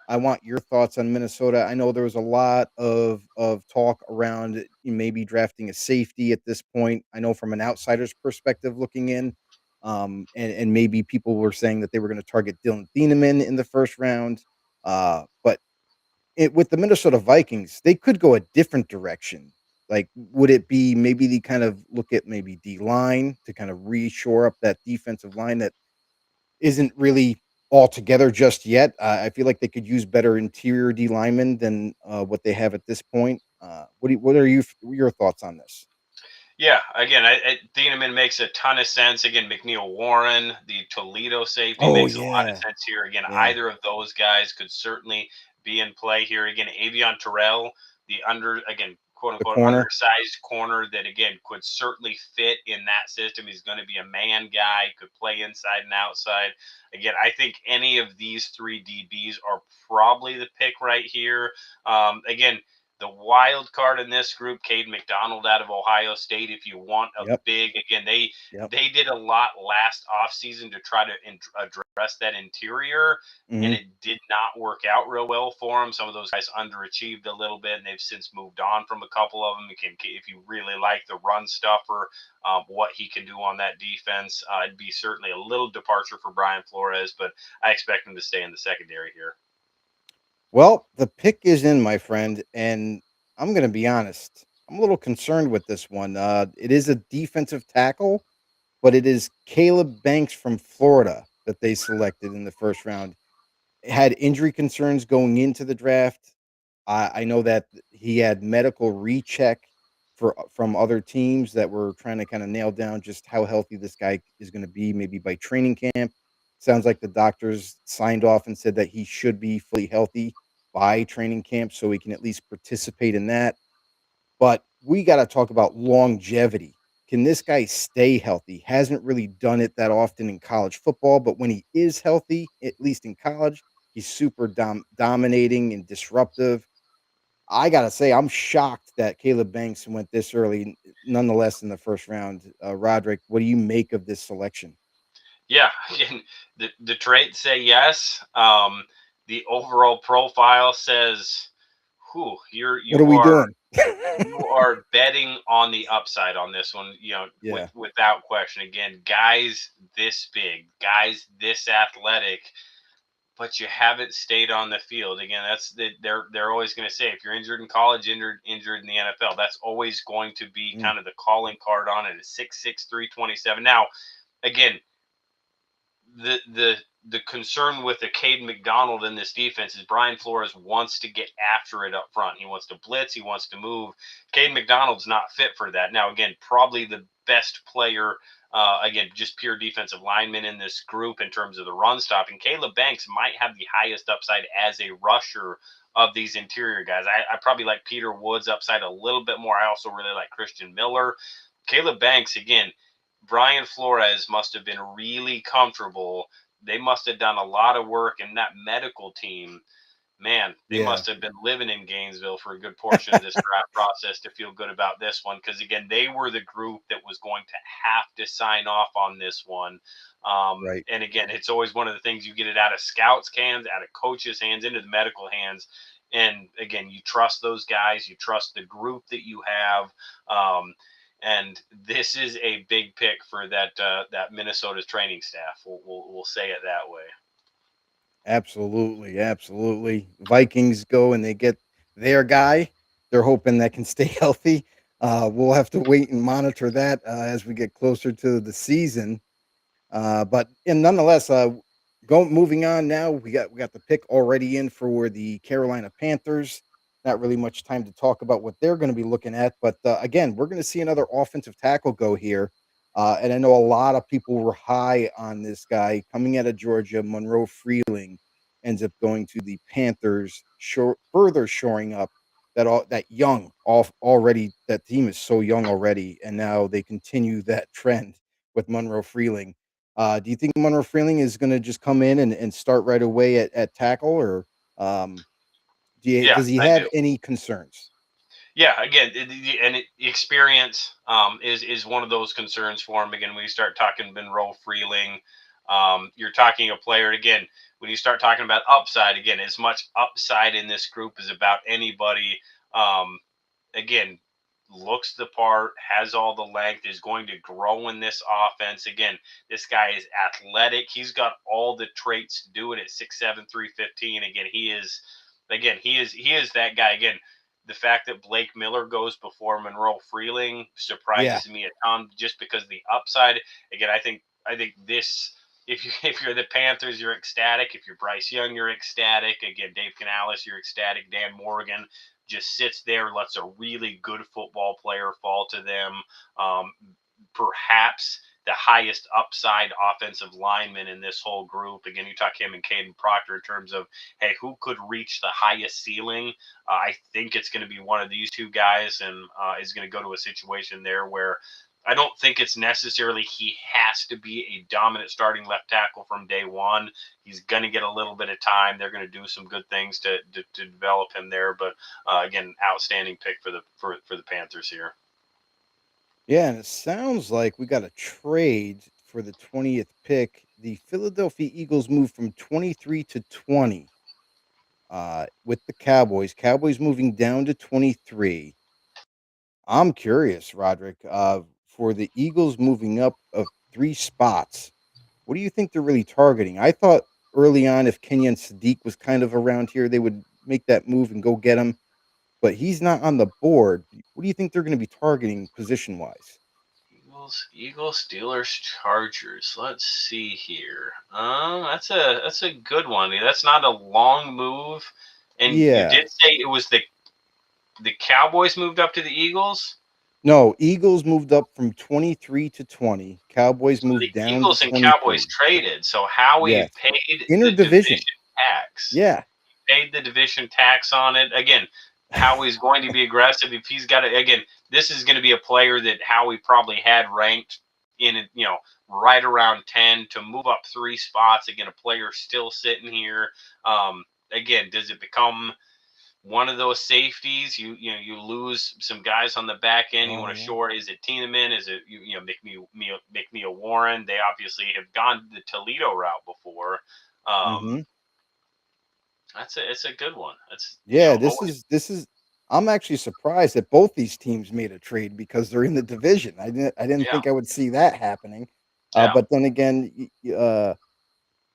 I want your thoughts on Minnesota. I know there was a lot of talk around maybe drafting a safety at this point. I know from an outsider's perspective looking in, and maybe people were saying that they were going to target Dylan Thieneman in the first round, but with the Minnesota Vikings, they could go a different direction. Like, would it be maybe they kind of look at maybe D line to kind of reshore up that defensive line that isn't really all together just yet? I feel like they could use better interior D linemen than what they have at this point. What are your thoughts on this? Yeah, again, Thieneman makes a ton of sense. Again, McNeil Warren, the Toledo safety, Oh makes a lot of yeah, sense here. Again, yeah. either of those guys could certainly be in play here. Again, Avion Terrell, quote The unquote corner. undersized corner that again could certainly fit in that system. He's going to be a man guy, could play inside and outside. Again, I think any of these three DBs are probably the pick right here. Again, the wild card in this group, Cade McDonald out of Ohio State. If you want a big, again, they did a lot last offseason to try to address that interior, and it did not work out real well for them. Some of those guys underachieved a little bit, and they've since moved on from a couple of them. If you really like the run stuffer, what he can do on that defense, it'd be certainly a little departure for Brian Flores, but I expect him to stay in the secondary here. Well, the pick is in, my friend, and I'm going to be honest. I'm a little concerned with this one. It is a defensive tackle, but it is Caleb Banks from Florida that they selected in the first round. Had injury concerns going into the draft. I know that he had medical recheck from other teams that were trying to kind of nail down just how healthy this guy is going to be, maybe by training camp. Sounds like the doctors signed off and said that he should be fully healthy by training camp so he can at least participate in that. But we got to talk about longevity. Can this guy stay healthy? Hasn't really done it that often in college football, but when he is healthy, at least in college, he's super dominating and disruptive. I gotta say, I'm shocked that Caleb Banks went this early, nonetheless, in the first round. Rodrik, what do you make of this selection? Yeah, the traits say yes. The overall profile says, "Who What are we doing? you are betting on the upside on this one." Yeah. Without question. Again, guys this big, guys this athletic, but you haven't stayed on the field. Again, they're always going to say if you're injured in college, injured in the NFL, that's always going to be kind of the calling card on it. It's 6'6", 327. Now, again, the concern with the Cade McDonald in this defense is Brian Flores wants to get after it up front. He wants to blitz. He wants to move. Cade McDonald's not fit for that. Now, again, probably the best player, again, just pure defensive lineman in this group in terms of the run stopping. Caleb Banks might have the highest upside as a rusher of these interior guys. I probably like Peter Woods' upside a little bit more. I also really like Christian Miller. Caleb Banks, again, Brian Flores must have been really comfortable. They must have done a lot of work, and that medical team, man, they must have been living in Gainesville for a good portion of this draft process to feel good about this one. Because again, they were the group that was going to have to sign off on this one. Right. And again, it's always one of the things you get it out of scouts' hands, out of coaches' hands, into the medical hands. And again, you trust those guys, you trust the group that you have. And this is a big pick for that Minnesota training staff. We'll say it that way. Absolutely, absolutely. Vikings go and they get their guy. They're hoping that can stay healthy. We'll have to wait and monitor that as we get closer to the season. But nonetheless, moving on now. We got the pick already in for the Carolina Panthers. Not really much time to talk about what they're going to be looking at, but again, we're going to see another offensive tackle go here. And I know a lot of people were high on this guy coming out of Georgia. Monroe Freeling ends up going to the Panthers, further shoring up that young already. That team is so young already, and now they continue that trend with Monroe Freeling. Do you think Monroe Freeling is going to just come in and start right away at tackle, or um, Yeah, does he I have do. any concerns? Yeah, again, experience is one of those concerns for him. Again, when you start talking Monroe Freeling, you're talking a player. Again, when you start talking about upside, again, as much upside in this group is about anybody. Again, looks the part, has all the length, is going to grow in this offense. Again, this guy is athletic. He's got all the traits to do it at 6'7", 315. He is that guy. Again, the fact that Blake Miller goes before Monroe Freeling Yeah, surprises me a ton just because the upside. Again, I think this. If you're the Panthers, you're ecstatic. If you're Bryce Young, you're ecstatic. Again, Dave Canales, you're ecstatic. Dan Morgan just sits there, lets a really good football player fall to them. Perhaps highest upside offensive lineman in this whole group. Again, you talk him and Caden Proctor in terms of, hey, who could reach the highest ceiling? I think it's going to be one of these two guys, and is going to go to a situation there where I don't think it's necessarily he has to be a dominant starting left tackle from day one. He's going to get a little bit of time. They're going to do some good things to develop him there. But again, outstanding pick for the Panthers here. Yeah, and it sounds like we got a trade for the 20th pick. The Philadelphia Eagles moved from 23 to 20 with the Cowboys. Cowboys moving down to 23. I'm curious, Rodrik, for the Eagles moving up of 3 spots. What do you think they're really targeting? I thought early on, if Kenyon Sadiq was kind of around here, they would make that move and go get him. But he's not on the board. What do you think they're going to be targeting position wise? Eagles, Steelers, Chargers. Let's see here. That's a good one. That's not a long move. And you Yeah. did say it was the Cowboys moved up to the Eagles? No, Eagles moved up from 23 to 20. Cowboys So moved the down Eagles to and 23. Cowboys traded. So Howie Yes. paid the Interdivision division tax. Yeah. Paid the division tax on it. Again, Howie's going to be aggressive if he's got it. Again, this is going to be a player that Howie probably had ranked in, right around 10 to move up 3 spots. Again, a player still sitting here. Again, does it become one of those safeties? You lose some guys on the back end. You want to short. Is it Tiedemann? Is it McNeil Warren? They obviously have gone the Toledo route before. It's a good one. This is. I'm actually surprised that both these teams made a trade because they're in the division. I didn't think I would see that happening. But then again,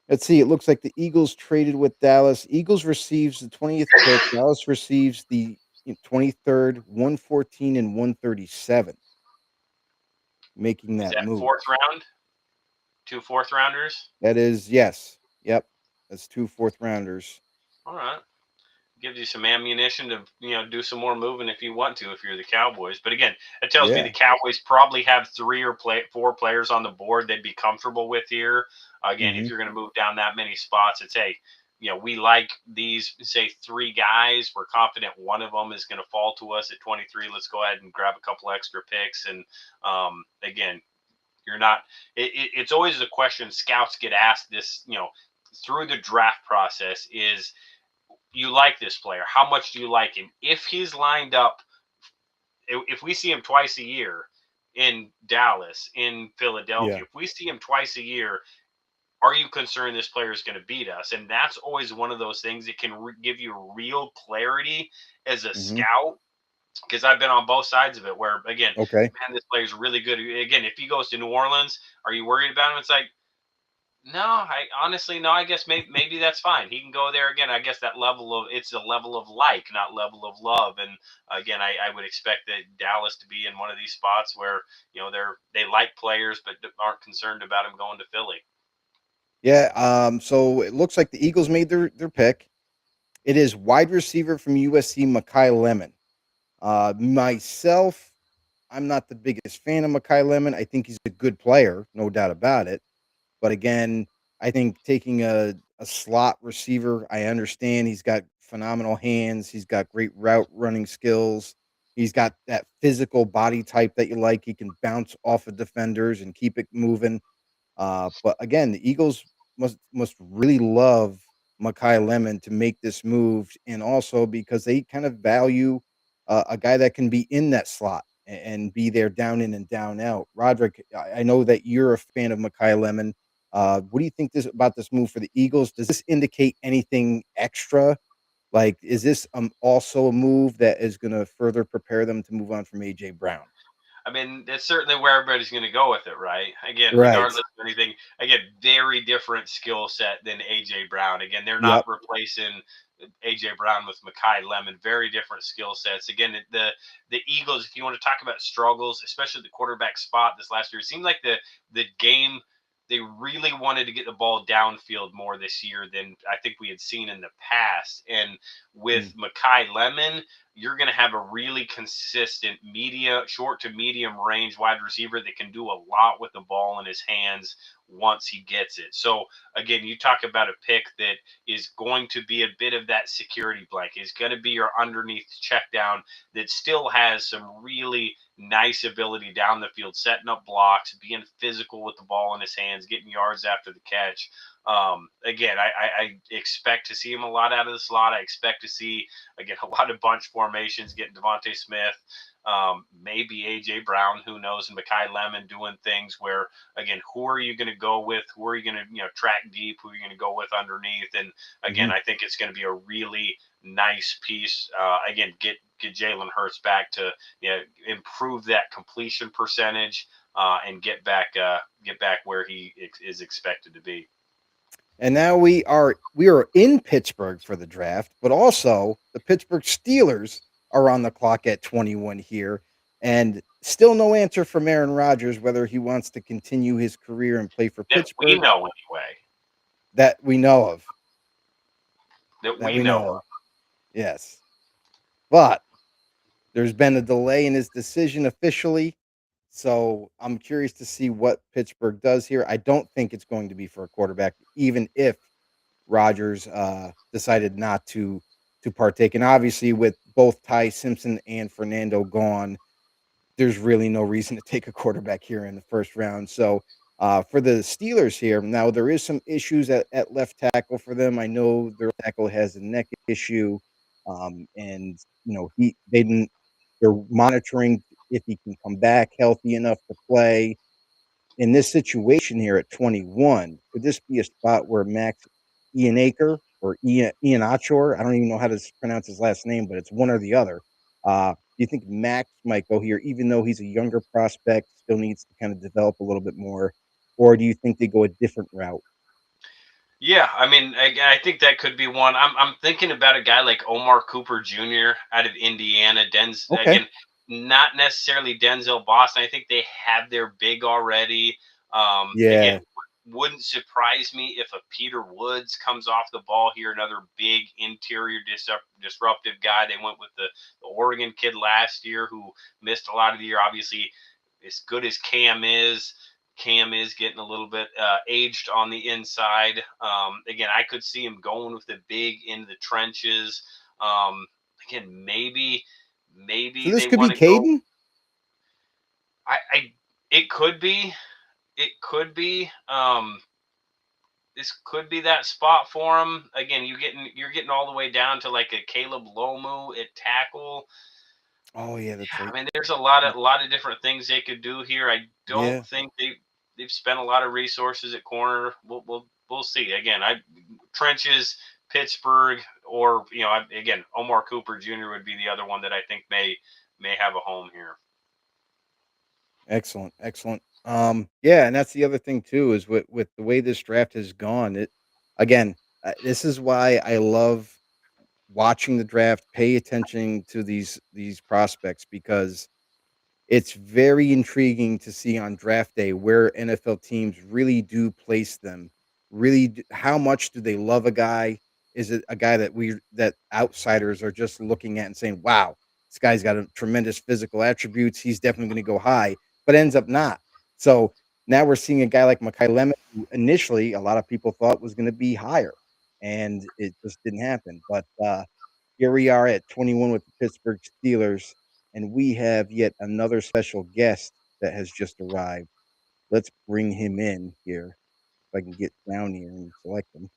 let's see. It looks like the Eagles traded with Dallas. Eagles receives the 20th pick. Dallas receives the 23rd, 114, and 137. Making that move. 4th round? 2 4th rounders? That is, yes. Yep. That's 2 4th rounders. All right. Gives you some ammunition to do some more moving if you want to, if you're the Cowboys. But again, it tells me the Cowboys probably have 3 or 4 players on the board they'd be comfortable with here. Again, if you're going to move down that many spots, it's we like these, say, 3 guys. We're confident one of them is going to fall to us at 23. Let's go ahead and grab a couple extra picks. And again, you're not. It's always a question scouts get asked this, through the draft process is, you like this player? How much do you like him? If he's lined up, if we see him twice a year in Dallas, in Philadelphia, if we see him twice a year, are you concerned this player is going to beat us? And that's always one of those things that can give you real clarity as a scout. Because I've been on both sides of it where, again, man, this player is really good. Again, if he goes to New Orleans, are you worried about him? It's like, no, I guess maybe that's fine. He can go there again. I guess it's a level of like, not level of love. And again, I would expect that Dallas to be in one of these spots where, they like players, but aren't concerned about him going to Philly. Yeah. So it looks like the Eagles made their pick. It is wide receiver from USC, Mekhi Lemon. Myself, I'm not the biggest fan of Mekhi Lemon. I think he's a good player, no doubt about it. But again, I think taking a slot receiver, I understand he's got phenomenal hands. He's got great route running skills. He's got that physical body type that you like. He can bounce off of defenders and keep it moving. But again, the Eagles must really love Mekhi Lemon to make this move, and also because they kind of value a guy that can be in that slot and be there down in and down out. Rodrik, I know that you're a fan of Mekhi Lemon. What do you think about this move for the Eagles? Does this indicate anything extra? Like, is this also a move that is going to further prepare them to move on from AJ Brown? I mean, that's certainly where everybody's going to go with it, right? Again, regardless of anything, again, very different skill set than AJ Brown. Again, they're not replacing AJ Brown with Mekhi Lemon. Very different skill sets. Again, the Eagles, if you want to talk about struggles, especially the quarterback spot this last year, it seemed like the game they really wanted to get the ball downfield more this year than I think we had seen in the past. And with Makai Lemon, you're going to have a really consistent short to medium range wide receiver that can do a lot with the ball in his hands once he gets it. So again, you talk about a pick that is going to be a bit of that security blanket. Is going to be your underneath check down that still has some really nice ability down the field, setting up blocks, being physical with the ball in his hands, getting yards after the catch. Again, I expect to see him a lot out of the slot. I expect to see, again, a lot of bunch formations, getting Devontae Smith, maybe A.J. Brown, who knows, and Makai Lemon doing things where, again, who are you going to go with? Who are you going to, track deep? Who are you going to go with underneath? And, again, I think it's going to be a really nice piece. Again, get Jalen Hurts back to improve that completion percentage and get back where he is expected to be. And now we are in Pittsburgh for the draft, but also the Pittsburgh Steelers are on the clock at 21 here, and still no answer from Aaron Rodgers whether he wants to continue his career and play for Pittsburgh. We know anyway. That we know of. That we know of. Yes. But there's been a delay in his decision officially. So I'm curious to see what Pittsburgh does here. I don't think it's going to be for a quarterback, even if Rodgers decided not to partake. And obviously, with both Ty Simpson and Fernando gone, there's really no reason to take a quarterback here in the first round. So for the Steelers here, now there is some issues at left tackle for them. I know their tackle has a neck issue, and they're monitoring if he can come back healthy enough to play. In this situation here at 21, could this be a spot where Max Ianacre or Ian Achor, I don't even know how to pronounce his last name, but it's one or the other. Do you think Max might go here, even though he's a younger prospect, still needs to kind of develop a little bit more? Or do you think they go a different route? Yeah, I mean, I think that could be one. I'm thinking about a guy like Omar Cooper Jr. out of Indiana. Okay. Again, not necessarily Denzel Boston. I think they have their big already. Again, wouldn't surprise me if a Peter Woods comes off the ball here, another big interior disruptive guy. They went with the Oregon kid last year who missed a lot of the year. Obviously, as good as Cam is getting a little bit aged on the inside. Again, I could see him going with the big into the trenches. Again, maybe so this could be Caden. It could be. It could be. This could be that spot for him. Again, you're getting all the way down to like a Caleb Lomu at tackle. Oh yeah, that's right. I mean, there's a lot of different things they could do here. I don't think they've spent a lot of resources at corner. We'll see. Again, trenches, Pittsburgh, or again, Omar Cooper Jr. would be the other one that I think may have a home here. Excellent. Yeah, and that's the other thing too, is with the way this draft has gone. This is why I love watching the draft, pay attention to these prospects, because it's very intriguing to see on draft day where NFL teams really do place them. How much do they love a guy? Is it a guy that outsiders are just looking at and saying, wow, this guy's got a tremendous physical attributes, he's definitely going to go high, but ends up not. So now we're seeing a guy like Makai Lemon, who initially a lot of people thought was going to be higher, and it just didn't happen. But here we are at 21 with the Pittsburgh Steelers, and we have yet another special guest that has just arrived. Let's bring him in here. If I can get down here and select him.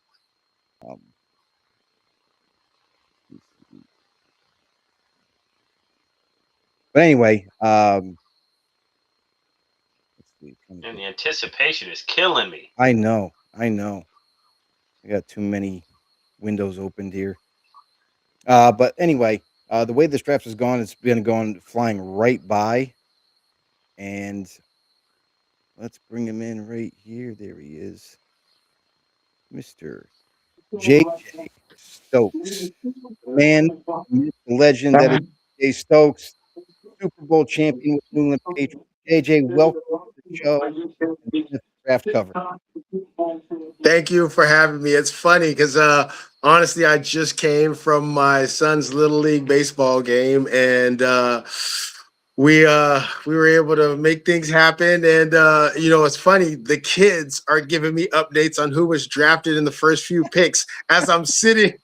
But anyway, let's see. And the anticipation is killing me. I know. I got too many windows opened here. But anyway, the way this draft has gone, it's been going flying right by. And let's bring him in right here. There he is. Mr. J.J. Stokes. Man, the legend that is J.J. Stokes, Super Bowl champion with New England Patriots. J.J., welcome to the show. draft cover. Thank you for having me. It's funny because honestly, I just came from my son's little league baseball game, and we were able to make things happen. And it's funny. The kids are giving me updates on who was drafted in the first few picks as I'm sitting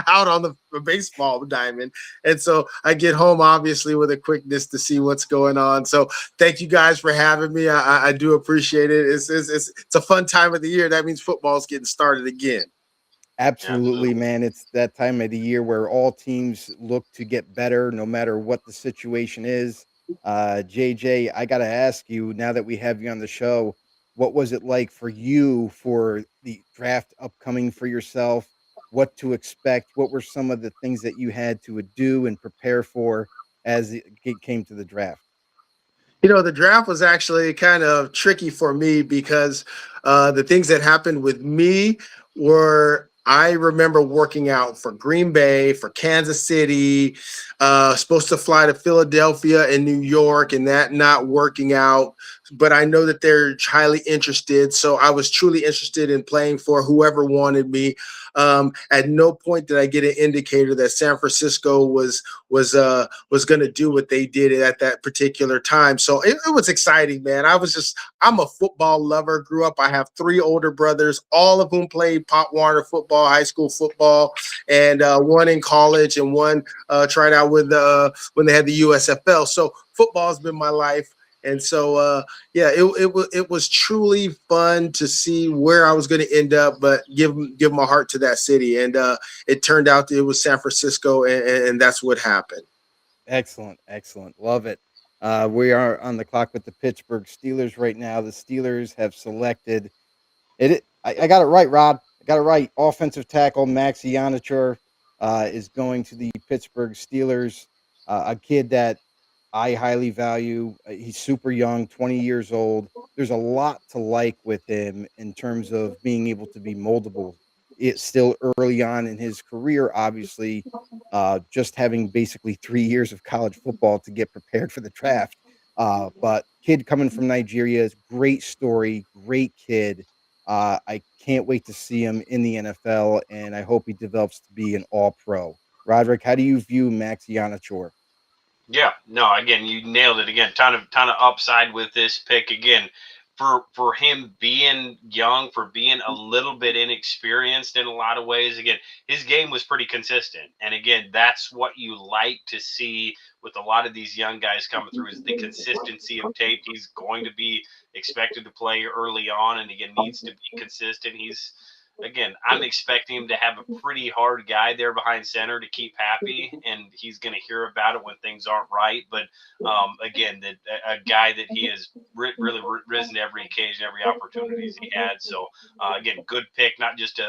out on the baseball diamond. And so I get home obviously with a quickness to see what's going on. So thank you guys for having me. I do appreciate it. It's a fun time of the year. That means football's getting started again. Absolutely, man. It's that time of the year where all teams look to get better no matter what the situation is. JJ, I got to ask you, now that we have you on the show, what was it like for you for the draft upcoming for yourself? What to expect? What were some of the things that you had to do and prepare for as it came to the draft? The draft was actually kind of tricky for me because the things that happened with me were I remember working out for Green Bay, for Kansas City, supposed to fly to Philadelphia and New York, and that not working out. But I know that they're highly interested. So I was truly interested in playing for whoever wanted me. At no point did I get an indicator that San Francisco was going to do what they did at that particular time. So it was exciting, man. I'm a football lover. Grew up. I have 3 older brothers, all of whom played Pop Warner football, high school football, and one in college and one tried out with when they had the USFL. So football has been my life. And so, it was truly fun to see where I was going to end up, but give my heart to that city. And it turned out it was San Francisco, and that's what happened. Excellent. Love it. We are on the clock with the Pittsburgh Steelers right now. The Steelers have selected it. I got it right, Rod. I got it right. Offensive tackle Max Ianichur is going to the Pittsburgh Steelers. A kid that I highly value. He's super young, 20 years old. There's a lot to like with him in terms of being able to be moldable. It's still early on in his career, obviously, just having basically 3 years of college football to get prepared for the draft. But kid coming from Nigeria is great story, great kid. I can't wait to see him in the NFL, and I hope he develops to be an all-pro. Rodrik, how do you view Max Ianichur? Yeah, no, again, you nailed it again. Ton of upside with this pick again. For him being young, for being a little bit inexperienced in a lot of ways, again, his game was pretty consistent. And again, that's what you like to see with a lot of these young guys coming through is the consistency of tape. He's going to be expected to play early on and again needs to be consistent. I'm expecting him to have a pretty hard guy there behind center to keep happy, and he's going to hear about it when things aren't right. But a guy that he has really risen to every occasion, every opportunity he had. So good pick, not just a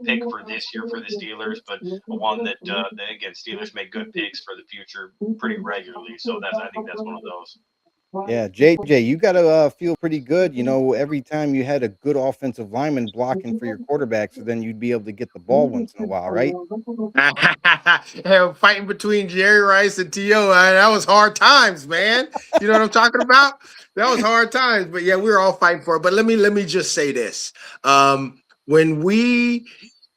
pick for this year for the Steelers, but one that Steelers make good picks for the future pretty regularly. So I think that's one of those. Yeah, JJ, you got to feel pretty good. Every time you had a good offensive lineman blocking for your quarterback, so then you'd be able to get the ball once in a while, right? Fighting between Jerry Rice and T.O., that was hard times, man. You know what I'm talking about? That was hard times. But yeah, we were all fighting for it. But let me just say this. When we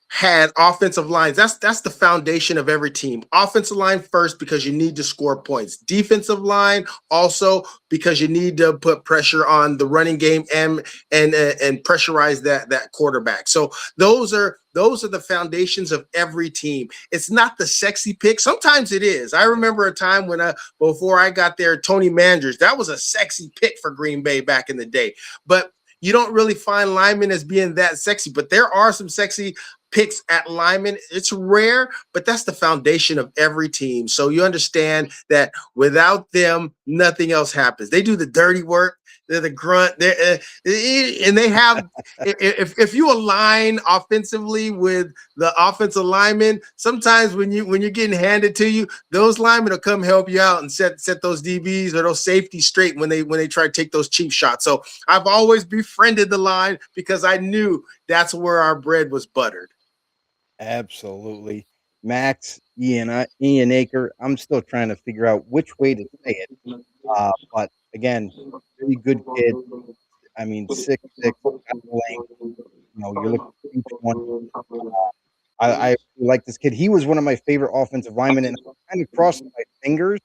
had offensive lines, that's the foundation of every team. Offensive line first because you need to score points. Defensive line also because you need to put pressure on the running game and pressurize that quarterback. So those are the foundations of every team. It's not the sexy pick. Sometimes it is. I remember a time when before I got there, Tony Manders, that was a sexy pick for Green Bay back in the day. But you don't really find linemen as being that sexy, but there are some sexy picks at linemen. It's rare, but that's the foundation of every team. So you understand that without them, nothing else happens. They do the dirty work. They're the grunt. And they have. if you align offensively with the offensive linemen, sometimes when you're getting handed to you, those linemen will come help you out and set those DBs or those safeties straight when they try to take those cheap shots. So I've always befriended the line because I knew that's where our bread was buttered. Absolutely. Max, Ian Aker. I'm still trying to figure out which way to say it. But again, really good kid. I mean, 6'6", length. You're looking at 220. I like this kid. He was one of my favorite offensive linemen, and I kind of crossed my fingers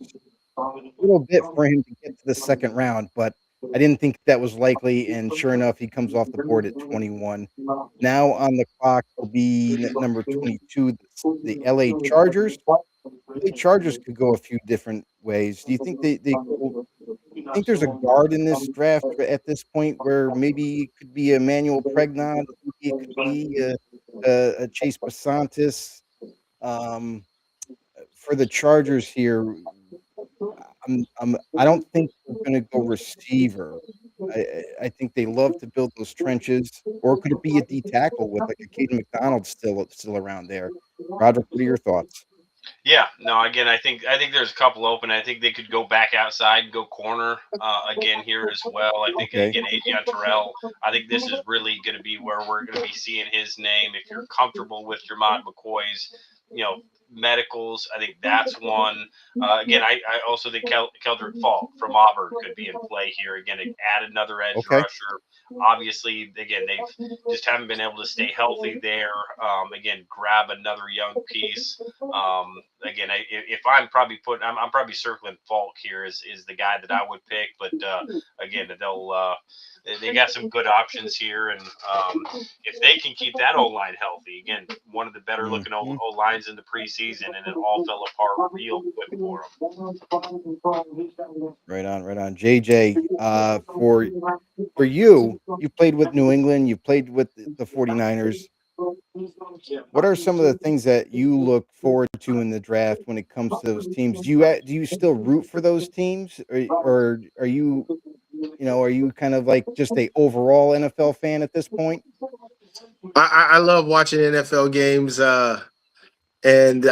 a little bit for him to get to the second round, but I didn't think that was likely. And sure enough, he comes off the board at 21. Now on the clock will be number 22, the LA Chargers. LA Chargers could go a few different ways. Do you think they think there's a guard in this draft at this point where maybe it could be Emmanuel Pregnon, maybe it could be a Chase Basantis. For the Chargers here, I don't think they're going to go receiver. I think they love to build those trenches, or could it be a D tackle with like a Caden McDonald still around there? Rodrik, what are your thoughts? Yeah, no, again, I think there's a couple open. I think they could go back outside, go corner again here as well. I think, Okay. again, Adrian Terrell, I think this is really going to be where we're going to be seeing his name. If you're comfortable with your Mont McCoy's, medicals, I think that's one. Again, I also think Keldrick Falk from Auburn could be in play here. Again, add another edge rusher. Obviously, again, they've just haven't been able to stay healthy there. Again, grab another young piece. Again, if I'm probably I'm probably circling Falk here is the guy that I would pick. But again, they got some good options here, and if they can keep that O-line healthy, again, one of the better looking O-lines in the preseason, and it all fell apart real quick for them. Right on. JJ, for you played with New England, you played with the 49ers. What are some of the things that you look forward to in the draft when it comes to those teams? Do you still root for those teams, or are you kind of like just a overall NFL fan at this point? I love watching NFL games, and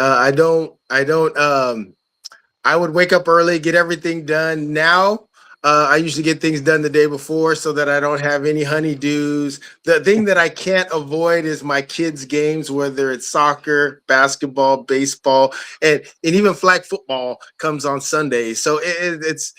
I would wake up early, get everything done. Now, I usually get things done the day before so that I don't have any honeydews. The thing that I can't avoid is my kids' games, whether it's soccer, basketball, baseball, and even flag football comes on Sundays. So it's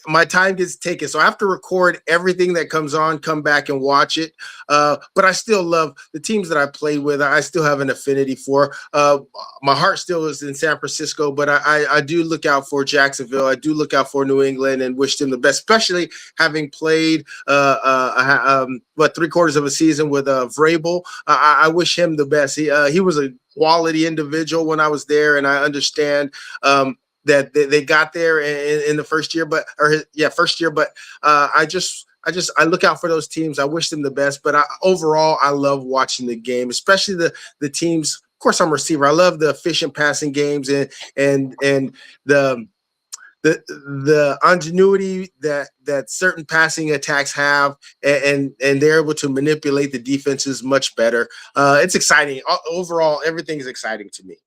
my time gets taken. So I have to record everything that comes on, come back and watch it. But I still love the teams that I played with. I still have an affinity for. My heart still is in San Francisco, but I do look out for Jacksonville. I do look out for New England and wish them the best, especially having played 3/4 of a season with Vrabel. I wish him the best. He was a quality individual when I was there, and I understand that they got there in the first year, but I look out for those teams. I wish them the best, but overall, I love watching the game, especially the teams. Of course, I'm a receiver. I love the efficient passing games and the ingenuity that certain passing attacks have, and they're able to manipulate the defenses much better. It's exciting. Overall, everything is exciting to me.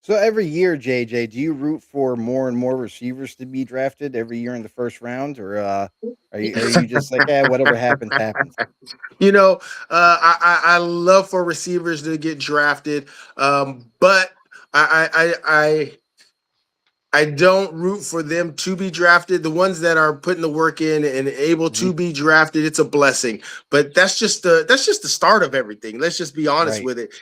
So every year, JJ, do you root for more and more receivers to be drafted every year in the first round, or are you just like, whatever happens, happens? I love for receivers to get drafted, but I don't root for them to be drafted. The ones that are putting the work in and able to be drafted, it's a blessing. But that's just the start of everything. Let's just be honest with it.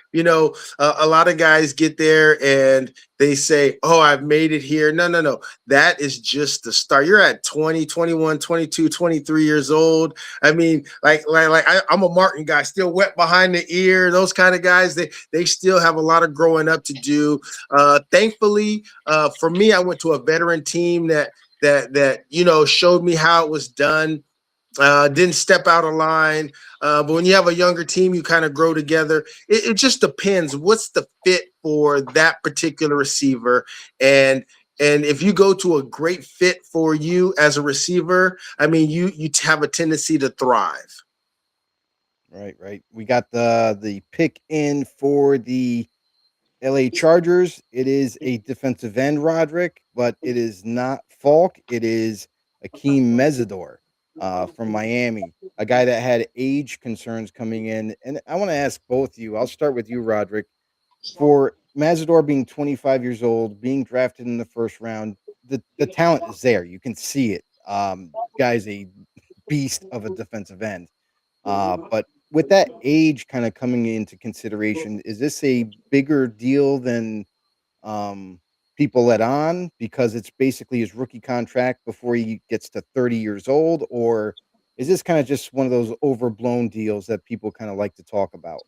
A lot of guys get there and they say, "Oh, I've made it here." No. That is just the start. You're at 20, 21, 22, 23 years old. I mean, I'm a Martin guy, still wet behind the ear. Those kind of guys, they still have a lot of growing up to do. Thankfully, for me, I went to a veteran team that showed me how it was done. Didn't step out of line. But when you have a younger team, you kind of grow together. It just depends. What's the fit for that particular receiver? And if you go to a great fit for you as a receiver, I mean, you have a tendency to thrive. Right. We got the pick in for the LA Chargers. It is a defensive end, Rodrik, but it is not Falk. It is Akeem Mesidor from Miami, a guy that had age concerns coming in. And I want to ask both of you. I'll start with you, Rodrik. For Mesidor being 25 years old, being drafted in the first round, the talent is there. You can see it. Guy's a beast of a defensive end. But with that age kind of coming into consideration, is this a bigger deal than people let on because it's basically his rookie contract before he gets to 30 years old? Or is this kind of just one of those overblown deals that people kind of like to talk about?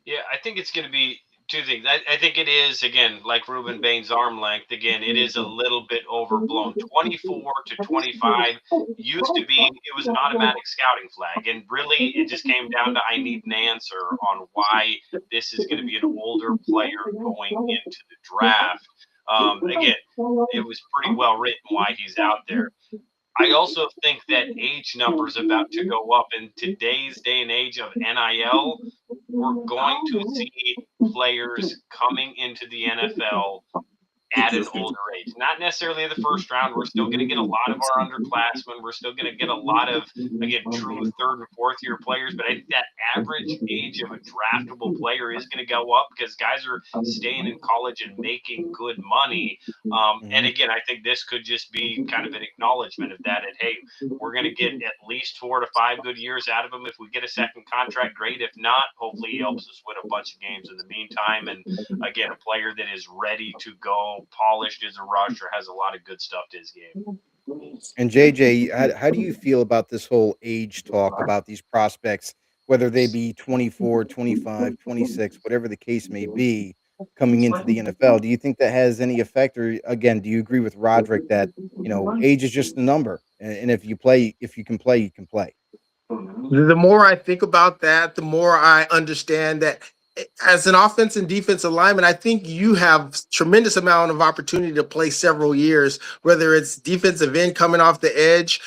Yeah, I think it's going to be two things. I think it is, again, like Ruben Bain's arm length. Again, it is a little bit overblown. 24 to 25 used to be, it was an automatic scouting flag. And really, it just came down to I need an answer on why this is going to be an older player going into the draft. Again, it was pretty well written why he's out there. I also think that age numbers about to go up in today's day and age of NIL. We're going to see players coming into the NFL at an older age. Not necessarily the first round. We're still going to get a lot of our underclassmen. We're still going to get a lot of, again, true third and fourth year players. But I think that average age of a draftable player is going to go up because guys are staying in college and making good money. And again, I think this could just be kind of an acknowledgement of that. And hey, we're going to get at least 4 to 5 good years out of him. If we get a second contract, great. If not, hopefully he helps us win a bunch of games in the meantime. And again, a player that is ready to go, polished as a rusher, has a lot of good stuff to his game. And JJ, how do you feel about this whole age talk about these prospects, whether they be 24, 25, 26, whatever the case may be, coming into the NFL? Do you think that has any effect? Or again, do you agree with Rodrik that, age is just a number? And if you can play, you can play. The more I think about that, the more I understand that as an offense and defensive lineman, I think you have tremendous amount of opportunity to play several years, whether it's defensive end coming off the edge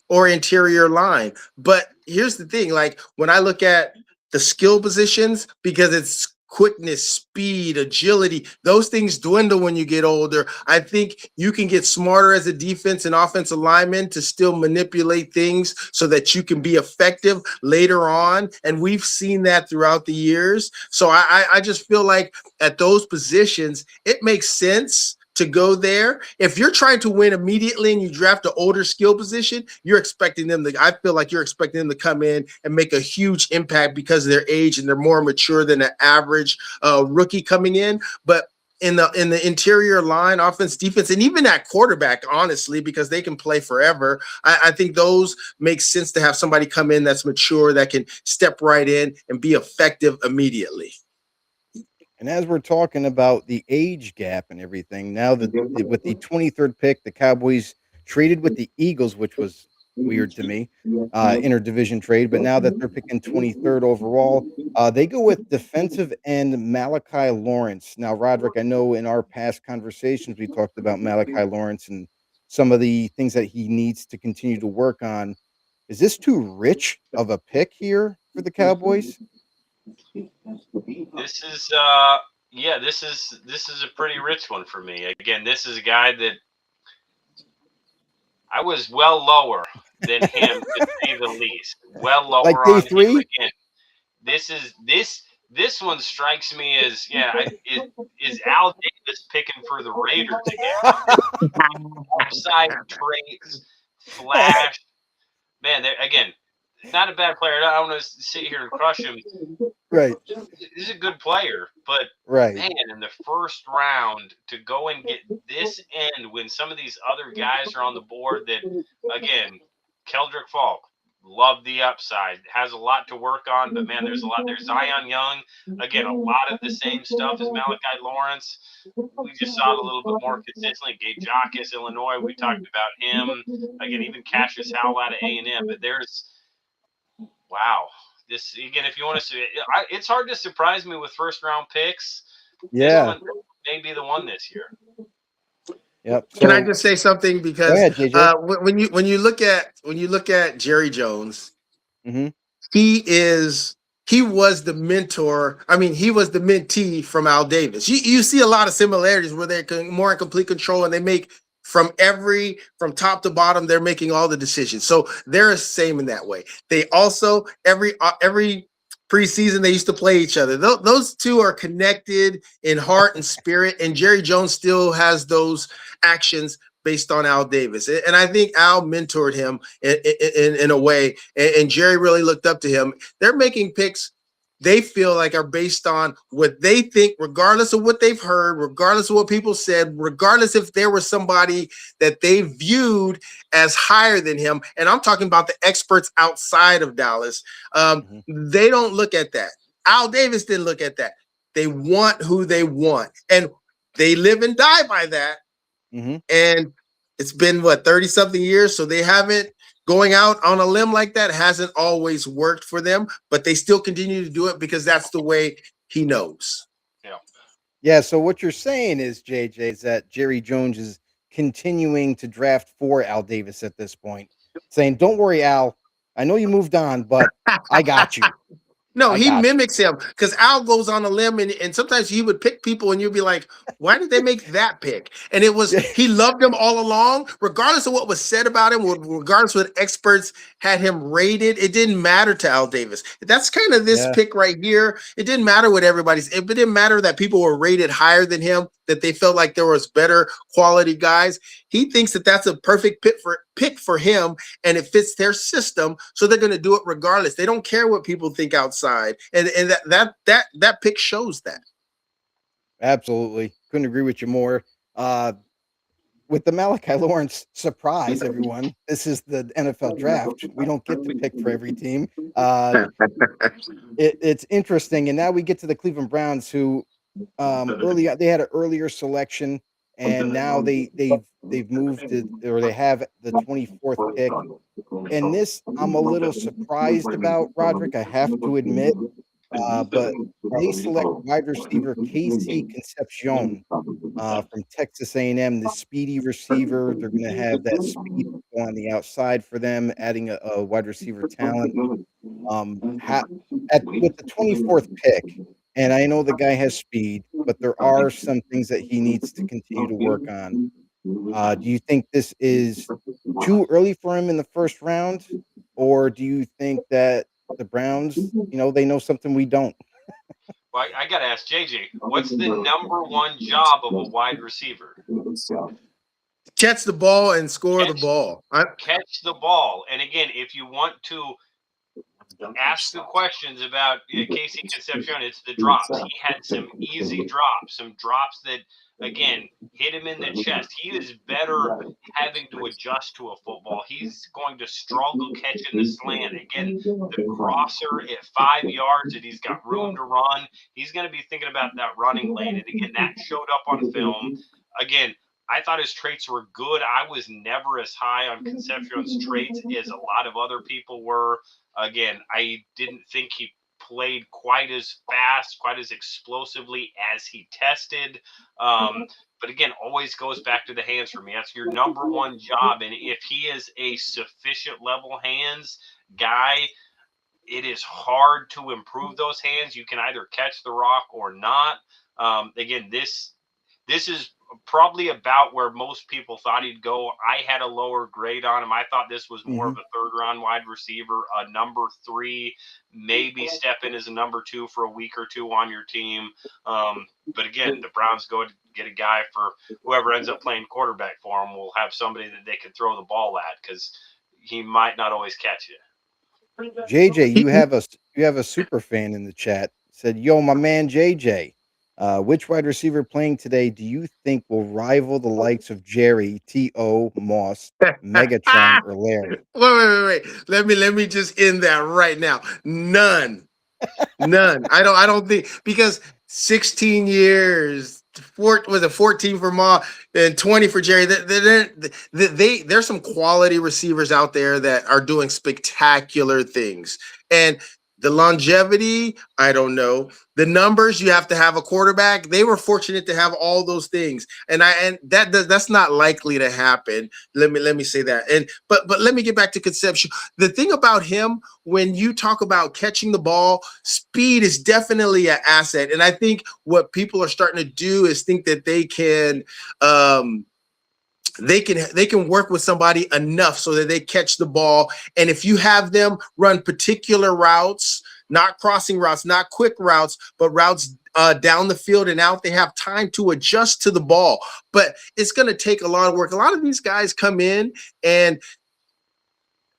or interior line. But here's the thing, like when I look at the skill positions, because it's quickness, speed, agility, those things dwindle when you get older. I think you can get smarter as a defense and offensive lineman to still manipulate things so that you can be effective later on. And we've seen that throughout the years. So I just feel like at those positions, it makes sense to go there. If you're trying to win immediately and you draft an older skill position, I feel like you're expecting them to come in and make a huge impact because of their age and they're more mature than an average rookie coming in. But in the interior line, offense, defense, and even at quarterback, honestly, because they can play forever, I think those make sense to have somebody come in that's mature, that can step right in and be effective immediately. And as we're talking about the age gap and everything, now with the 23rd pick, the Cowboys traded with the Eagles, which was weird to me, interdivision trade. But now that they're picking 23rd overall, they go with defensive end Malachi Lawrence. Now, Rodrik, I know in our past conversations we talked about Malachi Lawrence and some of the things that he needs to continue to work on. Is this too rich of a pick here for the Cowboys? This is this is a pretty rich one for me. Again, this is a guy that I was well lower than him to say the least. Well lower like day on 3? him again. This one strikes me as is Al Davis picking for the Raiders again? Upside traits, flash. Man, again, not a bad player. I don't want to sit here and crush him. Right. He's a good player, but right. Man, in the first round to go and get this end when some of these other guys are on the board that, again, Keldrick Falk, love the upside, has a lot to work on, but man, there's a lot. There's Zion Young, again, a lot of the same stuff as Malachi Lawrence. We just saw it a little bit more consistently. Gabe Jacques, Illinois, we talked about him. Again, even Cassius Howell out of A&M, but wow. This again, if you want to see it, it's hard to surprise me with first round picks. Yeah, this one may be the one this year. Yep. So, can I just say something? Because ahead, when you look at Jerry Jones, mm-hmm. he was the mentor. I mean, he was the mentee from Al Davis. You see a lot of similarities where they're more in complete control and they make from top to bottom, they're making all the decisions. So they're the same in that way. They also every preseason they used to play each other. Those two are connected in heart and spirit. And Jerry Jones still has those actions based on Al Davis. And I think Al mentored him in a way, and Jerry really looked up to him. They're making picks they feel like are based on what they think, regardless of what they've heard, regardless of what people said, regardless if there was somebody that they viewed as higher than him. And I'm talking about the experts outside of Dallas. They don't look at that. Al Davis didn't look at that. They want who they want, and they live and die by that. And it's been 30 something years. So they haven't going out on a limb like that hasn't always worked for them, but they still continue to do it because that's the way he knows. Yeah. So what you're saying is, JJ, is that Jerry Jones is continuing to draft for Al Davis at this point, saying, "Don't worry, Al. I know you moved on, but I got you." No, he mimics him because Al goes on a limb and sometimes he would pick people and you'd be like, why did they make that pick? And it was, he loved him all along, regardless of what was said about him, regardless of what experts had him rated. It didn't matter to Al Davis. That's kind of this pick right here. It didn't matter what it didn't matter that people were rated higher than him, that they felt like there was better quality guys. He thinks that that's a perfect pick for him, and it fits their system, so they're going to do it regardless. They don't care what people think outside, and that pick shows that. Absolutely, couldn't agree with you more. With the Malachi Lawrence surprise, everyone, this is the NFL draft. We don't get to pick for every team. It's interesting, and now we get to the Cleveland Browns, who they had an earlier selection, and now they've moved it, or they have the 24th pick. And this I'm a little surprised about, Rodrik, I have to admit. But they select wide receiver Casey Concepcion from Texas A&M, the speedy receiver. They're going to have that speed on the outside for them, adding a wide receiver talent. With the 24th pick, and I know the guy has speed, but there are some things that he needs to continue to work on. Do you think this is too early for him in the first round, or do you think that the Browns, they know something we don't? Well, I got to ask JJ, what's the number one job of a wide receiver? Catch the ball and score the ball. Catch the ball. And again, if you want to ask the questions about Casey Concepcion, it's the drops. He had some easy drops, some drops that, again, hit him in the chest. He is better having to adjust to a football. He's going to struggle catching the slant. Again, the crosser at 5 yards, and he's got room to run. He's going to be thinking about that running lane. And again, that showed up on film. Again, I thought his traits were good. I was never as high on Concepcion's traits as a lot of other people were. Again, I didn't think he played quite as fast, quite as explosively as he tested. But again, always goes back to the hands for me. That's your number one job. And if he is a sufficient level hands guy, it is hard to improve those hands. You can either catch the rock or not. Again, this is probably about where most people thought he'd go. I had a lower grade on him. I thought this was more of a third-round wide receiver, a number 3, maybe step in as a number 2 for a week or two on your team. But again, the Browns go to get a guy for whoever ends up playing quarterback for him will have somebody that they can throw the ball at because he might not always catch it. JJ, you have a super fan in the chat. Said, "Yo, my man JJ. Which wide receiver playing today do you think will rival the likes of Jerry, T.O., Moss, Megatron, or Larry?" Wait. Let me just end that right now. None. I don't think, because 16 years, 14 for Moss and 20 for Jerry. There's some quality receivers out there that are doing spectacular things. And the longevity, I don't know. The numbers, you have to have a quarterback. They were fortunate to have all those things, and that's not likely to happen. Let me say that. But let me get back to Concepcion. The thing about him, when you talk about catching the ball, speed is definitely an asset. And I think what people are starting to do is think that they can work with somebody enough so that they catch the ball. And if you have them run particular routes not crossing routes, not quick routes, but routes down the field and out. They have time to adjust to the ball, but it's going to take a lot of work. A lot of these guys come in and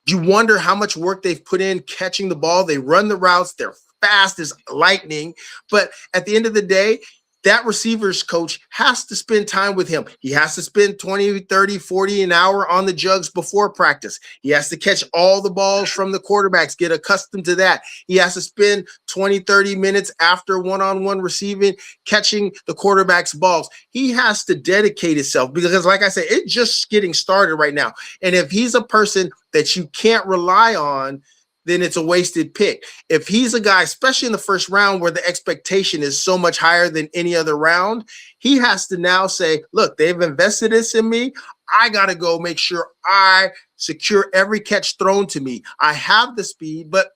you wonder how much work they've put in catching the ball. They run the routes. They're fast as lightning. But at the end of the day, that receivers coach has to spend time with him. He has to spend 20, 30, 40 an hour on the jugs before practice. He has to catch all the balls from the quarterbacks, get accustomed to that. He has to spend 20, 30 minutes after one-on-one receiving, catching the quarterback's balls. He has to dedicate himself because, like I said, it's just getting started right now. And if he's a person that you can't rely on, then it's a wasted pick. If he's a guy, especially in the first round where the expectation is so much higher than any other round, he has to now say, look, they've invested this in me. I got to go make sure I secure every catch thrown to me. I have the speed, but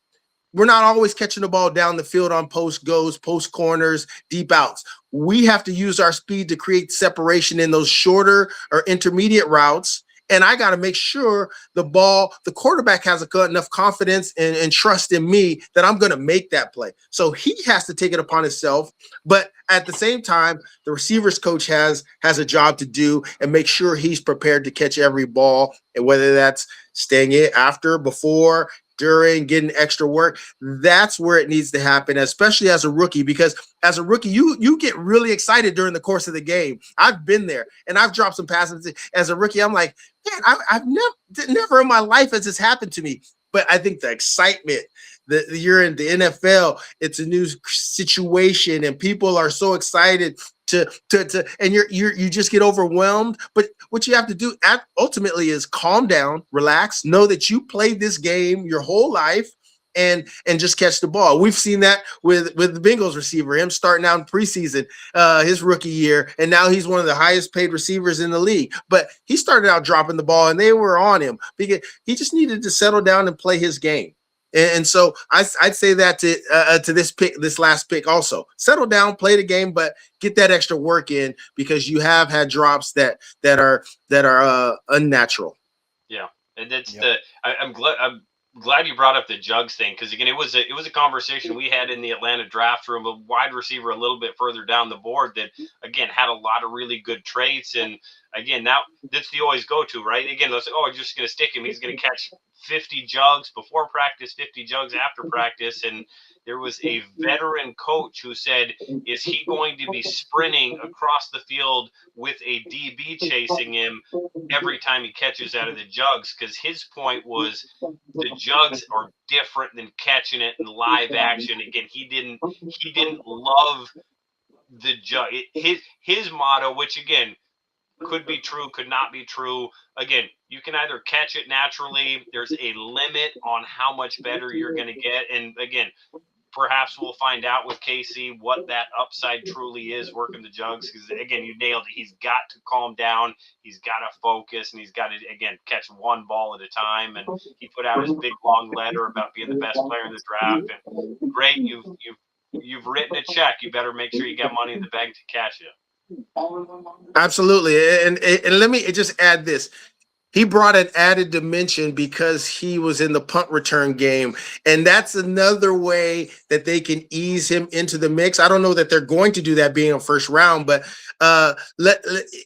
we're not always catching the ball down the field on post goes, post corners, deep outs. We have to use our speed to create separation in those shorter or intermediate routes. And I got to make sure the quarterback has enough confidence and trust in me that I'm going to make that play. So he has to take it upon himself. But at the same time, the receivers coach has a job to do and make sure he's prepared to catch every ball. And whether that's staying in after, before, during, getting extra work, that's where it needs to happen, especially as a rookie, because as a rookie, you get really excited during the course of the game. I've been there and I've dropped some passes as a rookie. I'm like, man, I've never in my life has this happened to me. But I think the excitement that you're in the NFL, it's a new situation and people are so excited and you just get overwhelmed. But what you have to do ultimately is calm down, relax, know that you played this game your whole life and just catch the ball. We've seen that with the Bengals receiver, him starting out in preseason, his rookie year, and now he's one of the highest paid receivers in the league. But he started out dropping the ball and they were on him because he just needed to settle down and play his game. And so I'd say that to this last pick also. Settle down, play the game, but get that extra work in because you have had drops that are unnatural. Yeah, and that's I'm glad you brought up the jugs thing because again, it was a conversation we had in the Atlanta draft room. A wide receiver a little bit further down the board that again had a lot of really good traits, and again now that's the always go to, right? Again, let's say, I'm just going to stick him. He's going to catch 50 jugs before practice, 50 jugs after practice, and there was a veteran coach who said, is he going to be sprinting across the field with a DB chasing him every time he catches out of the jugs? Because his point was the jugs are different than catching it in live action. Again, he didn't love the jug. His motto, which again could be true, could not be true. Again, you can either catch it naturally. There's a limit on how much better you're going to get. And again, perhaps we'll find out with Casey what that upside truly is working the jugs. Because again, you nailed it. He's got to calm down. He's got to focus, and he's got to again catch one ball at a time. And he put out his big long letter about being the best player in the draft. And great, you've written a check. You better make sure you got money in the bank to cash it. Absolutely. And let me just add this. He brought an added dimension because he was in the punt return game. And that's another way that they can ease him into the mix. I don't know that they're going to do that being a first round, but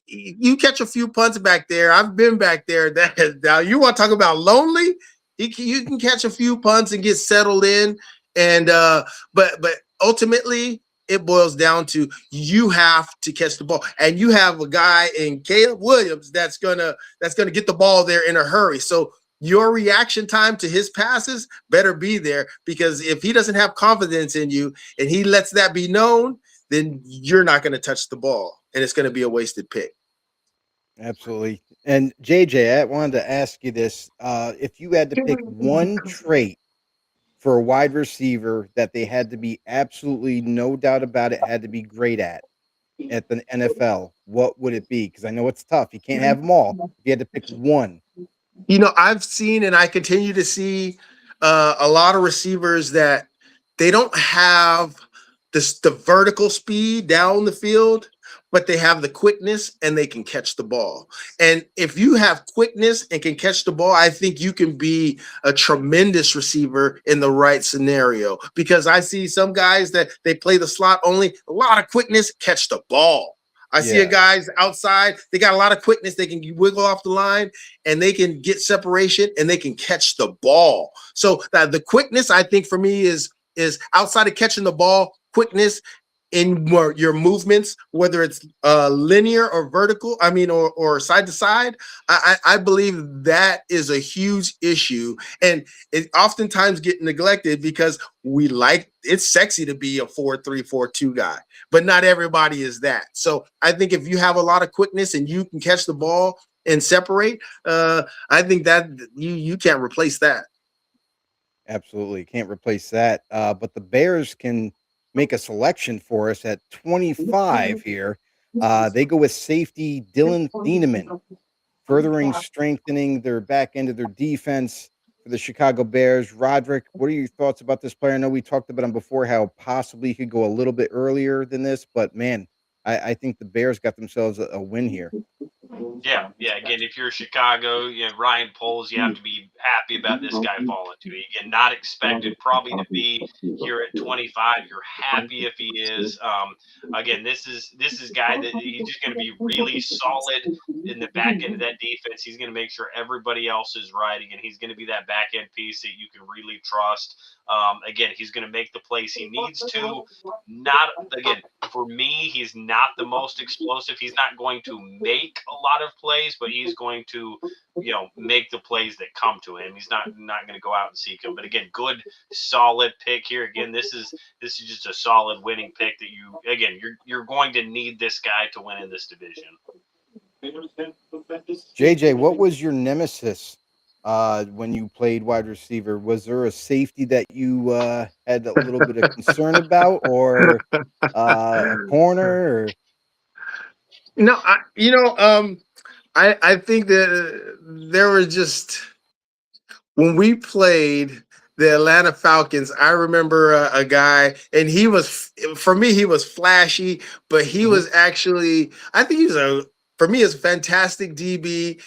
you catch a few punts back there. I've been back there. Now you want to talk about lonely? You can catch a few punts and get settled in. And but ultimately, it boils down to you have to catch the ball, and you have a guy in Caleb Williams that's gonna get the ball there in a hurry. So your reaction time to his passes better be there, because if he doesn't have confidence in you and he lets that be known, then you're not going to touch the ball, and it's going to be a wasted pick. Absolutely. And JJ, I wanted to ask you this: if you had to pick one trait for a wide receiver that they had to be absolutely no doubt about it, had to be great at the NFL, what would it be? Because I know it's tough. You can't have them all. If you had to pick one. You know, I've seen and I continue to see a lot of receivers that they don't have the vertical speed down the field, but they have the quickness and they can catch the ball. And if you have quickness and can catch the ball, I think you can be a tremendous receiver in the right scenario, because I see some guys that they play the slot only, a lot of quickness, catch the ball. I see a guys outside, they got a lot of quickness, they can wiggle off the line and they can get separation and they can catch the ball. So the quickness, I think, for me is outside of catching the ball, quickness in your movements, whether it's linear or vertical, or side to side. I believe that is a huge issue, and it oftentimes get neglected because it's sexy to be a 4-3, 4-2 guy, but not everybody is that. So I think if you have a lot of quickness and you can catch the ball and separate, I think that you can't replace that. Absolutely can't replace that. But the Bears can make a selection for us at 25 here. They go with safety Dylan Thieneman, strengthening their back end of their defense for the Chicago Bears. Rodrik, what are your thoughts about this player? I know we talked about him before, how possibly he could go a little bit earlier than this, but man, I think the Bears got themselves a win here. Yeah. Again, if you're Chicago, Ryan Poles, you have to be happy about this guy falling to you. Again, not expected probably to be here at 25. You're happy if he is. Again, this is guy that he's just going to be really solid in the back end of that defense. He's going to make sure everybody else is right. Again, he's going to be that back end piece that you can really trust. Again, he's going to make the plays he needs to. For me, he's not the most explosive. He's not going to make a lot of plays, but he's going to, make the plays that come to him. He's not going to go out and seek them. But again, good, solid pick here. Again, this is just a solid winning pick that you're going to need this guy to win in this division. JJ, what was your nemesis when you played wide receiver? Was there a safety that you had a little bit of concern about, or a corner? Or? No, I think that there were just, when we played the Atlanta Falcons, I remember a guy, and he was flashy, but he was actually, I think he was for me, it's a fantastic DB.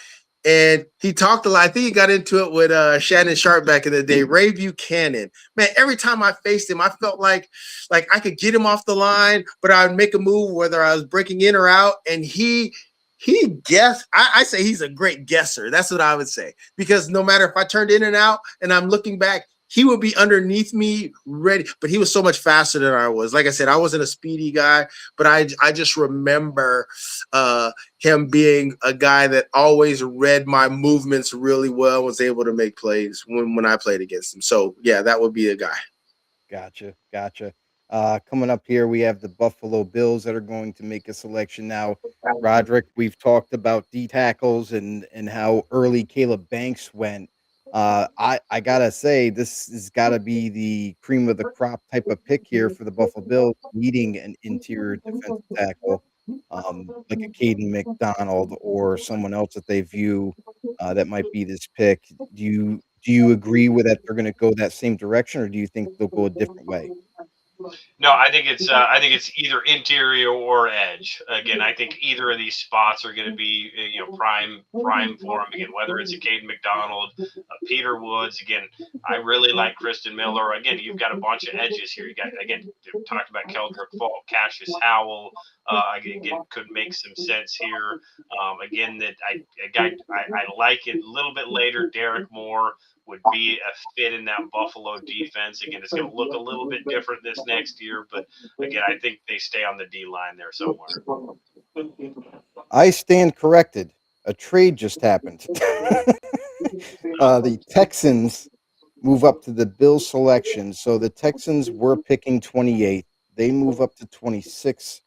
And he talked a lot. I think he got into it with Shannon Sharp back in the day. Ray Buchanan. Man, every time I faced him, I felt like I could get him off the line, but I would make a move whether I was breaking in or out. And he guessed. I say he's a great guesser. That's what I would say. Because no matter if I turned in and out and I'm looking back, he would be underneath me ready. But he was so much faster than I was. Like I said, I wasn't a speedy guy, but I just remember him being a guy that always read my movements really well, was able to make plays when I played against him. So, yeah, that would be a guy. Gotcha. Coming up here, we have the Buffalo Bills that are going to make a selection now. Rodrik, we've talked about D tackles and how early Caleb Banks went. I gotta say, this has got to be the cream of the crop type of pick here for the Buffalo Bills, needing an interior defensive tackle, like a Caden McDonald or someone else that they view that might be this pick. Do you agree with that? They're going to go that same direction, or do you think they'll go a different way? No, I think it's either interior or edge. Again, I think either of these spots are going to be prime for him. Again, whether it's a Caden McDonald, a Peter Woods. Again, I really like Kristen Miller. Again, you've got a bunch of edges here. You got, again, talked about Keldrick Fall, Cassius Howell. Again, could make some sense here. Again, that I like it a little bit later. Derek Moore would be a fit in that Buffalo defense. Again, it's going to look a little bit different this next year, but again, I think they stay on the D line there somewhere. I stand corrected. A trade just happened. The Texans move up to the Bills selection. So the Texans were picking 28. They move up to 26,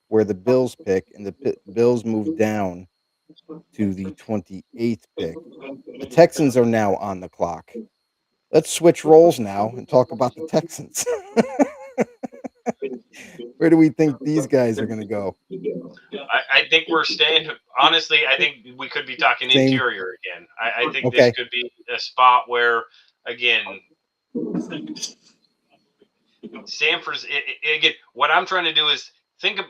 where the Bills pick, and the Bills move down to the 28th pick. The Texans are now on the clock. Let's switch roles now and talk about the Texans. Where do we think these guys are going to go? I think we're staying. Honestly, I think we could be talking interior again. I think This could be a spot where, again, Sanford's again. What I'm trying to do is think of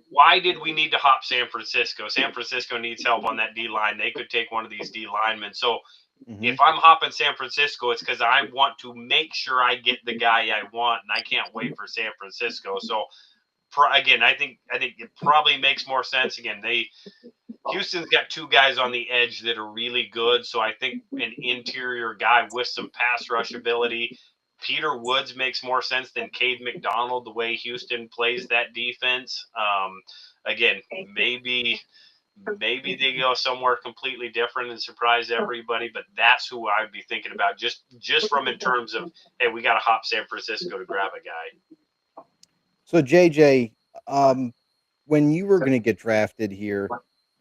why did we need to hop San Francisco? San Francisco needs help on that D line. They could take one of these D linemen. So if I'm hopping San Francisco, it's because I want to make sure I get the guy I want, and I can't wait for San Francisco. So again, I think it probably makes more sense. Again, Houston's got two guys on the edge that are really good. So I think an interior guy with some pass rush ability. Peter Woods makes more sense than Cade McDonald, the way Houston plays that defense. Again, maybe they go somewhere completely different and surprise everybody, but that's who I'd be thinking about just from in terms of, hey, we got to hop San Francisco to grab a guy. So JJ, when you were going to get drafted here,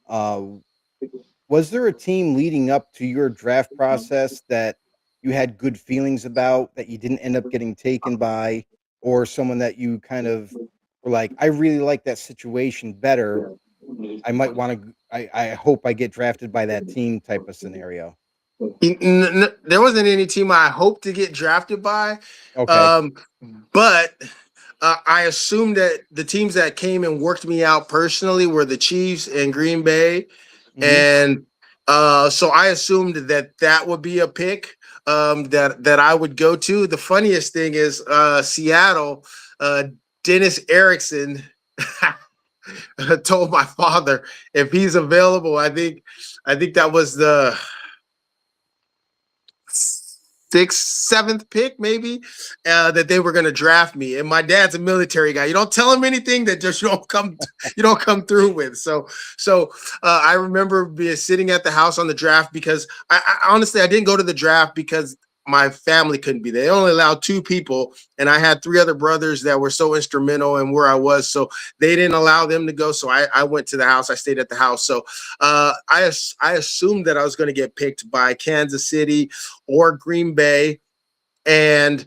was there a team leading up to your draft process that you had good feelings about that you didn't end up getting taken by, or someone that you kind of were like, I really like that situation better, I might want to, I hope I get drafted by that team type of scenario? There wasn't any team I hoped to get drafted by. Okay. But I assumed that the teams that came and worked me out personally were the Chiefs and Green Bay. And so I assumed that would be a pick that I would go to. The funniest thing is Seattle, Dennis Erickson told my father if he's available. I think that was the 6th, 7th pick, maybe, that they were going to draft me. And my dad's a military guy. You don't tell him anything that just you don't come through with. So I remember sitting at the house on the draft because I honestly I didn't go to the draft because my family couldn't be there. They only allowed 2 people, and I had 3 other brothers that were so instrumental in where I was. So they didn't allow them to go. So I went to the house. I stayed at the house. So I assumed that I was going to get picked by Kansas City or Green Bay, and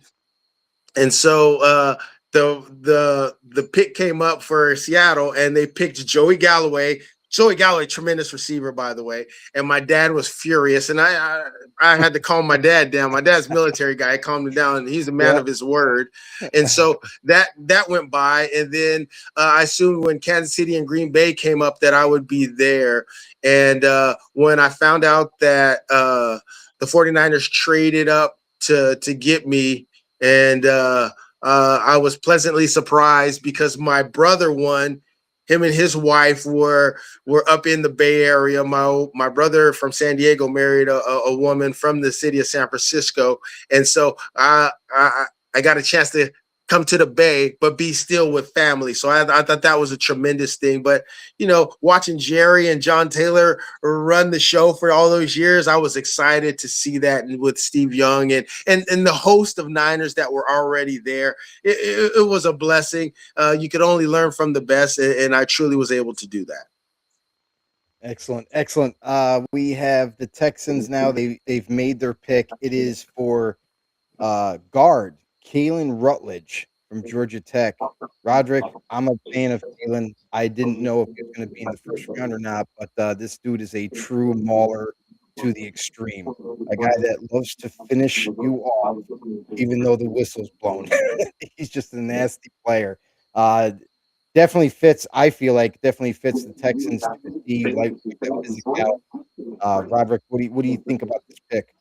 so the pick came up for Seattle, and they picked Joey Galloway. Joey Galloway, tremendous receiver, by the way. And my dad was furious, and I had to calm my dad down. My dad's a military guy. I calmed him down, and he's a man of his word. And so that went by. And then I assumed when Kansas City and Green Bay came up that I would be there. And when I found out that the 49ers traded up to get me, and I was pleasantly surprised because my brother won. Him and his wife were up in the Bay Area. My brother from San Diego married a woman from the city of San Francisco, and so I got a chance to come to the Bay, but be still with family. So I thought that was a tremendous thing. But, watching Jerry and John Taylor run the show for all those years, I was excited to see that with Steve Young and the host of Niners that were already there. It was a blessing. You could only learn from the best, and I truly was able to do that. Excellent. We have the Texans now. They've made their pick. It is for guard Kalen Rutledge from Georgia Tech. Rodrik, I'm a fan of Kalen. I didn't know if he was going to be in the first round or not, but this dude is a true mauler to the extreme. A guy that loves to finish you off, even though the whistle's blown. He's just a nasty player. Definitely fits. I feel like definitely fits the Texans to be like that physicality. Rodrik, what do you think about this pick?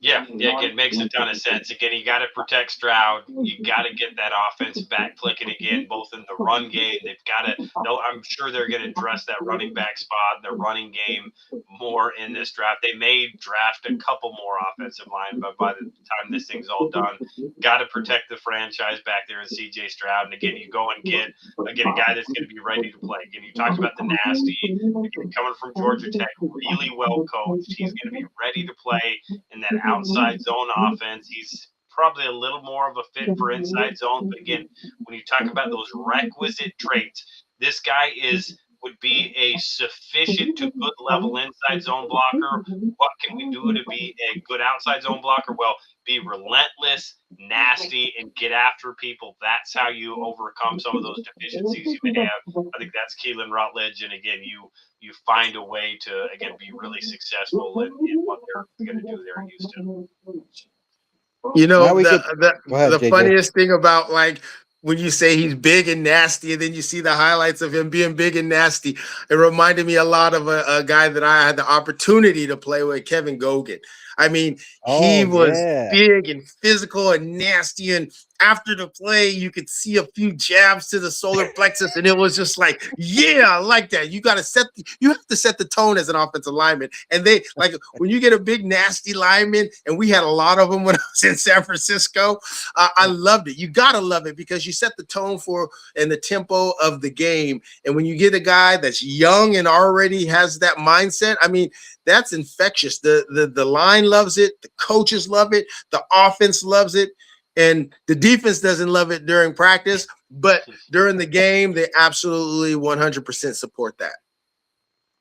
Yeah, again, makes a ton of sense. Again, you got to protect Stroud. You got to get that offense back clicking again, both in the run game. They've got to. I'm sure they're going to address that running back spot, the running game more in this draft. They may draft a couple more offensive line, but by the time this thing's all done, got to protect the franchise back there in C.J. Stroud. And again, you go and get a guy that's going to be ready to play. Again, you talked about the nasty. Again, coming from Georgia Tech, really well coached. He's going to be ready to play in that outside zone offense. He's probably a little more of a fit for inside zone. But again, when you talk about those requisite traits, this guy would be a sufficient to good level inside zone blocker. What can we do to be a good outside zone blocker? Well, be relentless, nasty, and get after people. That's how you overcome some of those deficiencies you may have. I think that's Kalen Rutledge. And again, you find a way to, again, be really successful in what they're going to do there in Houston. You know, Now we get. Go ahead, the JJ. funniest thing about like when you say he's big and nasty, and then you see the highlights of him being big and nasty, it reminded me a lot of a guy that I had the opportunity to play with, Kevin Gogan. I mean, he Oh was yeah. big and physical and nasty, and after the play, you could see a few jabs to the solar plexus, and it was just like, yeah, I like that. You got to you have to set the tone as an offensive lineman. And they like when you get a big nasty lineman, and we had a lot of them when I was in San Francisco. I loved it. You got to love it because you set the tone for and the tempo of the game. And when you get a guy that's young and already has that mindset, I mean, that's infectious. The line loves it, the coaches love it, the offense loves it, and the defense doesn't love it during practice, but during the game, they absolutely 100% support that.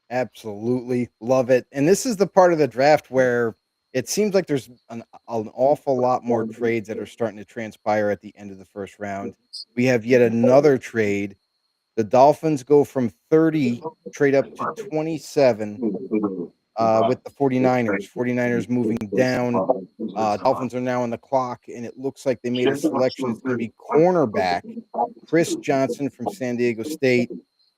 Absolutely love it. And this is the part of the draft where it seems like there's an awful lot more trades that are starting to transpire at the end of the first round. We have yet another trade. The Dolphins go from 30, trade up to 27 with the 49ers. 49ers moving down. Dolphins are now on the clock, and it looks like they made a selection. It's going to be cornerback Chris Johnson from San Diego State.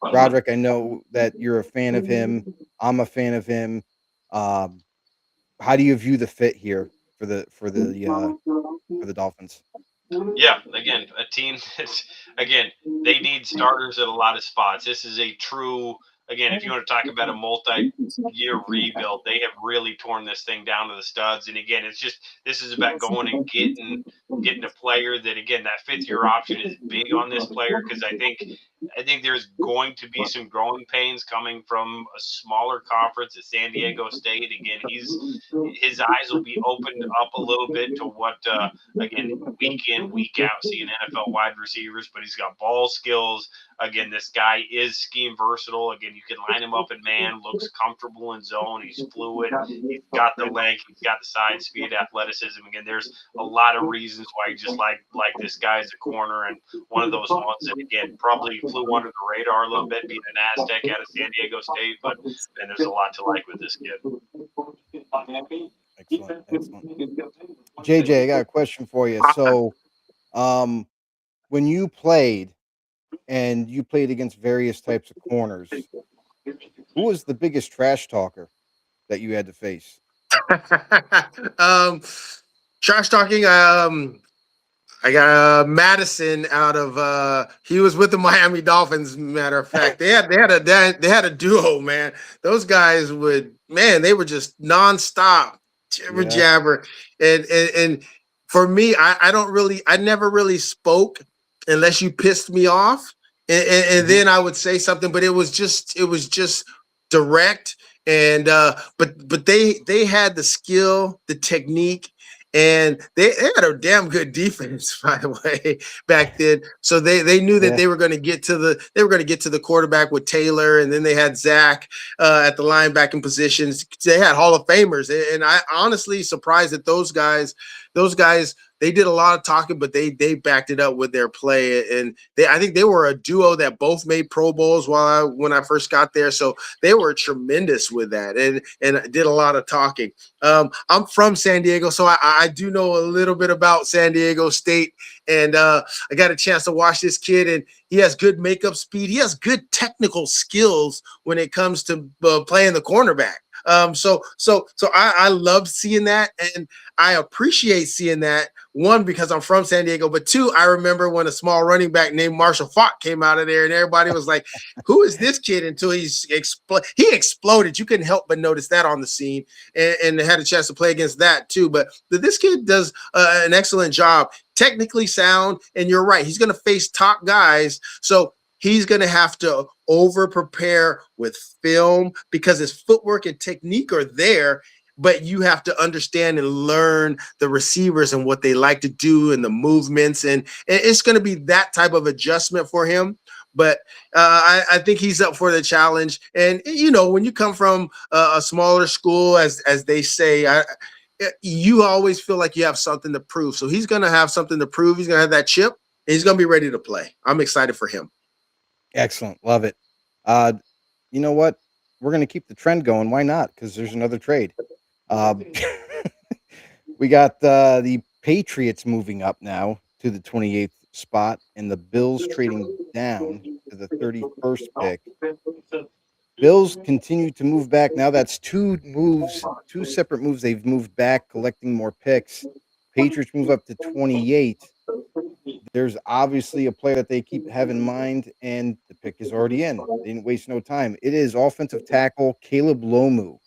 Rodrik, I know that you're a fan of him. I'm a fan of him. How do you view the fit here for the Dolphins? Yeah, again, a team that's they need starters at a lot of spots. This is a true if you want to talk about a multi-year rebuild, they have really torn this thing down to the studs. And again, this is about going and getting a player that that fifth-year option is big on this player because I think there's going to be some growing pains coming from a smaller conference at San Diego State. Again, his eyes will be opened up a little bit to what week in, week out, seeing NFL wide receivers, but he's got ball skills. Again, this guy is scheme versatile. Again, you can line him up in man, looks comfortable in zone. He's fluid. He's got the length. He's got the side speed, athleticism. Again, there's a lot of reasons why you just like this guy as a corner, and one of those ones that again probably flew under the radar a little bit, being an Aztec out of San Diego State. But man, there's a lot to like with this kid. Excellent. JJ, I got a question for you. So, when you played against various types of corners, who was the biggest trash talker that you had to face? Trash talking. I got Madison out of. He was with the Miami Dolphins. Matter of fact, they had a duo. Man, those guys they were just nonstop jibber jabber, and for me, I never really spoke unless you pissed me off, and then I would say something, but it was just direct, and but they had the skill, the technique. And they had a damn good defense, by the way, back then. So they knew that they were going to get to the quarterback with Taylor, and then they had Zach at the linebacking positions. They had Hall of Famers, and I honestly surprised that those guys they did a lot of talking, but they backed it up with their play, and I think they were a duo that both made Pro Bowls when I first got there. So they were tremendous with that, and did a lot of talking. I'm from San Diego, so I do know a little bit about San Diego State, and I got a chance to watch this kid, and he has good makeup speed. He has good technical skills when it comes to playing the cornerback. So I love seeing that, and I appreciate seeing that. One, because I'm from San Diego, but two, I remember when a small running back named Marshall Faulk came out of there, and everybody was like, "Who is this kid?" Until he exploded. You couldn't help but notice that on the scene, and had a chance to play against that too. But this kid does an excellent job, technically sound, and you're right. He's going to face top guys, so he's going to have to over prepare with film because his footwork and technique are there, but you have to understand and learn the receivers and what they like to do and the movements. And it's going to be that type of adjustment for him. But I think he's up for the challenge. And, when you come from a smaller school, as they say, you always feel like you have something to prove. So he's going to have something to prove. He's going to have that chip, and he's going to be ready to play. I'm excited for him. Excellent. Love it. You know what? We're going to keep the trend going. Why not? Because there's another trade. We got the Patriots moving up now to the 28th spot, and the Bills trading down to the 31st pick. Bills continue to move back. Now that's two separate moves. They've moved back, collecting more picks. Patriots move up to 28. There's obviously a player that they have in mind, and the pick is already in. They didn't waste no time. It is offensive tackle Caleb Lomu.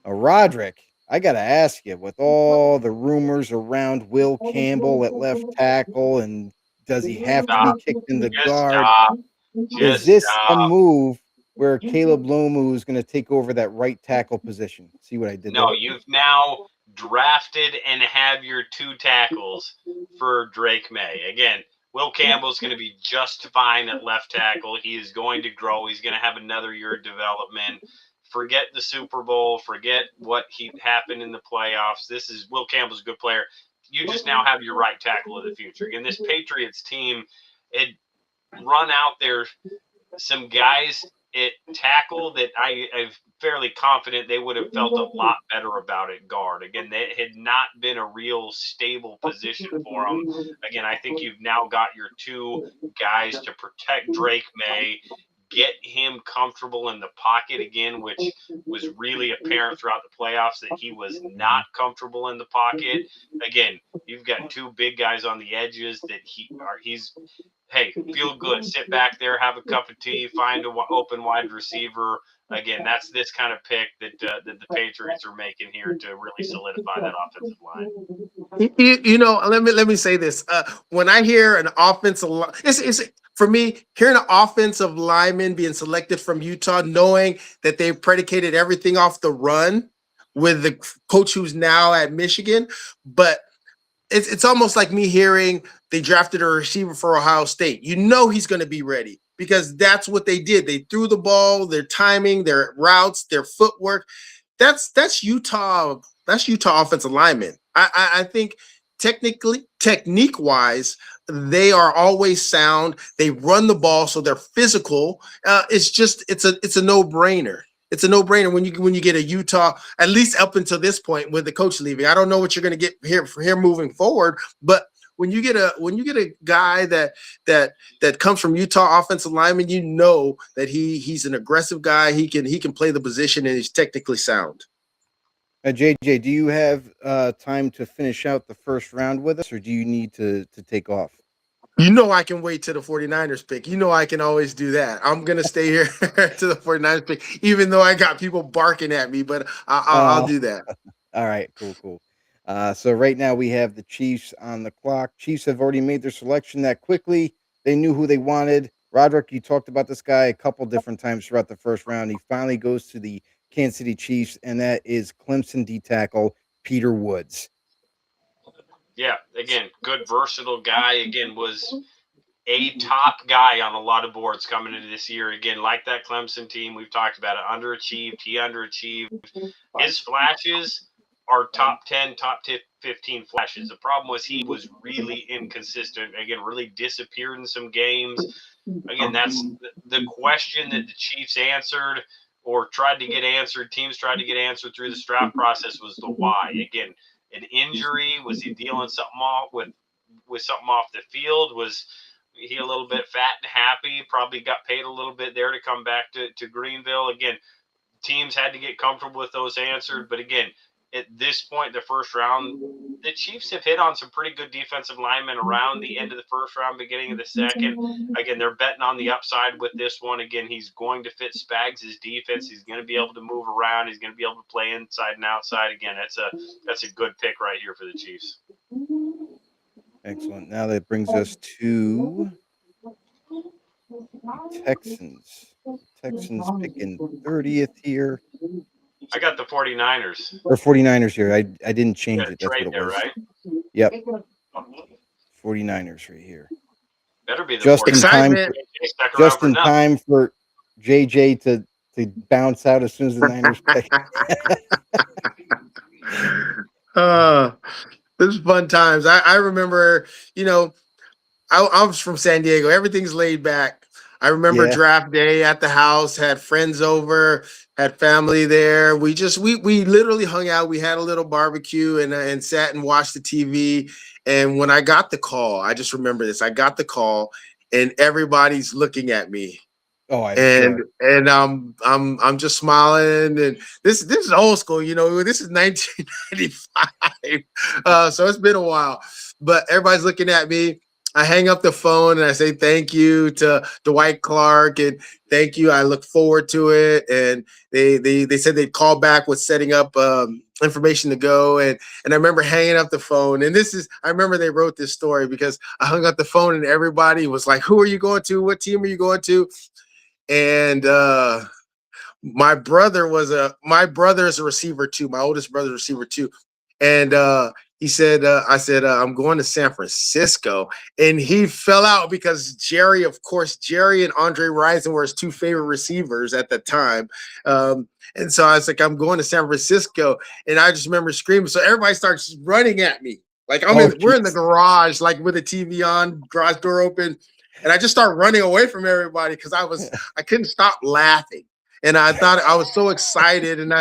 Rodrik, I got to ask you, with all the rumors around Will Campbell at left tackle, and does he have to be kicked in the Just guard? stop. Is Just this a stop. move where Caleb Lomu is going to take over that right tackle position? See what I did No, there? you've now drafted and have your 2 tackles for Drake May. Again, Will Campbell's going to be just fine at left tackle. He is going to grow. He's going to have another year of development. Forget the Super Bowl. Forget what happened in the playoffs. Will Campbell's a good player. You just now have your right tackle of the future. Again, this Patriots team had run out there some guys at tackle that I'm fairly confident they would have felt a lot better about at guard. Again, that had not been a real stable position for them. Again, I think you've now got your 2 guys to protect Drake May, get him comfortable in the pocket again, which was really apparent throughout the playoffs that he was not comfortable in the pocket. Again, you've got 2 big guys on the edges that he's hey, feel good. Sit back there, have a cup of tea, find an open wide receiver. Again, that's this kind of pick that the Patriots are making here to really solidify that offensive line. Let me say this. When I hear an offensive line, it's for me, hearing an offensive lineman being selected from Utah, knowing that they've predicated everything off the run with the coach who's now at Michigan, but it's almost like me hearing they drafted a receiver for Ohio State. You know he's going to be ready because that's what they did. They threw the ball, their timing, their routes, their footwork. That's Utah. That's Utah offensive linemen. I think technique-wise, they are always sound. They run the ball, so they're physical. It's a no-brainer. It's a no-brainer when you get a Utah, at least up until this point with the coach leaving. I don't know what you're going to get here moving forward, but when you get a guy that comes from Utah offensive lineman, you know that he's an aggressive guy. He can play the position and he's technically sound. JJ, do you have time to finish out the first round with us, or do you need to take off? You know I can wait to the 49ers pick. You know I can always do that. I'm going to stay here to the 49ers pick, even though I got people barking at me, but I'll do that. All right, cool. So right now we have the Chiefs on the clock. Chiefs have already made their selection that quickly. They knew who they wanted. Rodrik, you talked about this guy a couple different times throughout the first round. He finally goes to the Kansas City Chiefs, and that is Clemson D tackle Peter Woods. Yeah, again, good versatile guy. Again, was a top guy on a lot of boards coming into this year. Again, like that Clemson team, we've talked about it, underachieved. He underachieved. His flashes are top 10, top 15 flashes. The problem was he was really inconsistent. Again, really disappeared in some games. Again, that's the question that the Chiefs answered or tried to get answered. Teams tried to get answered through the draft process was the why. Again, an injury? Was he dealing something off with something off the field? Was he a little bit fat and happy? Probably got paid a little bit there to come back to Greenville. Again, teams had to get comfortable with those answered. But again, at this point, the first round, the Chiefs have hit on some pretty good defensive linemen around the end of the first round, beginning of the second. Again, they're betting on the upside with this one. Again, he's going to fit Spags' defense. He's going to be able to move around. He's going to be able to play inside and outside. Again, that's a good pick right here for the Chiefs. Excellent. Now that brings us to the Texans. The Texans picking 30th here. I got the 49ers. Or 49ers here. I didn't change it. That's what it there, was. right? Yep. 49ers right here. Better be the Just in 49ers. time for JJ to bounce out as soon as the Niners pick. This is fun times. I remember, I was from San Diego. Everything's laid back. I remember Yeah. draft day at the house, had friends over, had family there. We literally hung out. We had a little barbecue and sat and watched the TV. And when I got the call, I just remember this. I got the call and everybody's looking at me. Oh, I'm And sure. I'm just smiling, and this is old school, you know. This is 1995, so it's been a while. But everybody's looking at me. I hang up the phone and I say thank you to Dwight Clark and thank you. I look forward to it. And they said they'd call back with setting up information to go. And I remember hanging up the phone. And I remember they wrote this story because I hung up the phone and everybody was like, "Who are you going to? What team are you going to?" And my brother is a receiver too. My oldest brother's a receiver too. And he said, I said, I'm going to San Francisco. And he fell out because Jerry and Andre Rison were his two favorite receivers at the time. And so I was like, I'm going to San Francisco. And I just remember screaming. So everybody starts running at me. Like we're in the garage, like with the TV on, garage door open. And I just start running away from everybody because I couldn't stop laughing. And I thought I was so excited. And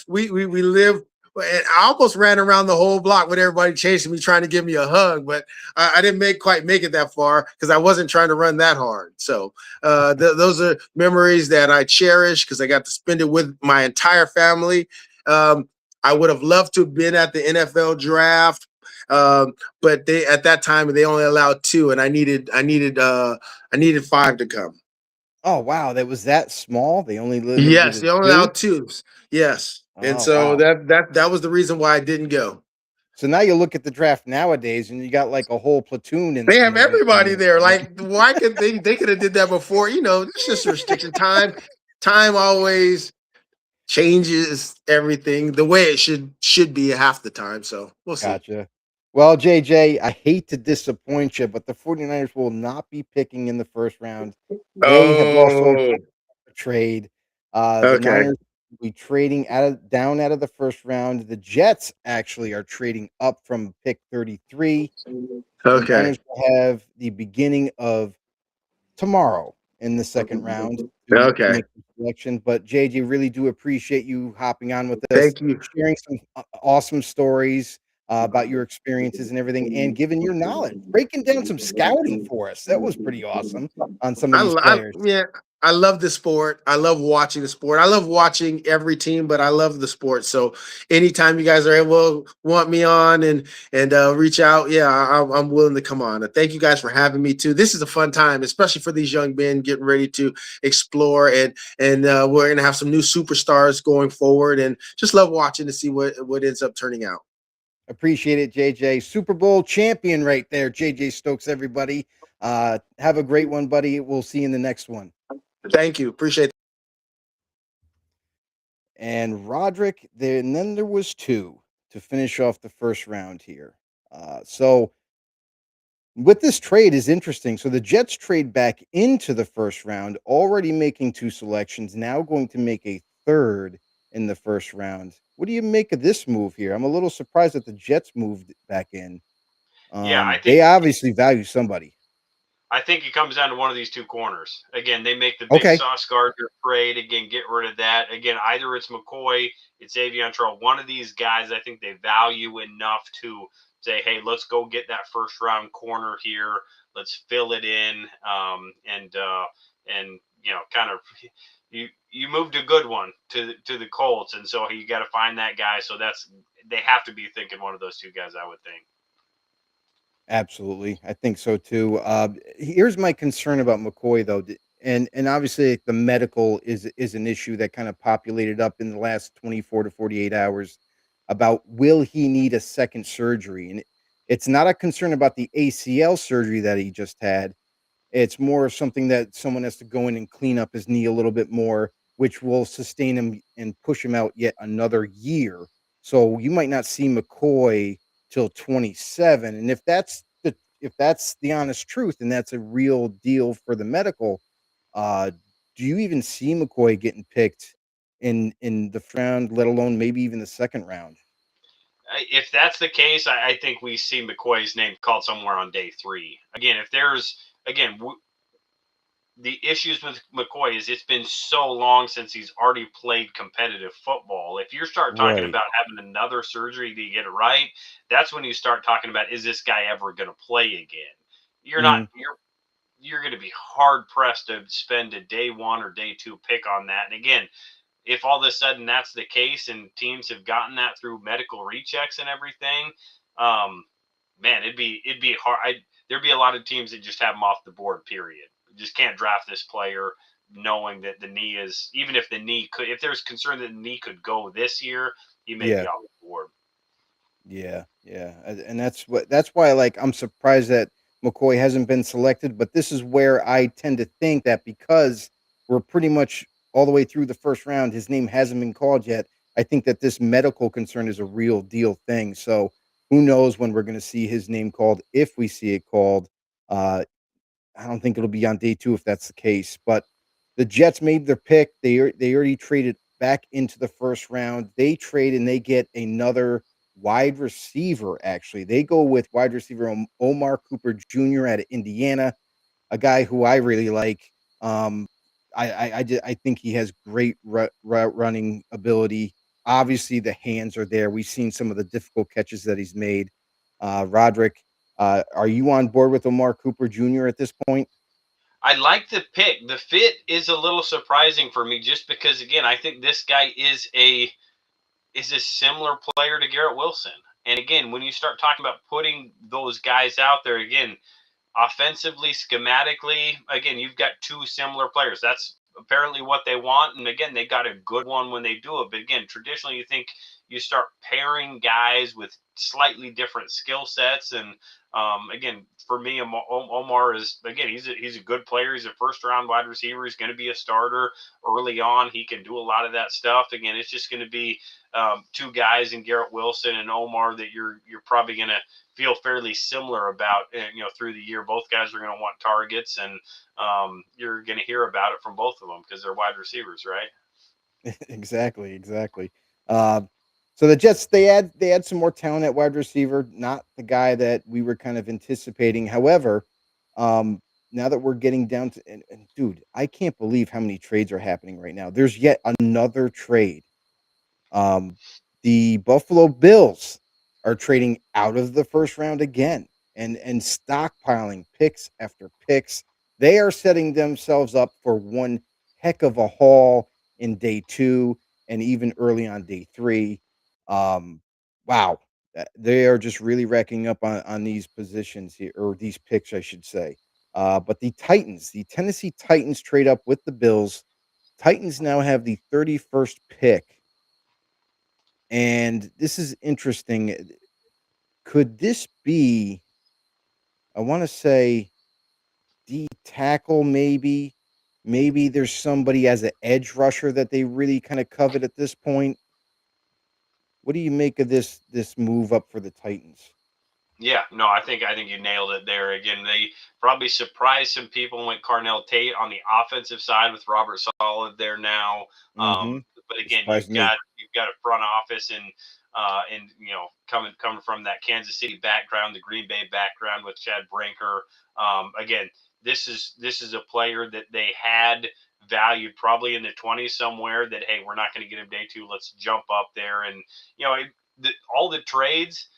we live. And I almost ran around the whole block with everybody chasing me, trying to give me a hug, but I didn't quite make it that far because I wasn't trying to run that hard. So those are memories that I cherish because I got to spend it with my entire family. I would have loved to have been at the NFL draft, but at that time they only allowed 2, and I needed 5 to come. Oh, wow. That was that small. They only limited Yes, it they only to 2? allowed 2. Yes. And Oh, so wow. that was the reason why I didn't go. So now you look at the draft nowadays, and you got like a whole platoon They in have the everybody there. Like, why could they could have did that before? You know, it's just a restriction. Time always changes everything the way it should be half the time. So we'll see. Gotcha. Well, JJ, I hate to disappoint you, but the 49ers will not be picking in the first round. They have also Oh, a trade. The okay. Niners will be trading down out of the first round. The Jets actually are trading up from pick 33. The Okay. Niners will have the beginning of tomorrow in the second round to Okay. make the selection. But JJ, really do appreciate you hopping on with us, Thank you. sharing some awesome stories about your experiences and everything, and giving your knowledge, breaking down some scouting for us. That was pretty awesome on some of these players. Yeah, I love the sport. I love watching the sport. I love watching every team, but I love the sport. So anytime you guys are able want me on and reach out, yeah, I'm willing to come on. Thank you guys for having me too. This is a fun time, especially for these young men getting ready to explore and we're gonna have some new superstars going forward, and just love watching to see what ends up turning out. Appreciate it, JJ. Super Bowl champion right there, JJ Stokes, everybody. Have a great one, buddy. We'll see you in the next one. Thank you. Appreciate it. And Rodrik, and then there was 2 to finish off the first round here. So with this trade is interesting. So the Jets trade back into the first round, already making 2 selections, now going to make a third in the first round. What do you make of this move here? I'm a little surprised that the Jets moved back in. Yeah, They obviously value somebody. I think it comes down to one of these 2 corners. Again, they make the big Okay. Sauce Gardner trade. Again, get rid of that. Again, either it's McCoy, it's Avion Troll. One of these guys, I think they value enough to say, hey, let's go get that first round corner here. Let's fill it in, and kind of you moved a good one to the Colts, and so you got to find that guy. So they have to be thinking one of those 2 guys, I would think. Absolutely. I think so too. Here's my concern about McCoy though. And obviously the medical is an issue that kind of populated up in the last 24 to 48 hours about will he need a second surgery? And it's not a concern about the ACL surgery that he just had. It's more of something that someone has to go in and clean up his knee a little bit more, which will sustain him and push him out yet another year. So you might not see McCoy till 27. And if that's the honest truth and that's a real deal for the medical, do you even see McCoy getting picked in the round, let alone maybe even the second round? If that's the case, I think we see McCoy's name called somewhere on day 3. Again, if there's the issues with McCoy is it's been so long since he's already played competitive football. If you start talking Right. about having another surgery to get it right, that's when you start talking about, is this guy ever going to play again? You're not. Mhm. You're going to be hard pressed to spend a day one or day two pick on that. And again, if all of a sudden that's the case and teams have gotten that through medical rechecks and everything, um, man, it'd be hard. There'd be a lot of teams that just have him off the board. Period. Just can't draft this player knowing that the knee is, even if the knee could, if there's concern that the knee could go this year, he may be Yeah. off the board. Yeah, yeah, and that's why like I'm surprised that McCoy hasn't been selected. But this is where I tend to think that because we're pretty much all the way through the first round, his name hasn't been called yet. I think that this medical concern is a real deal thing. So who knows when we're going to see his name called? If we see it called, uh, I don't think it'll be on day 2 if that's the case, but the Jets made their pick. They already traded back into the first round. They trade and they get another wide receiver, actually. They go with wide receiver Omar Cooper Jr. out of Indiana, a guy who I really like. Um, I think he has great route running ability. Obviously, the hands are there. We've seen some of the difficult catches that he's made. Rodrik, are you on board with Omar Cooper Jr. at this point? I like the pick. The fit is a little surprising for me, just because again, I think this guy is a similar player to Garrett Wilson. And again, when you start talking about putting those guys out there, again, offensively, schematically, again, you've got two similar players. That's apparently what they want. And again, they got a good one when they do it. But again, traditionally, you think you start pairing guys with slightly different skill sets. And again, for me, Omar is, again, he's a good player. He's a first round wide receiver. He's going to be a starter early on. He can do a lot of that stuff. Again, it's just going to be two guys in Garrett Wilson and Omar that you're probably going to feel fairly similar about, through the year. Both guys are going to want targets, and you're going to hear about it from both of them because they're wide receivers, right? Exactly, exactly. Um, so the Jets they add some more talent at wide receiver, not the guy that we were kind of anticipating. However, now that we're getting down to and dude, I can't believe how many trades are happening right now. There's yet another trade. Um, the Buffalo Bills are trading out of the first round again and stockpiling picks after picks. They are setting themselves up for one heck of a haul in day 2 and even early on day 3. Um, wow. They are just really racking up on these positions here, or these picks, I should say. But the Tennessee Titans trade up with the Bills. Titans now have the 31st pick, and this is interesting. Could this be, I want to say, D tackle, maybe? Maybe there's somebody as an edge rusher that they really kind of covet at this point. What do you make of this move up for the Titans? Yeah, no, I think you nailed it there. Again, they probably surprised some people and went Carnell Tate on the offensive side with Robert Solid there now. Mm-hmm. But again, Surprised me. you've got a front office and coming from that Kansas City background, the Green Bay background with Chad Brinker. Again, this is a player that they had valued probably in the 20s somewhere. That, hey, we're not going to get him day 2. Let's jump up there, and all the trades,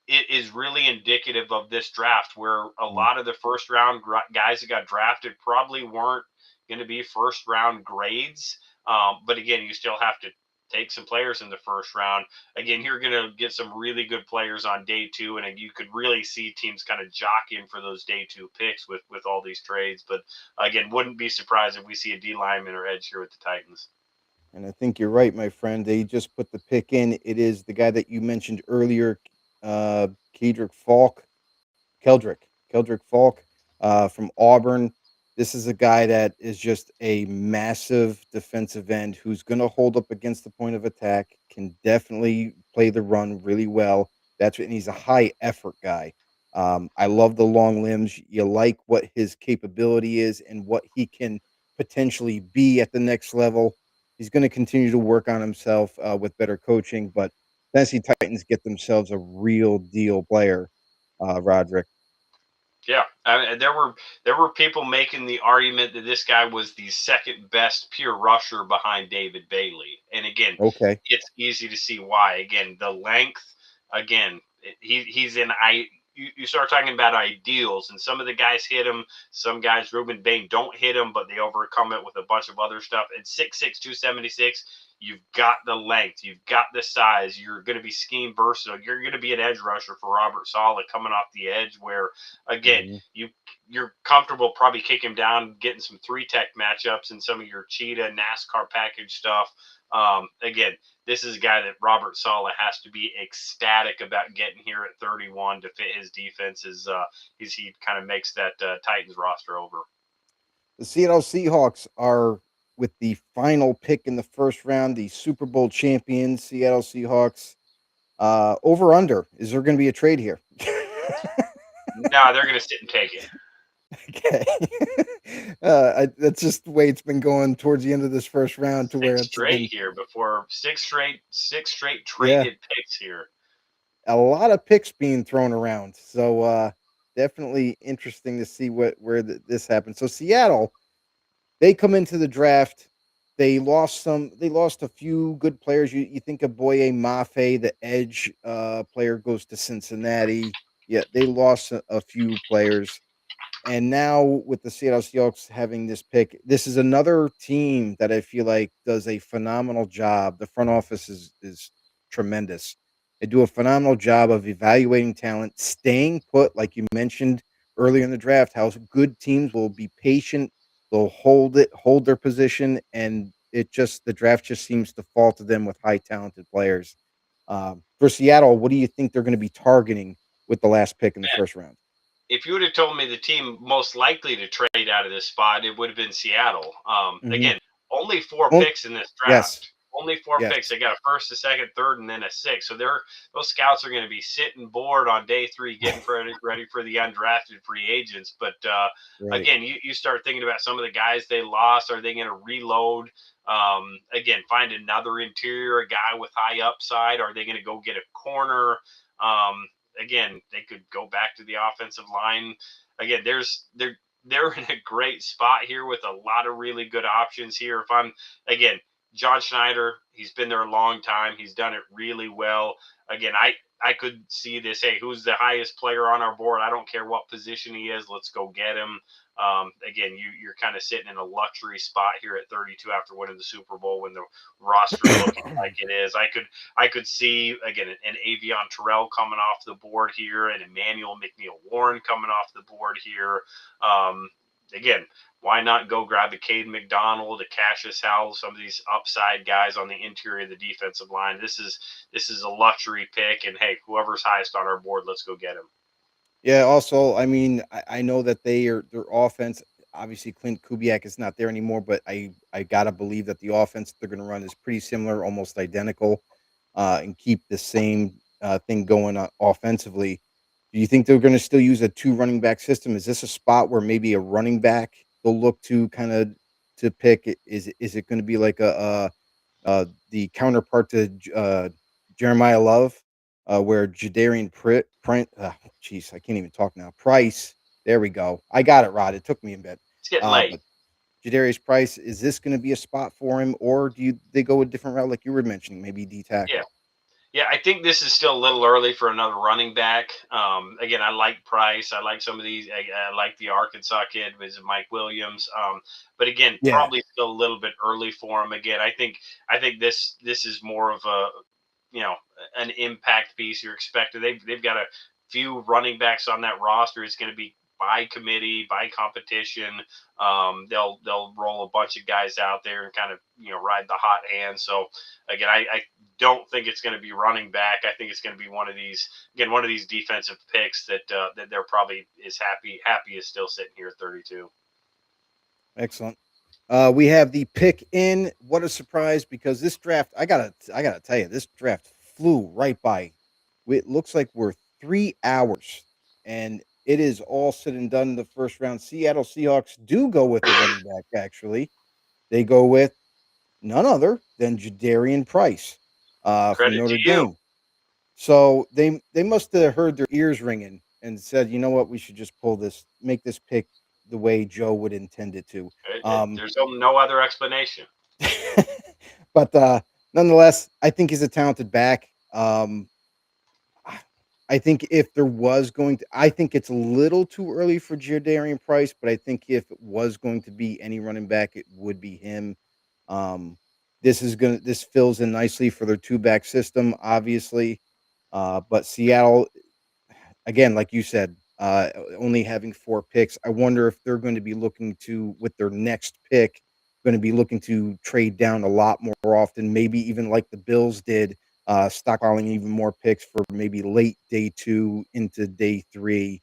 it is really indicative of this draft, where a Mm. lot of the first round guys that got drafted probably weren't going to be first round grades. But again, you still have to take some players in the first round. Again, you're going to get some really good players on day 2, and you could really see teams kind of jockeying for those day 2 picks with all these trades. But again, wouldn't be surprised if we see a D lineman or edge here with the Titans. And I think you're right, my friend. They just put the pick in. It is the guy that you mentioned earlier, uh, Kedrick Falk. Keldrick Falk from Auburn. This is a guy that is just a massive defensive end who's going to hold up against the point of attack, can definitely play the run really well. And he's a high effort guy. I love the long limbs. You like what his capability is and what he can potentially be at the next level. He's going to continue to work on himself with better coaching, but Tennessee Titans get themselves a real deal player, Roderick. Yeah, there were people making the argument that this guy was the second best pure rusher behind David Bailey, and again, Okay. it's easy to see why. Again, the length. Again, he's in. You start talking about ideals, and some of the guys hit him. Some guys, Ruben Bain, don't hit him, but they overcome it with a bunch of other stuff. At 6'6", 276, you've got the length, you've got the size. You're going to be scheme versatile. You're going to be an edge rusher for Robert Saleh coming off the edge, where again you're comfortable probably kicking him down, getting some 3-tech matchups and some of your cheetah NASCAR package stuff. Again, this is a guy that Robert Saleh has to be ecstatic about getting here at 31 to fit his defense. He kind of makes that Titans roster over. The Seattle Seahawks are with the final pick in the first round, the Super Bowl champions, Seattle Seahawks. Over under. Is there going to be a trade here? No, they're going to sit and take it. Okay. That's just the way it's been going towards the end of this first round to where it's straight here before six straight traded picks here. A lot of picks being thrown around. So definitely interesting to see where this happens. So Seattle, they come into the draft. They lost a few good players. You think of Boye Mafe, the edge player, goes to Cincinnati. Yeah, they lost a few players. And now with the Seattle Seahawks having this pick, this is another team that I feel like does a phenomenal job. The front office is tremendous. They do a phenomenal job of evaluating talent, staying put, like you mentioned earlier in the draft, how good teams will be patient, they'll hold their position, and the draft just seems to fall to them with high talented players. For Seattle, what do you think they're going to be targeting with the last pick in the first round? If you would have told me the team most likely to trade out of this spot, it would have been Seattle. Again, only 4 picks in this draft. Yes. Only 4 picks. They got a first, a second, third, and then a 6th. So those scouts are going to be sitting bored on day 3, getting ready for the undrafted free agents. But again, you start thinking about some of the guys they lost. Are they going to reload? Again, find another interior, a guy with high upside. Are they going to go get a corner? Again, they could go back to the offensive line. Again, they're in a great spot here with a lot of really good options here. John Schneider, he's been there a long time. He's done it really well. Again, I could see this. Hey, who's the highest player on our board? I don't care what position he is. Let's go get him. Again, you're kind of sitting in a luxury spot here at 32 after winning the Super Bowl when the roster looking like it is. I could see again an Avion Terrell coming off the board here, and Emmanuel McNeil-Warren coming off the board here. Again, why not go grab a Cade McDonald, a Cassius Howell, some of these upside guys on the interior of the defensive line? This is a luxury pick, and hey, whoever's highest on our board, let's go get him. Yeah. Also, I mean, I know that their offense. Obviously, Clint Kubiak is not there anymore, but I gotta believe that the offense they're going to run is pretty similar, almost identical, and keep the same thing going on offensively. Do you think they're going to still use a 2 running back system? Is this a spot where maybe a running back they'll look to kind of to pick? Is it going to be like the counterpart to Jeremiah Love, where Jadarian jeez, I can't even talk now. Price, there we go. I got it, Rod. It took me a bit. It's getting late. Jadarius Price, is this going to be a spot for him, or they go a different route like you were mentioning, maybe D tackle? Yeah, I think this is still a little early for another running back. Again, I like Price. I like some of these. I like the Arkansas kid, is Mike Williams. But again, probably still a little bit early for him. Again, I think this is more of a an impact piece you're expected. They've got a few running backs on that roster. It's going to be by committee, by competition. They'll roll a bunch of guys out there and kind of ride the hot hand. So again, I don't think it's going to be running back. I think it's going to be one of these defensive picks that they're probably is happy is still sitting here at 32. Excellent. We have the pick in. What a surprise, because this draft, I gotta tell you, this draft flew right by. It looks like we're 3 hours, and it is all said and done in the first round. Seattle Seahawks do go with the running back, actually. They go with none other than Jadarian Price from Notre Dame. So they must have heard their ears ringing and said, you know what, we should just make this pick the way Joe would intend it to. There's no other explanation. But nonetheless, I think he's a talented back. I think if there was I think it's a little too early for Jadarian Price, but I think if it was going to be any running back, it would be him. This fills in nicely for their two-back system, obviously. But Seattle, again, like you said, only having 4 picks. I wonder if they're going to be looking to, with their next pick, going to be looking to trade down a lot more often, maybe even like the Bills did, stockpiling even more picks for maybe late day 2 into day 3,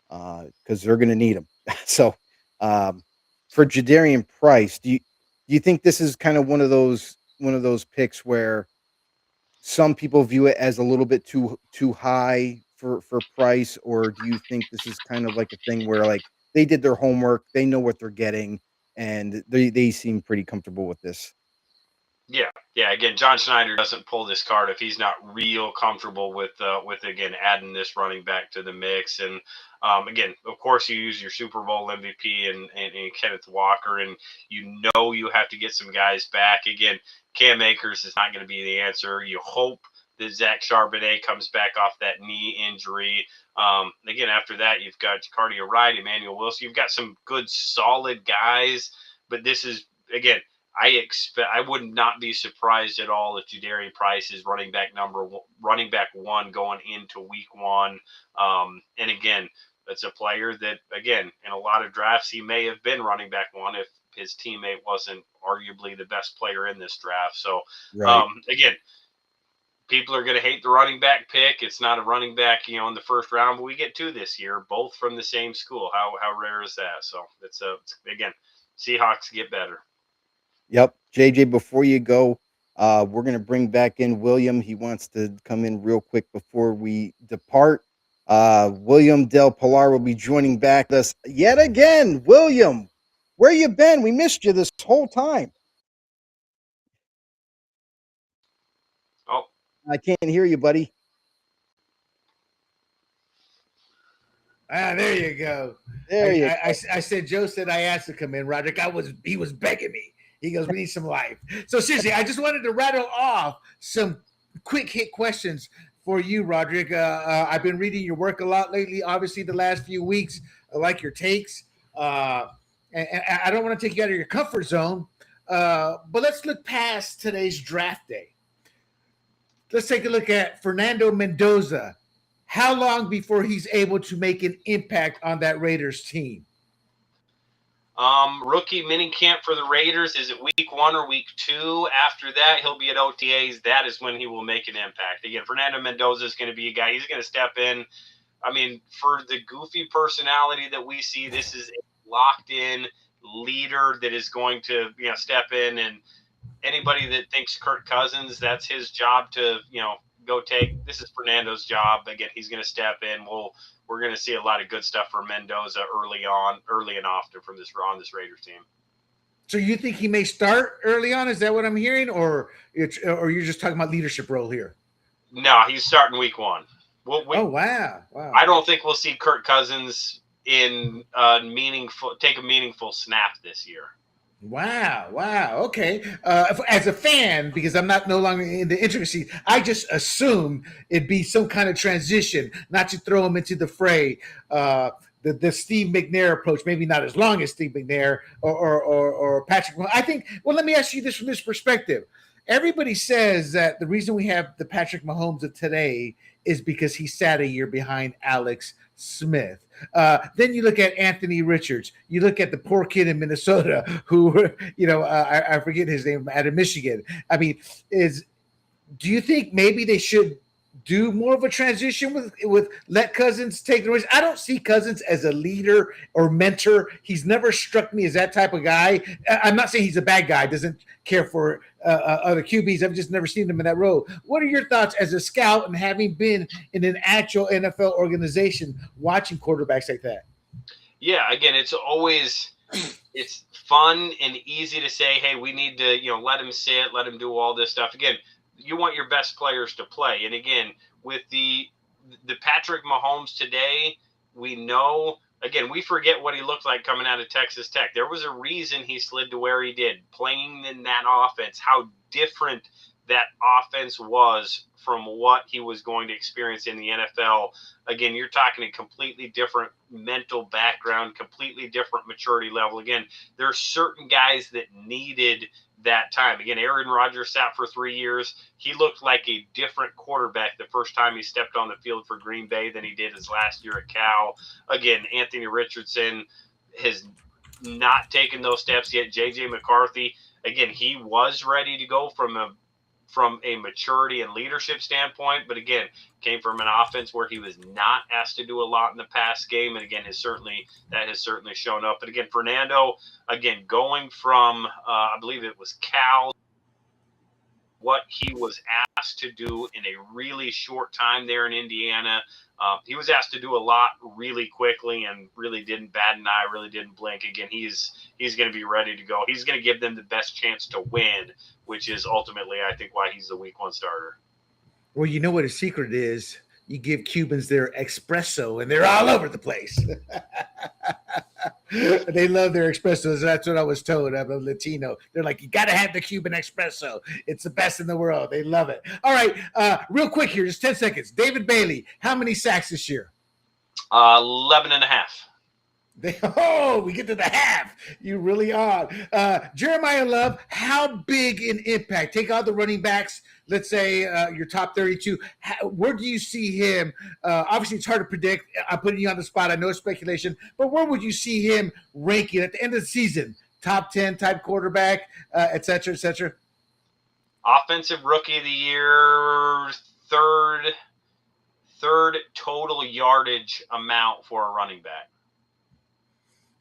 because they're going to need them. So, for Jadarian Price, do you think this is kind of one of those picks where some people view it as a little bit too high for Price, or do you think this is kind of like a thing where like they did their homework, they know what they're getting, and they seem pretty comfortable with this? Yeah. Again, John Schneider doesn't pull this card if he's not real comfortable with again adding this running back to the mix. And again, of course, you use your Super Bowl MVP and Kenneth Walker, and you have to get some guys back. Again, Cam Akers is not going to be the answer. You hope that Zach Charbonnet comes back off that knee injury. Again, after that, you've got Cardia Wright, Emmanuel Wilson. You've got some good, solid guys, but this is again. I would not be surprised at all if Jadarian Price is running back 1 going into week 1. And again, it's a player that, again, in a lot of drafts, he may have been running back 1 if his teammate wasn't arguably the best player in this draft. So, Right. Again, people are going to hate the running back pick. It's not a running back, in the first round, but we get 2 this year, both from the same school. How rare is that? So it's again, Seahawks get better. Yep. JJ, before you go, we're going to bring back in William. He wants to come in real quick before we depart. William Del Pilar will be joining back us yet again. William, where you been? We missed you this whole time. Oh, I can't hear you, buddy. There you go. I said, Joe said I asked to come in, Rodrik. He was begging me. He goes, we need some life. So seriously, I just wanted to rattle off some quick hit questions for you, Rodrik. I've been reading your work a lot lately, obviously the last few weeks. I like your takes. And I don't want to take you out of your comfort zone, but let's look past today's draft day. Let's take a look at Fernando Mendoza. How long before he's able to make an impact on that Raiders team? Rookie mini camp for the Raiders. Is it week 1 or week 2? After that, he'll be at OTAs. That is when he will make an impact. Again, Fernando Mendoza is going to be a guy. He's going to step in. I mean, for the goofy personality that we see, this is a locked-in leader that is going to, step in. And anybody that thinks Kirk Cousins, that's his job to, go take. This is Fernando's job. Again, he's going to step in. We're going to see a lot of good stuff for Mendoza early and often from this Raiders team. So you think he may start early on? Is that what I'm hearing, or you're just talking about leadership role here? No, he's starting week 1. Oh wow! I don't think we'll see Kirk Cousins take a meaningful snap this year. Wow. Okay. As a fan, because I'm no longer in the intricacies, I just assume it'd be some kind of transition, not to throw him into the fray. The Steve McNair approach, maybe not as long as Steve McNair or Patrick. I think. Well, let me ask you this from this perspective. Everybody says that the reason we have the Patrick Mahomes of today is because he sat a year behind Alex Smith. Then you look at Anthony Richards. You look at the poor kid in Minnesota who, I forget his name, out of Michigan. I mean, do you think maybe they should do more of a transition with let Cousins take the risk? I don't see Cousins as a leader or mentor. He's never struck me as that type of guy. I'm not saying he's a bad guy, doesn't care for other QBs. I've just never seen him in that role. What are your thoughts as a scout and having been in an actual NFL organization watching quarterbacks like that? Yeah, again, it's fun and easy to say, hey, we need to, let him sit, let him do all this stuff. Again, you want your best players to play. And again, with the the Patrick Mahomes today, we know, again, we forget what he looked like coming out of Texas Tech. There was a reason he slid to where he did, playing in that offense, how different that offense was from what he was going to experience in the NFL. Again, you're talking a completely different mental background, completely different maturity level. Again, there are certain guys that needed that time. Again, Aaron Rodgers sat for 3 years. He looked like a different quarterback the first time he stepped on the field for Green Bay than he did his last year at Cal. Again, Anthony Richardson has not taken those steps yet. J.J. McCarthy, again, he was ready to go from a maturity and leadership standpoint, but again, came from an offense where he was not asked to do a lot in the pass game, and again, has certainly shown up. But again, Fernando, again, going from I believe it was Cal, what he was asked to do in a really short time there in Indiana. He was asked to do a lot really quickly and really didn't bat an eye, really didn't blink. Again, he's going to be ready to go. He's going to give them the best chance to win, which is ultimately, I think, why he's the week 1 starter. Well, you know what his secret is? You give Cubans their espresso, and they're all over the place. They love their espressos. That's what I was told. I'm a Latino. They're like, you got to have the Cuban espresso. It's the best in the world. They love it. All right, real quick here, just 10 seconds. David Bailey, how many sacks this year? 11 and a half. We get to the half. You really are. Jeremiah Love, how big an impact? Take out the running backs. Let's say your top 32. Where do you see him? Obviously, it's hard to predict. I'm putting you on the spot. I know it's speculation. But where would you see him ranking at the end of the season? Top 10 type quarterback, et cetera, et cetera? Offensive Rookie of the Year, third total yardage amount for a running back.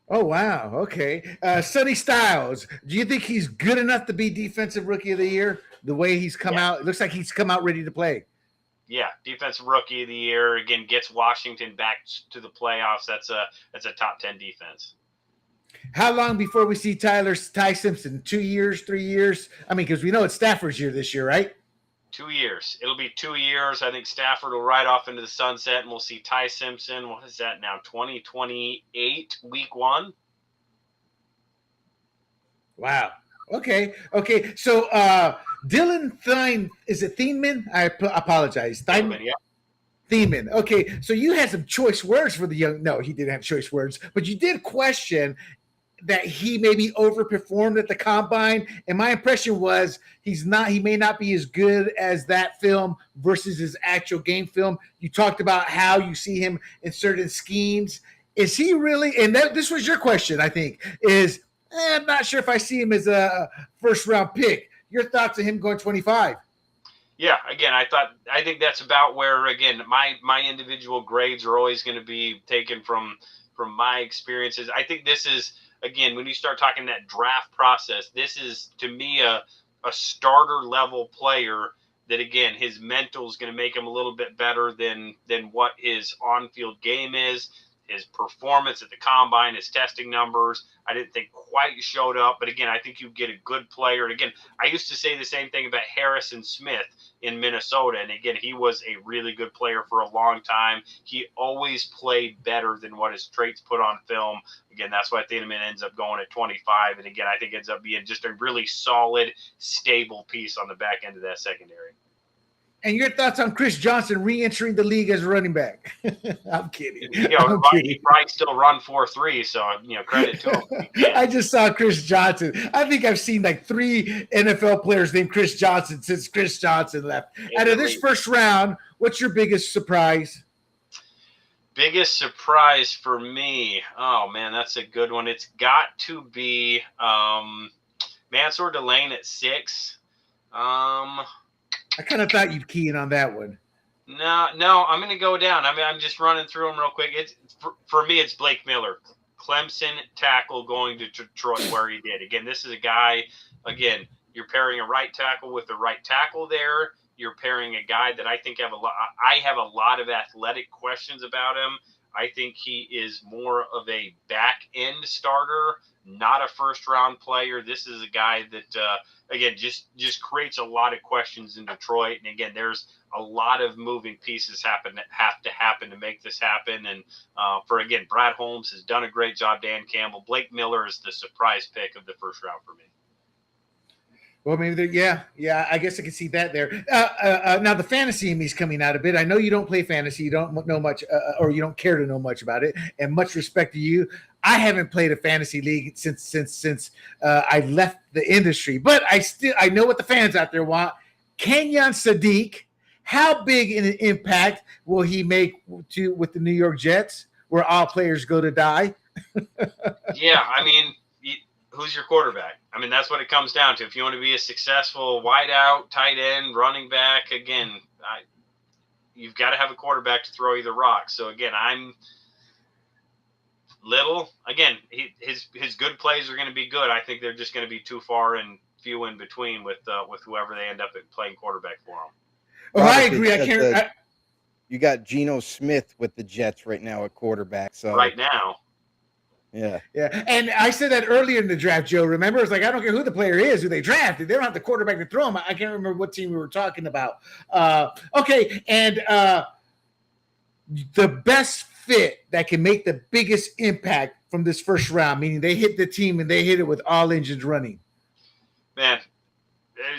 Oh, wow. Okay. Sonny Styles, do you think he's good enough to be Defensive Rookie of the Year? The way he's come out, it looks like he's come out ready to play. Yeah, Defensive Rookie of the Year. Again, gets Washington back to the playoffs. That's a top 10 defense. How long before we see Ty Simpson? 2 years, 3 years? I mean, because we know it's Stafford's year this year, right? 2 years. It'll be 2 years. I think Stafford will ride off into the sunset, and we'll see Ty Simpson. What is that now? 2028, week 1. Wow. Okay. So Dylan Thine, is it Thieneman? I apologize. Thieneman, yeah. Thieneman. Okay. So you had some choice words for the young. No, he didn't have choice words, but you did question that he maybe overperformed at the combine. And my impression was he may not be as good as that film versus his actual game film. You talked about how you see him in certain schemes. Is he really, and this was your question, I think, is I'm not sure if I see him as a first round pick. Your thoughts on him going 25? Yeah, again, I think that's about where, again, my individual grades are always going to be taken from my experiences. I think this is, again, when you start talking that draft process, this is, to me, a starter level player that, again, his mental is going to make him a little bit better than what his on-field game is. His performance at the combine, his testing numbers, I didn't think quite showed up. But again, I think you get a good player. And again, I used to say the same thing about Harrison Smith in Minnesota. And again, he was a really good player for a long time. He always played better than what his traits put on film. Again, that's why Thieneman ends up going at 25. And again, I think ends up being just a really solid, stable piece on the back end of that secondary. And your thoughts on Chris Johnson re-entering the league as a running back? I'm kidding. He probably still run 4.3, so credit to him. I just saw Chris Johnson. I think I've seen like 3 NFL players named Chris Johnson since Chris Johnson left. Out of this first round, what's your biggest surprise? Biggest surprise for me? Oh man, that's a good one. It's got to be Mansour Delane at 6. I kind of thought you'd key in on that one. No, I'm going to go down. I mean, I'm just running through them real quick. It's for me, it's Blake Miller, Clemson tackle going to Detroit where he did. Again, this is a guy. Again, you're pairing a right tackle with the right tackle there. You're pairing a guy that I think I have a lot of athletic questions about him. I think he is more of a back end starter, not a first round player. This is a guy that, again, just creates a lot of questions in Detroit. And again, there's a lot of moving pieces have to happen to make this happen. And again, Brad Holmes has done a great job. Dan Campbell, Blake Miller is the surprise pick of the first round for me. Well, maybe yeah, I guess I can see that there. Now the fantasy in me is coming out a bit. I know you don't play fantasy, you don't know much, or you don't care to know much about it. And much respect to you. I haven't played a fantasy league since I left the industry, but I know what the fans out there want. Kenyon Sadiq, how big an impact will he make with the New York Jets, where all players go to die? Yeah, I mean, who's your quarterback? I mean, that's what it comes down to. If you want to be a successful wideout, tight end, running back, again, you've got to have a quarterback to throw you the rock. So again, I'm little. Again, his good plays are going to be good. I think they're just going to be too far and few in between with whoever they end up playing quarterback for them. Oh, I agree. I can't. You got Geno Smith with the Jets right now at quarterback. So right now. Yeah. And I said that earlier in the draft, Joe. Remember, it's like, I don't care who the player is, who they drafted. They don't have the quarterback to throw them. I can't remember what team we were talking about. Okay. And the best fit that can make the biggest impact from this first round, meaning they hit the team and they hit it with all engines running. Man,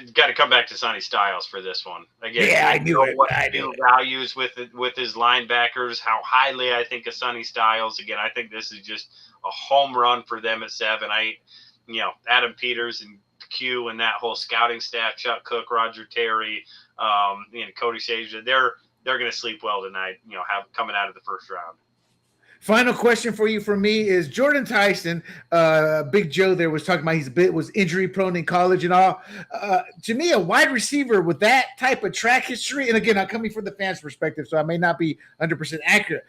it's got to come back to Sonny Styles for this one. Again, yeah, I knew it. What values with his linebackers, how highly I think of Sonny Styles. Again, I think this is just a home run for them at 7. Adam Peters and Q and that whole scouting staff, Chuck Cook, Roger Terry, Cody Sager, they're going to sleep well tonight, coming out of the first round. Final question for you from me is Jordan Tyson. Big Joe there was talking about was injury prone in college and all. To me, a wide receiver with that type of track history, and again, I'm coming from the fans' perspective, so I may not be 100% accurate.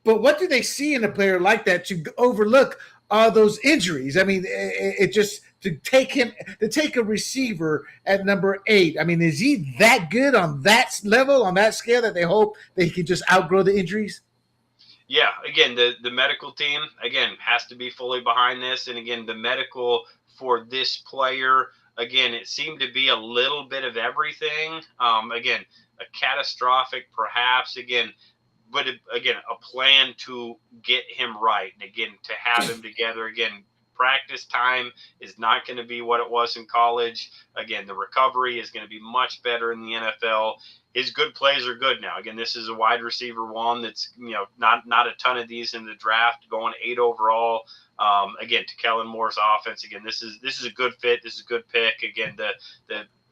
But what do they see in a player like that to overlook all those injuries? I mean, it just to take a receiver at number 8. I mean, is he that good on that level, on that scale, that they hope that he can just outgrow the injuries? Yeah, again, the medical team, again, has to be fully behind this. And again, the medical for this player, again, it seemed to be a little bit of everything. Again, a catastrophic perhaps, again, but again, a plan to get him right. And again, to have him together, again, practice time is not going to be what it was in college. Again, the recovery is going to be much better in the NFL. His good plays are good now. Again, this is a wide receiver one that's, not a ton of these in the draft, going 8 overall. Again, to Kellen Moore's offense. Again, this is a good fit. This is a good pick. Again,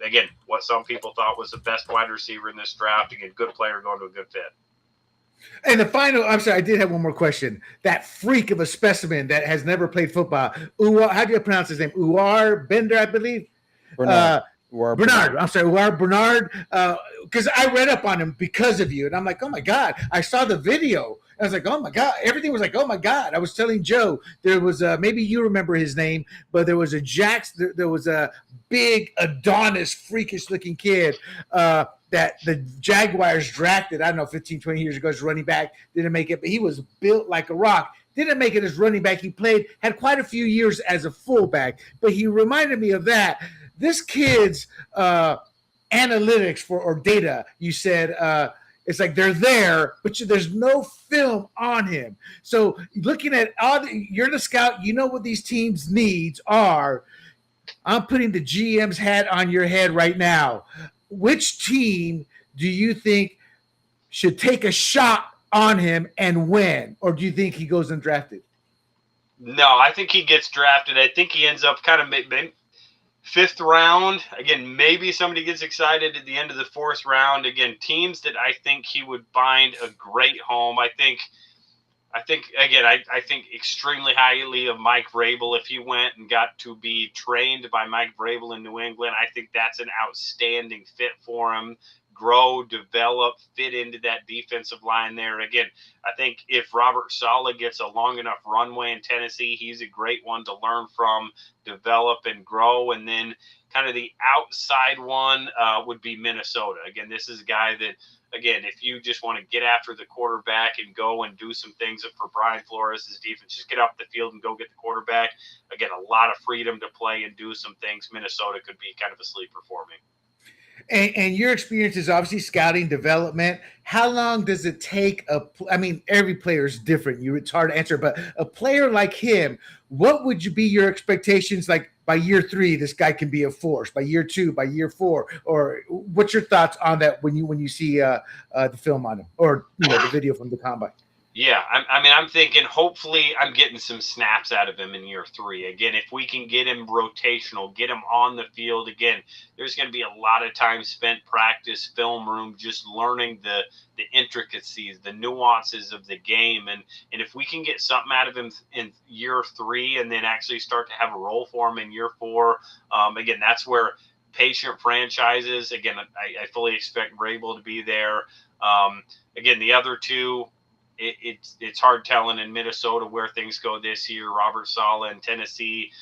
again, what some people thought was the best wide receiver in this draft. Again, good player going to a good fit. And the final, I'm sorry, I did have one more question. That freak of a specimen that has never played football. How do you pronounce his name? Uwar Bender, I believe. Bernard. I'm sorry, Uwar Bernard. Because I read up on him because of you, and I'm like, oh my God! I saw the video. I was like, oh my God! Everything was like, oh my God! I was telling Joe there was maybe you remember his name, but there was there was a big Adonis, freakish-looking kid that the Jaguars drafted, I don't know, 15, 20 years ago as running back. Didn't make it, but he was built like a rock. Didn't make it as running back. He had quite a few years as a fullback, but he reminded me of that. This kid's analytics or data, you said, it's like they're there, but there's no film on him. So looking at you're the scout, you know what these teams' needs are. I'm putting the GM's hat on your head right now. Which team do you think should take a shot on him and win? Or do you think he goes undrafted? No, I think he gets drafted. I think he ends up kind of maybe 5th round. Again, maybe somebody gets excited at the end of the 4th round. Again, teams that I think he would find a great home. I think extremely highly of Mike Vrabel. If he went and got to be trained by Mike Vrabel in New England, I think that's an outstanding fit for him. grow, develop, fit into that defensive line there. Again, I think if Robert Saleh gets a long enough runway in Tennessee, he's a great one to learn from, develop, and grow. And then kind of the outside one would be Minnesota. Again, this is a guy that, again, if you just want to get after the quarterback and go and do some things for Brian Flores' defense, just get off the field and go get the quarterback. Again, a lot of freedom to play and do some things. Minnesota could be kind of a sleeper for me. And your experience is obviously scouting development. How long does it take I mean, every player is different. It's hard to answer, but a player like him, what would be your expectations like by year 3, this guy can be a force, by year 2, by year 4, or what's your thoughts on that when you see the film on him or the video from the combine? Yeah, I mean, I'm thinking hopefully I'm getting some snaps out of him in year 3. Again, if we can get him rotational, get him on the field, again, there's going to be a lot of time spent practice, film room, just learning the intricacies, the nuances of the game. And if we can get something out of him in year 3 and then actually start to have a role for him in year 4, again, that's where patient franchises, again, I fully expect Vrabel to be there. Again, the other two, it's hard telling in Minnesota where things go this year. Robert Saleh in Tennessee,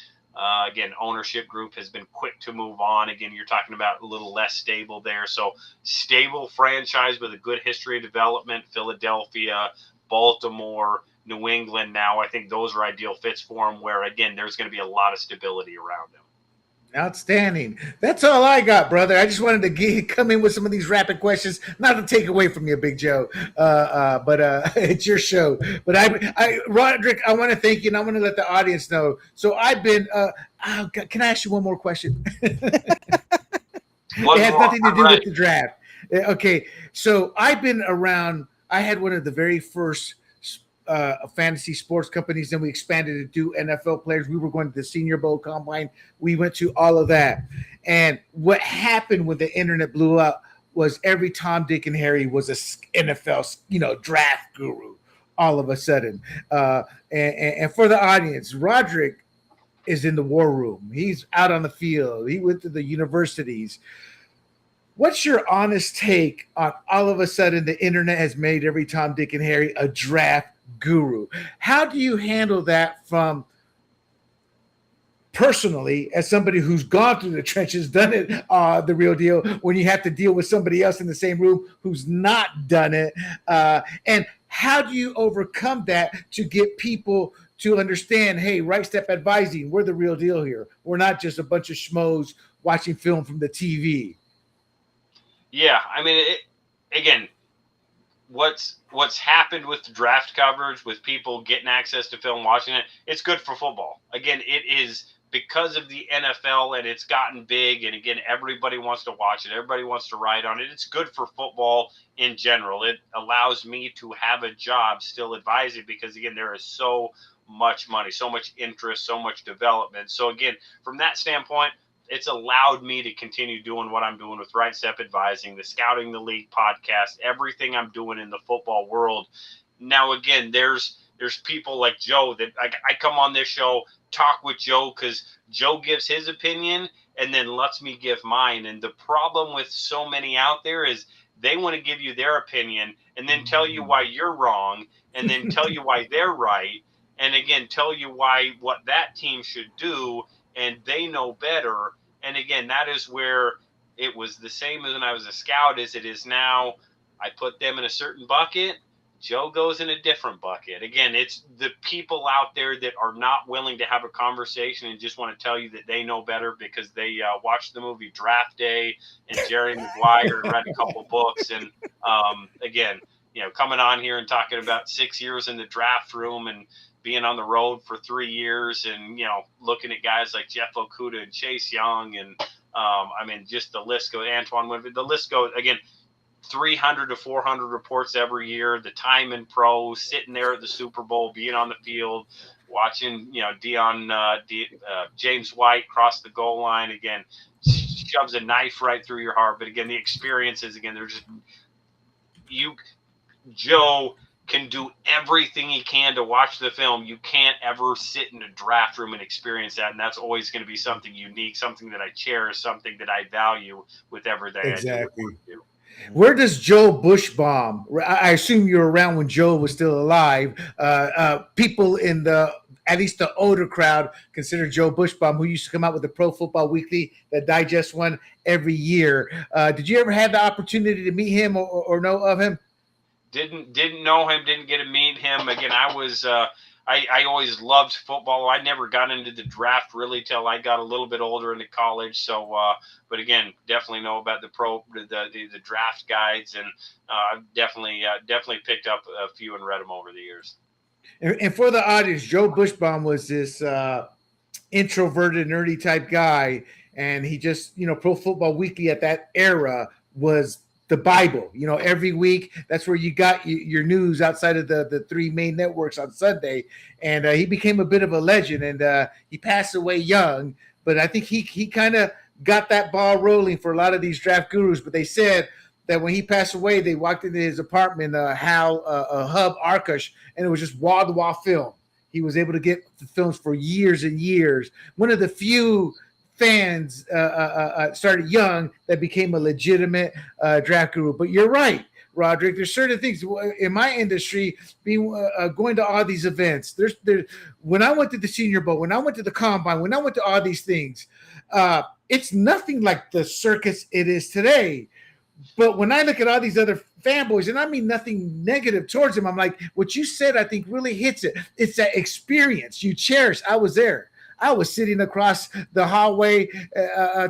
again, ownership group has been quick to move on. Again, you're talking about a little less stable there. So stable franchise with a good history of development, Philadelphia, Baltimore, New England. Now I think those are ideal fits for him where, again, there's going to be a lot of stability around him. Outstanding. That's all I got, brother. I just wanted to come in with some of these rapid questions, not to take away from you, Big Joe, but it's your show. But Rodrik, I want to thank you, and I want to let the audience know. So I've been. Can I ask you one more question? It has nothing to do with the draft. Okay, so I've been around. I had one of the very first fantasy sports companies, then we expanded to do NFL players. We were going to the Senior Bowl combine. We went to all of that. And what happened when the internet blew up was every Tom, Dick, and Harry was a NFL, draft guru all of a sudden. And for the audience, Rodrik is in the war room. He's out on the field. He went to the universities. What's your honest take on all of a sudden the internet has made every Tom, Dick, and Harry a draft guru? How do you handle that from personally as somebody who's gone through the trenches, done it, the real deal, when you have to deal with somebody else in the same room who's not done it? And how do you overcome that to get people to understand, hey, Right Step Advising, we're the real deal here. We're not just a bunch of schmoes watching film from the TV. Yeah, I mean, again, what's happened with the draft coverage, with people getting access to film, watching it, it's good for football. Again, it is because of the NFL and it's gotten big, and again, everybody wants to watch it. Everybody wants to write on it. It's good for football in general. It allows me to have a job still advising because, again, there is so much money, so much interest, so much development. So, again, from that standpoint, it's allowed me to continue doing what I'm doing with Right Step Advising, the Scouting the League podcast, everything I'm doing in the football world. Now, again, there's people like Joe that I come on this show, talk with Joe because Joe gives his opinion and then lets me give mine. And the problem with so many out there is they want to give you their opinion and then tell you why you're wrong and then tell you why they're right. And again, tell you what that team should do. And they know better. And again, that is where it was the same as when I was a scout as it is now. I put them in a certain bucket. Joe goes in a different bucket. Again, it's the people out there that are not willing to have a conversation and just want to tell you that they know better because they watched the movie Draft Day and Jerry Maguire and read a couple books. And again, coming on here and talking about 6 years in the draft room and being on the road for 3 years and, looking at guys like Jeff Okudah and Chase Young and, I mean, just the list goes, Antoine Winfield, the list goes, again, 300 to 400 reports every year, the time in pro, sitting there at the Super Bowl, being on the field, watching, James White cross the goal line, again, shoves a knife right through your heart. But again, the experiences, again, they're just, Joe can do everything he can to watch the film. You can't ever sit in a draft room and experience that. And that's always going to be something unique, something that I cherish, something that I value with everything I do. Where does Joe Bushbaum? I assume you're around when Joe was still alive. People in at least the older crowd consider Joe Bushbaum, who used to come out with the Pro Football Weekly, that digest one every year. Did you ever have the opportunity to meet him or know of him? Didn't know him. Didn't get to meet him. Again, I was. I always loved football. I never got into the draft really till I got a little bit older into college. So, but again, definitely know about the draft guides, and I've definitely picked up a few and read them over the years. And for the audience, Joe Bushbaum was this introverted, nerdy type guy, and he just, Pro Football Weekly at that era was the Bible. Every week, that's where you got your news outside of the three main networks on Sunday. And he became a bit of a legend, and he passed away young. But I think he kind of got that ball rolling for a lot of these draft gurus. But they said that when he passed away, they walked into his apartment, Hub Arkush, and it was just wall-to-wall film. He was able to get the films for years and years. One of the few fans started young that became a legitimate draft guru. But you're right, Rodrik. There's certain things in my industry, being going to all these events. There's when I went to the Senior Bowl, when I went to the Combine, when I went to all these things, it's nothing like the circus it is today. But when I look at all these other fanboys, and I mean nothing negative towards them, I'm like, what you said, I think really hits it. It's that experience you cherish. I was there. I was sitting across the hallway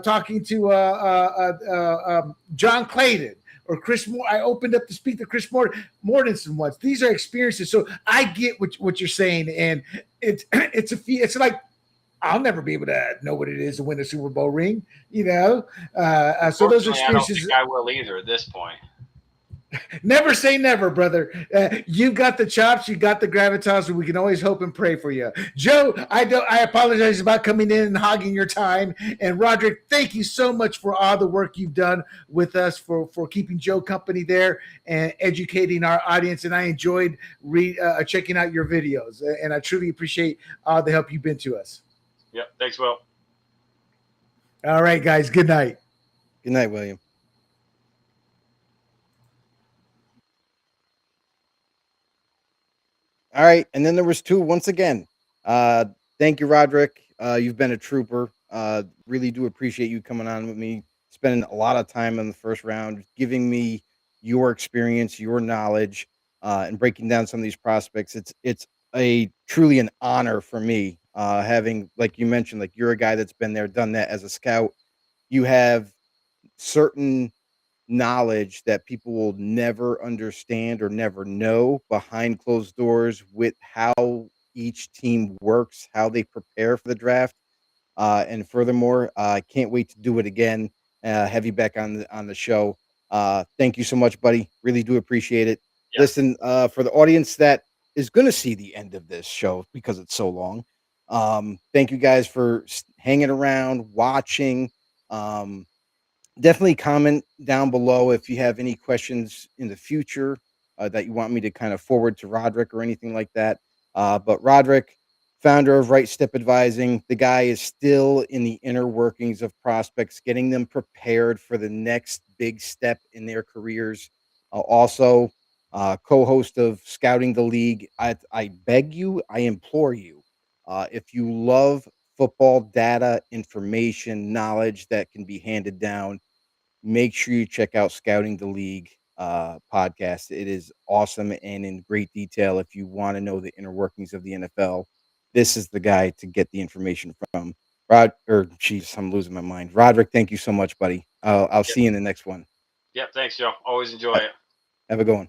talking to John Clayton or Chris Moore. I opened up to speak to Chris Mortensen once. These are experiences. So I get what you're saying. And it's like, I'll never be able to know what it is to win a Super Bowl ring, So those experiences. I don't think I will either at this point. Never say never, brother. You got the chops, you got the gravitas, and we can always hope and pray for you. Joe, I apologize about coming in and hogging your time. And Rodrik, thank you so much for all the work you've done with us for keeping Joe company there and educating our audience. And I enjoyed checking out your videos, and I truly appreciate all the help you've been to us. Yep. Thanks, Will. All right, guys. Good night. Good night, William. All right. And then there was two once again. Thank you, Rodrik. You've been a trooper. Really do appreciate you coming on with me, spending a lot of time in the first round, giving me your experience, your knowledge, and breaking down some of these prospects. It's a truly an honor for me. Having, like you mentioned, like you're a guy that's been there, done that as a scout. You have certain knowledge that people will never understand or never know behind closed doors with how each team works, how they prepare for the draft. And furthermore, I can't wait to do it again. Have you back on the show. Thank you so much, buddy. Really do appreciate it. Yeah. Listen, for the audience that is going to see the end of this show because it's so long. Thank you guys for hanging around, watching. Definitely comment down below if you have any questions in the future that you want me to kind of forward to Rodrik or anything like that. But Rodrik, founder of Right Step Advising, the guy is still in the inner workings of prospects, getting them prepared for the next big step in their careers. Also, co-host of Scouting the League. I beg you, I implore you, if you love football data, information, knowledge that can be handed down, make sure you check out Scouting the League podcast. It is awesome and in great detail. If you want to know the inner workings of the NFL, this is the guy to get the information from. I'm losing my mind. Rodrik, thank you so much, buddy. I'll see you in the next one. Yep, thanks, Joe. Always enjoy it. Have a good one.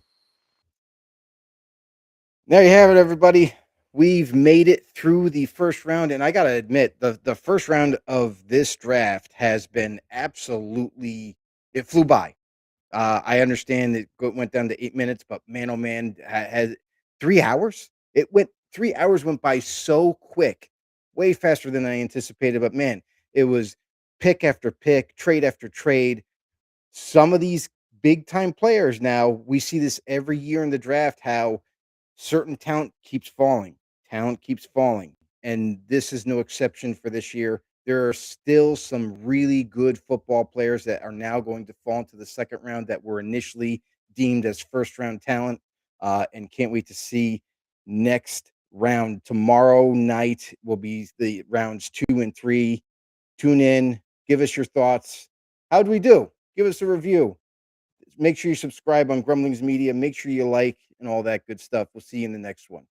There you have it, everybody. We've made it through the first round, and I got to admit, the first round of this draft has been absolutely, it flew by. I understand it went down to 8 minutes, but man, oh man, had 3 hours. 3 hours went by so quick, way faster than I anticipated. But man, it was pick after pick, trade after trade. Some of these big time players now, we see this every year in the draft, how certain talent keeps falling. And this is no exception for this year. there are still some really good football players that are now going to fall into the second round that were initially deemed as first round talent. And can't wait to see next round. Tomorrow night will be the rounds 2 and 3. Tune in, give us your thoughts. How'd we do? Give us a review. Make sure you subscribe on Grumblings Media. Make sure you like and all that good stuff. We'll see you in the next one.